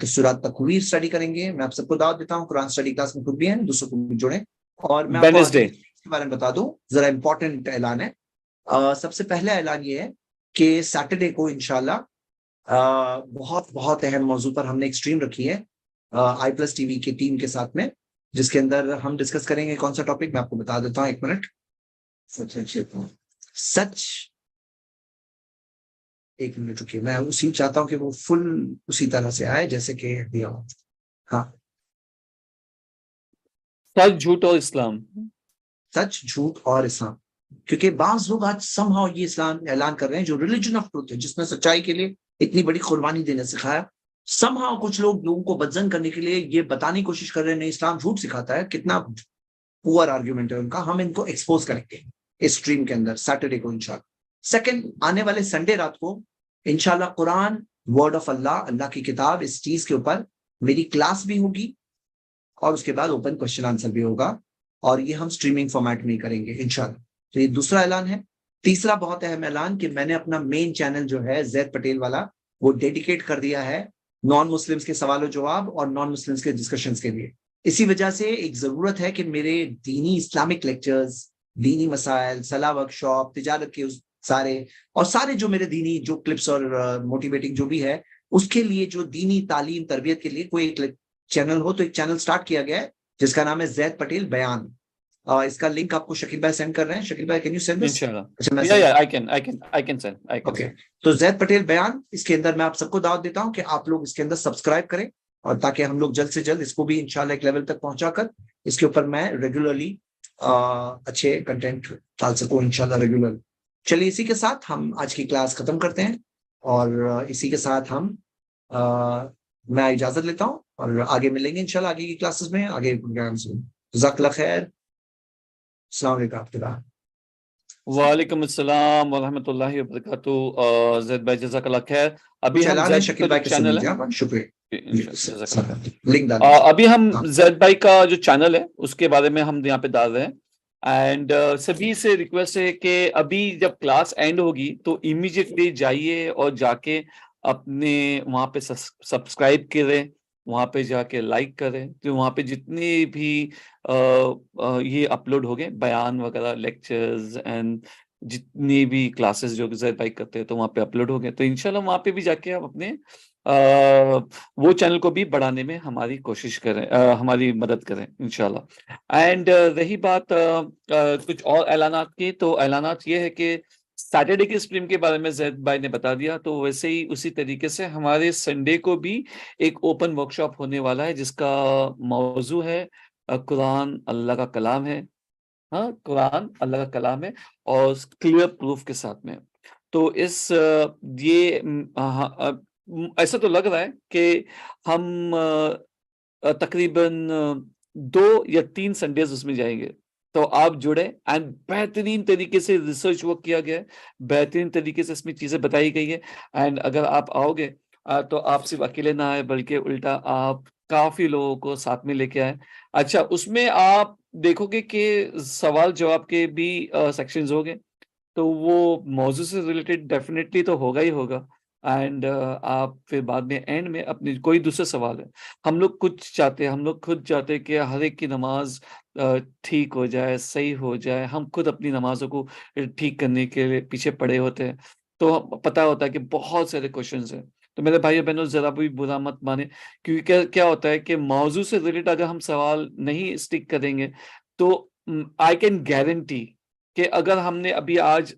سورہ تکویر اسٹڈی کریں گے. میں آپ سب کو دعوت دیتا ہوں قرآن اسٹڈی کلاس میں خود بھی ہیں، دوسروں کو بھی جوڑیں. اور میں آپ کو آج کے بارے میں بتا دوں، ذرا امپورٹنٹ اعلان ہے. سب سے پہلا اعلان یہ ہے کہ سیٹرڈے کو انشاءاللہ بہت اہم موضوع پر ہم نے ایک اسٹریم رکھی ہے i+TV کی ٹیم کے ساتھ میں، جس کے اندر ہم ڈسکس کریں گے کون سا ٹاپک میں آپ کو بتا دیتا ہوں. 1 منٹ. سچ 1 منٹ رکیے، میں اسی چاہتا ہوں کہ وہ فل اسی طرح سے آئے جیسے کہ دیا ہو. ہاں، سچ جھوٹ اور اسلام. سچ جھوٹ اور اسلام. کیونکہ بعض لوگ آج somehow یہ اسلام اعلان کر رہے ہیں جو ریلیجن آف ٹروتھ ہے، جس نے سچائی کے لیے اتنی بڑی قربانی دینا سکھایا، somehow کچھ لوگ لوگوں کو بدزن کرنے کے لیے یہ بتانے کی کوشش کر رہے ہیں نہیں اسلام جھوٹ سکھاتا ہے. کتنا پور آرگیومنٹ ہے ان کا. ہم ان کو ایکسپوز کریں گے اس اسٹریم کے اندر سیٹرڈے کو انشاءاللہ. سیکنڈ، آنے والے سنڈے رات کو انشاءاللہ قرآن ورڈ آف اللہ، اللہ کی کتاب، اس چیز کے اوپر میری کلاس بھی ہوگی اور اس کے بعد اوپن کوشچن آنسر بھی ہوگا، اور یہ ہم اسٹریمنگ فارمیٹ میں ہی کریں گے انشاءاللہ. تو یہ دوسرا اعلان ہے. تیسرا بہت اہم اعلان کہ میں نے اپنا مین چینل جو ہے زید پٹیل والا وہ ڈیڈیکیٹ کر دیا ہے نان مسلمس کے سوال و جواب اور نان مسلمس کے ڈسکشنز کے لیے. اسی وجہ سے ایک ضرورت ہے کہ میرے دینی اسلامک لیکچرز، دینی مسائل، صلاح ورک شاپ، تجارت کے سارے جو میرے دینی جو کلپس اور موٹیویٹنگ جو بھی ہے اس کے لیے جو دینی تعلیم تربیت کے لیے کوئی ایک چینل ہو. تو ایک چینل سٹارٹ کیا گیا ہے جس کا نام ہے زید پٹیل بیان. اس کا لنک آپ کو شکیل بھائی سینڈ کر رہے ہیں. شکیل بھائی can you send this? Okay. تو زید پٹیل بیان، اس کے اندر میں آپ سب کو دعوت دیتا ہوں کہ آپ لوگ اس کے اندر سبسکرائب کریں، اور تاکہ ہم لوگ جلد سے جلد اس کو بھی انشاءاللہ ایک لیول تک پہنچا کر اس کے اوپر میں ریگولرلی اچھے کنٹینٹ ڈال سکوں انشاءاللہ ریگولر. چلیے اسی کے ساتھ ہم آج کی کلاس ختم کرتے ہیں، اور اسی کے ساتھ ہم میں اجازت لیتا ہوں، اور آگے ملیں گے انشاءاللہ آگے کی کلاسز میں، آگے پروگرامز میں. جزاک اللہ خیر. السلام علیکم. وعلیکم السلام ورحمۃ اللہ وبرکاتہ. زید بھائی جزاک اللہ خیر. ابھی ہم چینل زید کا جو چینل ہے، شکریہ. ابھی ہم زید بھائی کا جو چینل ہے اس کے بارے میں ہم یہاں پہ ڈال رہے ہیں. اینڈ سبھی سے ریکویسٹ ہے کہ ابھی جب کلاس اینڈ ہوگی تو امیجیٹلی جائیے اور جا کے اپنے وہاں پہ سبسکرائب کریں، وہاں پہ جا کے لائک کریں. تو وہاں پہ جتنے بھی یہ اپلوڈ ہو گئے بیان وغیرہ، لیکچرز اینڈ جتنی بھی کلاسز جو زید بھائی کرتے ہیں تو وہاں پہ اپلوڈ ہو گئے. تو انشاءاللہ وہاں پہ بھی جا کے آپ اپنے وہ چینل کو بھی بڑھانے میں ہماری کوشش کریں، ہماری مدد کریں انشاءاللہ. اینڈ رہی بات کچھ اور اعلانات کی، تو اعلانات یہ ہے کہ سیٹرڈے کے اسٹریم کے بارے میں زید بھائی نے بتا دیا، تو ویسے ہی اسی طریقے سے ہمارے سنڈے کو بھی ایک اوپن ورک شاپ ہونے والا ہے جس کا موضوع ہے قرآن اللہ کا کلام ہے. ہاں، قرآن اللہ کا کلام ہے اور کلیئر پروف کے ساتھ میں. تو یہ ایسا تو لگ رہا ہے کہ ہم تقریباً 2 یا 3 سنڈیز اس میں جائیں گے. تو آپ جڑے، اینڈ بہترین طریقے سے ریسرچ ورک کیا گیا ہے، بہترین طریقے سے اس میں چیزیں بتائی گئی ہے. اینڈ اگر آپ آؤ گے تو آپ صرف اکیلے نہ آئے بلکہ الٹا آپ کافی لوگوں کو ساتھ میں لے کے آئے. اچھا، اس میں آپ دیکھو گے کہ سوال جواب کے بھی سیکشنز ہو گے، تو وہ موضوع سے ریلیٹڈ ڈیفینیٹلی تو ہوگا ہی ہوگا. اینڈ آپ پھر بعد میں اینڈ میں اپنی کوئی دوسرا سوال ہے، ہم لوگ خود چاہتے کہ ہر ایک کی نماز ٹھیک ہو جائے، صحیح ہو جائے. ہم خود اپنی نمازوں کو ٹھیک کرنے کے لیے پیچھے پڑے ہوتے ہیں، تو پتہ ہوتا ہے کہ بہت سارے کوشچنز ہیں. تو میرے بھائی بہنوں ذرا بھی برا مت مانے، کیونکہ کیا ہوتا ہے کہ موضوع سے ریلیٹڈ اگر ہم سوال نہیں اسٹک کریں گے تو آئی کین گارنٹی کہ اگر ہم نے ابھی آج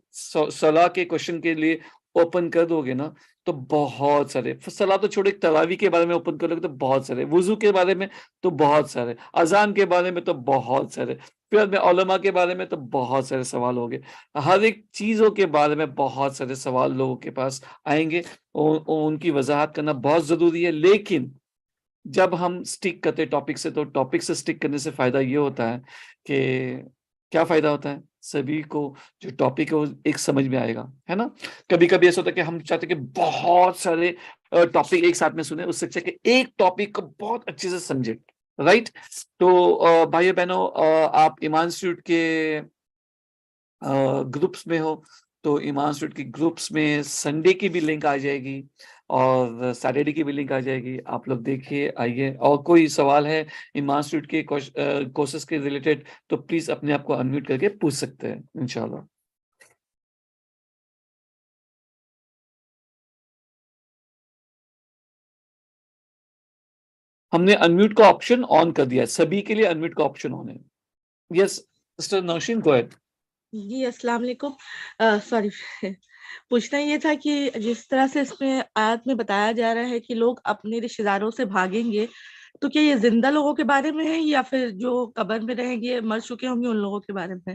صلاح کے کوشچن کے لیے اوپن کر دو گے نا تو بہت سارے، صلاح تو چھوڑے، تراویح کے بارے میں اوپن کر لو گے تو بہت سارے، وضو کے بارے میں تو بہت سارے، اذان کے بارے میں تو بہت سارے، پھر میں علماء کے بارے میں تو بہت سارے سوال ہوں گے. ہر ایک چیزوں کے بارے میں بہت سارے سوال لوگوں کے پاس آئیں گے، ان کی وضاحت کرنا بہت ضروری ہے. لیکن جب ہم سٹک کرتے ٹاپک سے، تو ٹاپک سے سٹک کرنے سے فائدہ یہ ہوتا ہے کہ کیا فائدہ ہوتا ہے، سبھی کو جو ٹاپک ہے وہ ایک سمجھ میں آئے گا، ہے نا. کبھی کبھی ایسا ہوتا ہے کہ ہم چاہتے ہیں کہ بہت سارے ٹاپک ایک ساتھ میں سنیں، اس سے اچھا کہ ایک ٹاپک کو بہت اچھے سے سمجھے، رائٹ. تو بھائی بہنوں، آپ ایمان انسٹیٹیوٹ کے گروپس میں ہو تو ایمان انسٹیٹیوٹ کی گروپس میں سنڈے کی بھی لنک آ جائے گی اور سیٹرڈے کی بھی لنک آ جائے گی. آپ لوگ دیکھیے، آئیے. اور کوئی سوال ہے ایمان انسٹیٹیوٹ کے کورسز کے ریلیٹڈ تو پلیز اپنے آپ کو انمیوٹ کر کے پوچھ سکتے ہیں انشاءاللہ. ہم نے انمیوٹ کا آپشن آن کر دیا ہے، سبھی کے لیے انمیوٹ کا آپشن آن ہے. یس مسٹر نوشین، گو اہیڈ. جی السلام علیکم. سوری، پوچھنا یہ تھا کہ جس طرح سے اس میں آیات میں بتایا جا رہا ہے کہ لوگ اپنے رشتے داروں سے بھاگیں گے، تو کیا یہ زندہ لوگوں کے بارے میں ہے یا پھر جو قبر میں رہیں گے، مر چکے ہوں گے، ان لوگوں کے بارے میں؟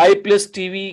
i+TV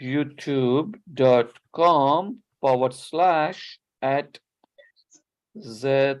youtube.com/@Z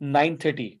9:30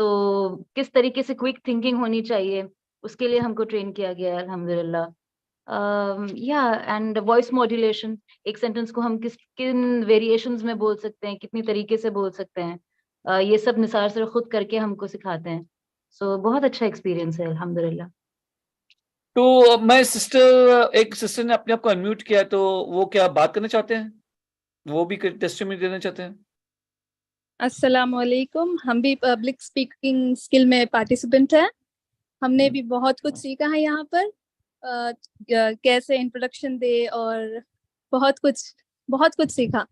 تو کس طریقے سے کوئک تھنکنگ ہونی چاہیے اس کے لیے ہم کو ٹرین کیا گیا ہے الحمدللہ. یا اینڈ وائس ماڈولیشن, ایک سینٹینس کو ہم کن ویریشنز میں بول سکتے ہیں, کتنی طریقے سے بول سکتے ہیں, یہ سب نثار سر خود کر کے ہم کو سکھاتے ہیں. سو بہت اچھا ایکسپیرینس ہے الحمدللہ. تو میں ایک سسٹر نے اپنے آپ کو انمیوٹ کیا, تو وہ کیا بات کرنا چاہتے ہیں, وہ بھی ٹیسٹیمونی دینا چاہتے ہیں؟ السلام علیکم. ہم بھی پبلک اسپیکنگ اسکل میں پارٹیسپینٹ ہیں. ہم نے بھی بہت کچھ سیکھا ہے یہاں پر, کیسے انٹروڈکشن دے اور بہت کچھ سیکھا,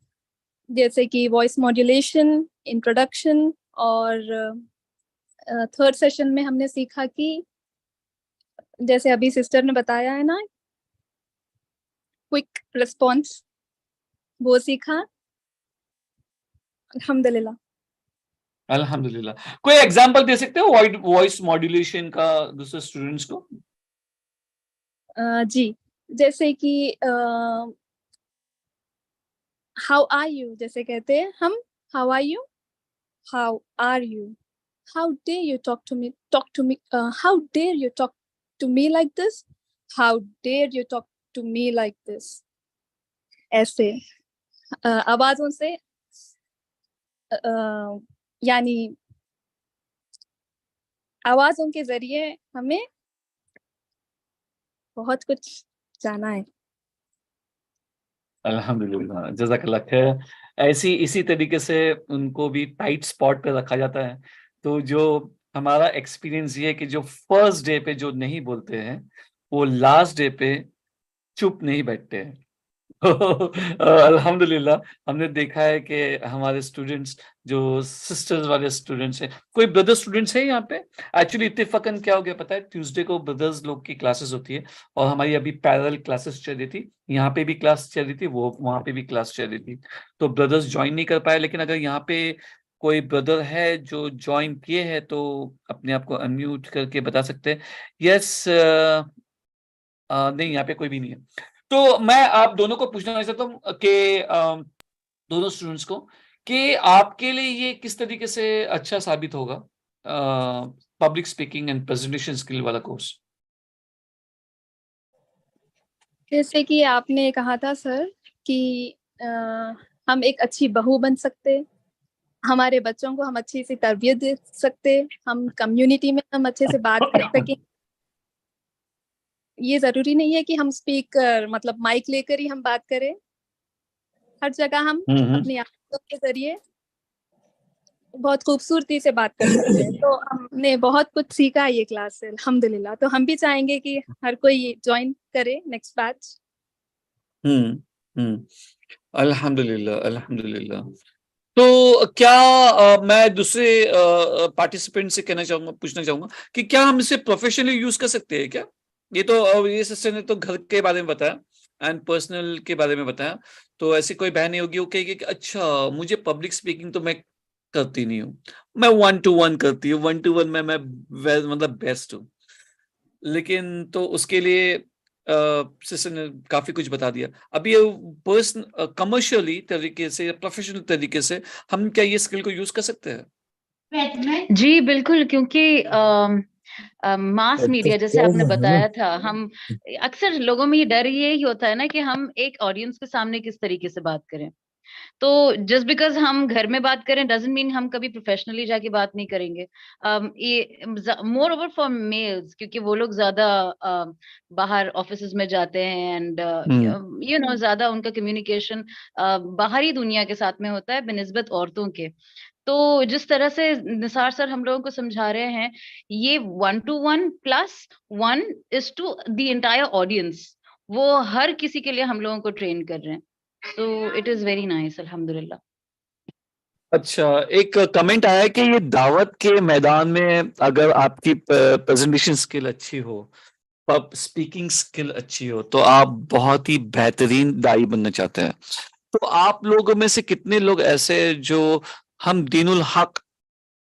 جیسے کہ وائس ماڈولیشن, انٹروڈکشن, اور تھرڈ سیشن میں ہم نے سیکھا کہ جیسے ابھی سسٹر نے بتایا ہے نا, کوئک ریسپانس, وہ سیکھا الحمدللہ. الحمدللہ. کوئی ایگزامپل دے سکتے ہو وائس ماڈولیشن کا دوسرے اسٹوڈنٹس کو؟ جی, جیسے کہ ہاؤ آر یو جیسے کہتے ہیں ہم, how are you, how are you, how dare you talk to me, how dare you talk to me like this, how dare you talk to me like this. ایسے آوازوں سے, یعنی آوازوں کے ذریعے ہمیں بہت کچھ جانا ہے. الحمدللہ, جزاک اللہ خیر. اسی طریقے سے ان کو بھی ٹائٹ اسپاٹ پہ رکھا جاتا ہے. تو جو ہمارا ایکسپیرینس یہ ہے کہ جو فرسٹ ڈے پہ جو نہیں بولتے ہیں وہ لاسٹ ڈے پہ چپ نہیں بیٹھتے ہیں. الحمدللہ ہم نے دیکھا ہے کہ ہمارے اسٹوڈینٹس جو سسٹرز والے اسٹوڈینٹس ہیں, کوئی بردر اسٹوڈینٹس ہیں یہاں پہ؟ ایکچولی اتفاقاً کیا ہو گیا پتا ہے, ٹیوزڈے کو بردرز لوگ کی کلاسز ہوتی ہے, اور ہماری ابھی پیرل کلاسز چل رہی تھی, یہاں پہ بھی کلاس چل رہی تھی, وہاں پہ بھی کلاس چل رہی تھی, تو بردرز جوائن نہیں کر پائے. لیکن اگر یہاں پہ کوئی بردر ہے جو جوائن کیے ہیں تو اپنے آپ کو انمیوٹ کر کے بتا سکتے ہیں. یس, نہیں یہاں پہ کوئی بھی نہیں ہے. تو میں آپ دونوں کو پوچھنا چاہتا ہوں کہ دونوں اسٹوڈنٹس کو کہ آپ کے لیے یہ کس طریقے سے اچھا ثابت ہوگا public speaking and presentation skill والا کورس؟ جیسے کہ آپ نے کہا تھا سر کہ ہم ایک اچھی بہو بن سکتے, ہمارے بچوں کو ہم اچھی سی تربیت دے سکتے, ہم کمیونٹی میں ہم اچھے سے بات کر سکیں. یہ ضروری نہیں ہے کہ ہم اسپیکر مطلب مائک لے کر ہی ہم بات کریں, ہر جگہ ہم اپنی آوازوں کے ذریعے بہت خوبصورتی سے بات کر سکتے ہیں. تو ہم نے بہت کچھ سیکھا یہ کلاس سے الحمدللہ. تو ہم بھی چاہیں گے کہ ہر کوئی جوائن کرے نیکسٹ بیچ. الحمدللہ الحمدللہ. تو کیا میں دوسرے پارٹیسپینٹ سے پوچھنا چاہوں گا کہ کیا ہم اسے پروفیشنلی یوز کر سکتے ہیں کیا؟ یہ تو یہ سسٹر نے تو گھر کے بارے میں بتایا اینڈ پرسنل کے بارے میں بتایا, تو ایسی کوئی بہن نہیں ہوگی وہ کہے گی کہ اچھا مجھے پبلک اسپیکنگ تو میں کرتی نہیں ہوں, میں 1-to-1 کرتی ہوں, 1-to-1 میں مطلب بیسٹ ہوں. لیکن تو اس کے لیے سسٹر نے کافی کچھ بتا دیا. ابھی کمرشلی طریقے سے یا پروفیشنل طریقے سے ہم کیا یہ اسکل کو یوز کر سکتے ہیں؟ جی بالکل, کیونکہ ماس میڈیا جیسے آپ نے بتایا تھا, ہم اکثر لوگوں میں یہ ڈر یہی ہوتا ہے نا کہ ہم ایک آڈینس کے سامنے کس طریقے سے بات کریں. تو جسٹ بیکاز ہم گھر میں بات کریں ڈزنٹ مین ہم کبھی پروفیشنلی جا کے بات نہیں کریں گے. مور اوور فار میلز, کیونکہ وہ لوگ زیادہ باہر آفیسز میں جاتے ہیں اینڈ یو نو زیادہ ان کا کمیونیکیشن باہری دنیا کے ساتھ میں ہوتا ہے بنسبت عورتوں کے. تو جس طرح سے نثار سر ہم لوگوں کو سمجھا رہے ہیں, یہ 1-to-1+1 is to the entire audience, وہ ہر کسی کے لیے ہم لوگوں کو ٹرین کر رہے ہیں. تو اٹ از ویری نائس الحمدللہ. اچھا, ایک کمنٹ آیا ہے کہ یہ دعوت کے میدان میں اگر آپ کی پریزنٹیشن اسکل اچھی ہو, اسپیکنگ اسکل اچھی ہو, تو آپ بہت ہی بہترین دائی بننا چاہتے ہیں. تو آپ لوگوں میں سے کتنے لوگ ایسے جو ہم دین الحق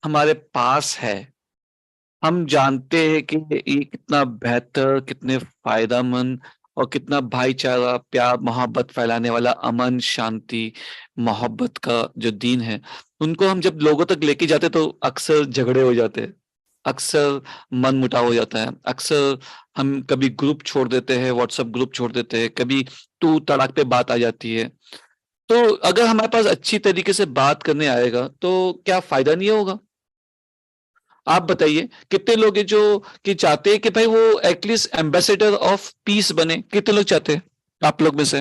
ہمارے پاس ہے, ہم جانتے ہیں کہ یہ کتنا بہتر, کتنے فائدہ مند اور کتنا بھائی چارہ, پیار محبت پھیلانے والا, امن شانتی محبت کا جو دین ہے, ان کو ہم جب لوگوں تک لے کے جاتے تو اکثر جھگڑے ہو جاتے ہیں, اکثر من مٹاؤ ہو جاتا ہے, اکثر ہم کبھی گروپ چھوڑ دیتے ہیں, واٹس ایپ گروپ چھوڑ دیتے ہیں, کبھی تو طلاق پہ بات آ جاتی ہے. تو اگر ہمارے پاس اچھی طریقے سے بات کرنے آئے گا تو کیا فائدہ نہیں ہوگا؟ آپ بتائیے کتنے لوگ ہیں جو کہ چاہتے ہیں کہ بھائی وہ at least ambassador of peace بنے؟ کتنے لوگ چاہتے ہیں آپ لوگ میں سے؟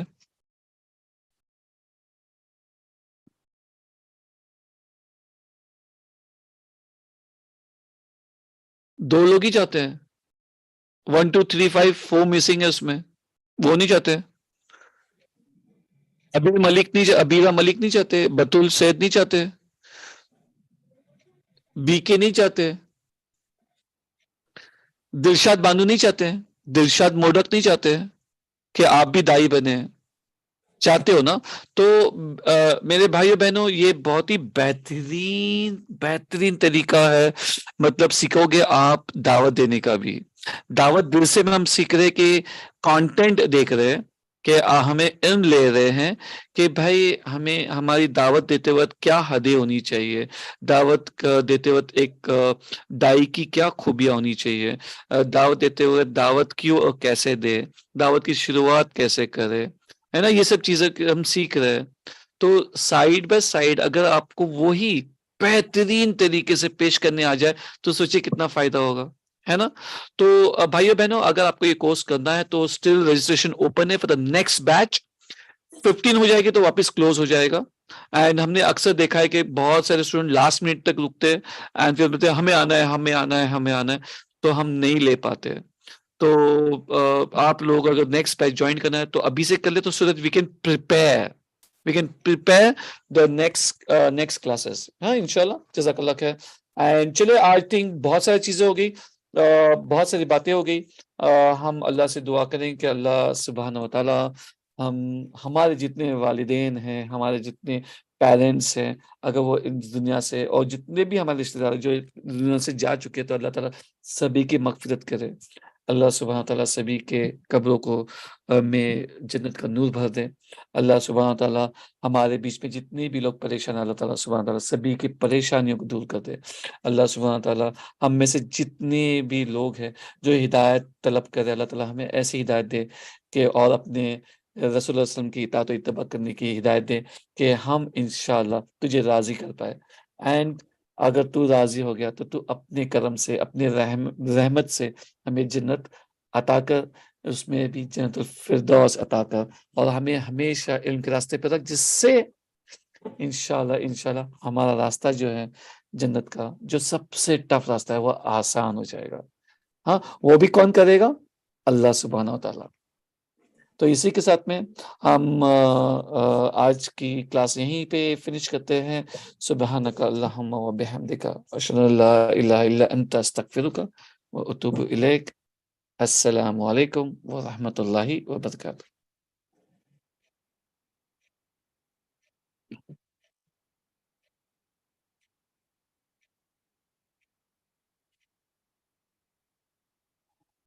دو لوگ ہی چاہتے ہیں. 1 2 3 5 4 مسنگ ہے اس میں, وہ نہیں چاہتے. ابیر ملک نہیں, ابیرہ ملک نہیں چاہتے, بطول سید نہیں چاہتے, بی کے نہیں چاہتے, دلشاد بانو نہیں چاہتے, دلشاد موڈک نہیں چاہتے کہ آپ بھی دائی بنے. چاہتے ہو نا؟ تو میرے بھائیو بہنوں, یہ بہت ہی بہترین طریقہ ہے. مطلب سیکھو گے آپ دعوت دینے کا بھی. دعوت ورثے میں ہم سیکھ رہے کہ کانٹینٹ دیکھ رہے کہ ہمیں علم لے رہے ہیں کہ بھائی ہمیں ہماری دعوت دیتے وقت کیا حدیں ہونی چاہیے, دعوت دیتے وقت ایک دائی کی کیا خوبیاں ہونی چاہیے, دعوت دیتے وقت دعوت کیوں اور کیسے دے, دعوت کی شروعات کیسے کرے, ہے نا. یہ سب چیزیں ہم سیکھ رہے ہیں. تو سائیڈ بائی سائیڈ اگر آپ کو وہی بہترین طریقے سے پیش کرنے آ جائے تو سوچئے کتنا فائدہ ہوگا, ہے نا. تو بھائیو بہنوں, اگر آپ کو یہ کورس کرنا ہے تو اسٹل رجسٹریشن اوپن ہے فار دا نیکسٹ بیچ. 15 ہو جائے گی تو واپس کلوز ہو جائے گا. اینڈ ہم نے اکثر دیکھا ہے کہ بہت سارے اسٹوڈنٹ لاسٹ منٹ تک رکتے ہیں اینڈ پھر بولتے ہیں ہمیں آنا ہے, ہمیں آنا ہے, ہمیں آنا ہے, تو ہم نہیں لے پاتے. تو آپ لوگ اگر نیکسٹ بیچ جوائن کرنا ہے تو ابھی سے کر لیں تو so that we can prepare the next classes. ہاں انشاءاللہ. جزاک اللہ خیر. اینڈ چلے آئی تھنک بہت ساری چیزیں ہو گئی, بہت ساری باتیں ہو گئی. ہم اللہ سے دعا کریں کہ اللہ سبحانہ و تعالی ہمارے جتنے والدین ہیں, ہمارے جتنے پیرنٹس ہیں, اگر وہ اس دنیا سے, اور جتنے بھی ہمارے رشتے دار جو دنیا سے جا چکے ہیں, تو اللہ تعالیٰ سبھی کی مغفرت کرے. اللہ سبحانہ تعالیٰ سبھی کے قبروں کو میں جنت کا نور بھر دے. اللہ سبحانہ تعالیٰ ہمارے بیچ میں جتنے بھی لوگ پریشان ہیں, اللہ تعالیٰ سبحانہ تعالیٰ سبھی کی پریشانیوں کو دور کر دے. اللہ سبحانہ تعالیٰ ہم میں سے جتنے بھی لوگ ہیں جو ہدایت طلب کرے, اللہ تعالیٰ ہمیں ایسی ہدایت دے کہ, اور اپنے رسول اللہ علیہ وسلم کی اطاعت و اتباع کرنے کی ہدایت دے کہ ہم انشاءاللہ تجھے راضی کر پائے. اینڈ اگر تو راضی ہو گیا تو تو اپنے کرم سے, اپنے رحمت سے ہمیں جنت عطا کر, اس میں بھی جنت الفردوس عطا کر, اور ہمیں ہمیشہ علم کے راستے پہ رکھ, جس سے انشاءاللہ ہمارا راستہ جو ہے جنت کا, جو سب سے ٹف راستہ ہے, وہ آسان ہو جائے گا. ہاں, وہ بھی کون کرے گا؟ اللہ سبحانہ و تعالیٰ. تو اسی کے ساتھ میں ہم آج کی کلاس یہیں پہ فنش کرتے ہیں. سبحانک اللہم و بحمدک, اشہد ان لا الہ الا انت, استغفرک و اتوب الیک. السلام علیکم ورحمۃ اللہ وبرکاتہ.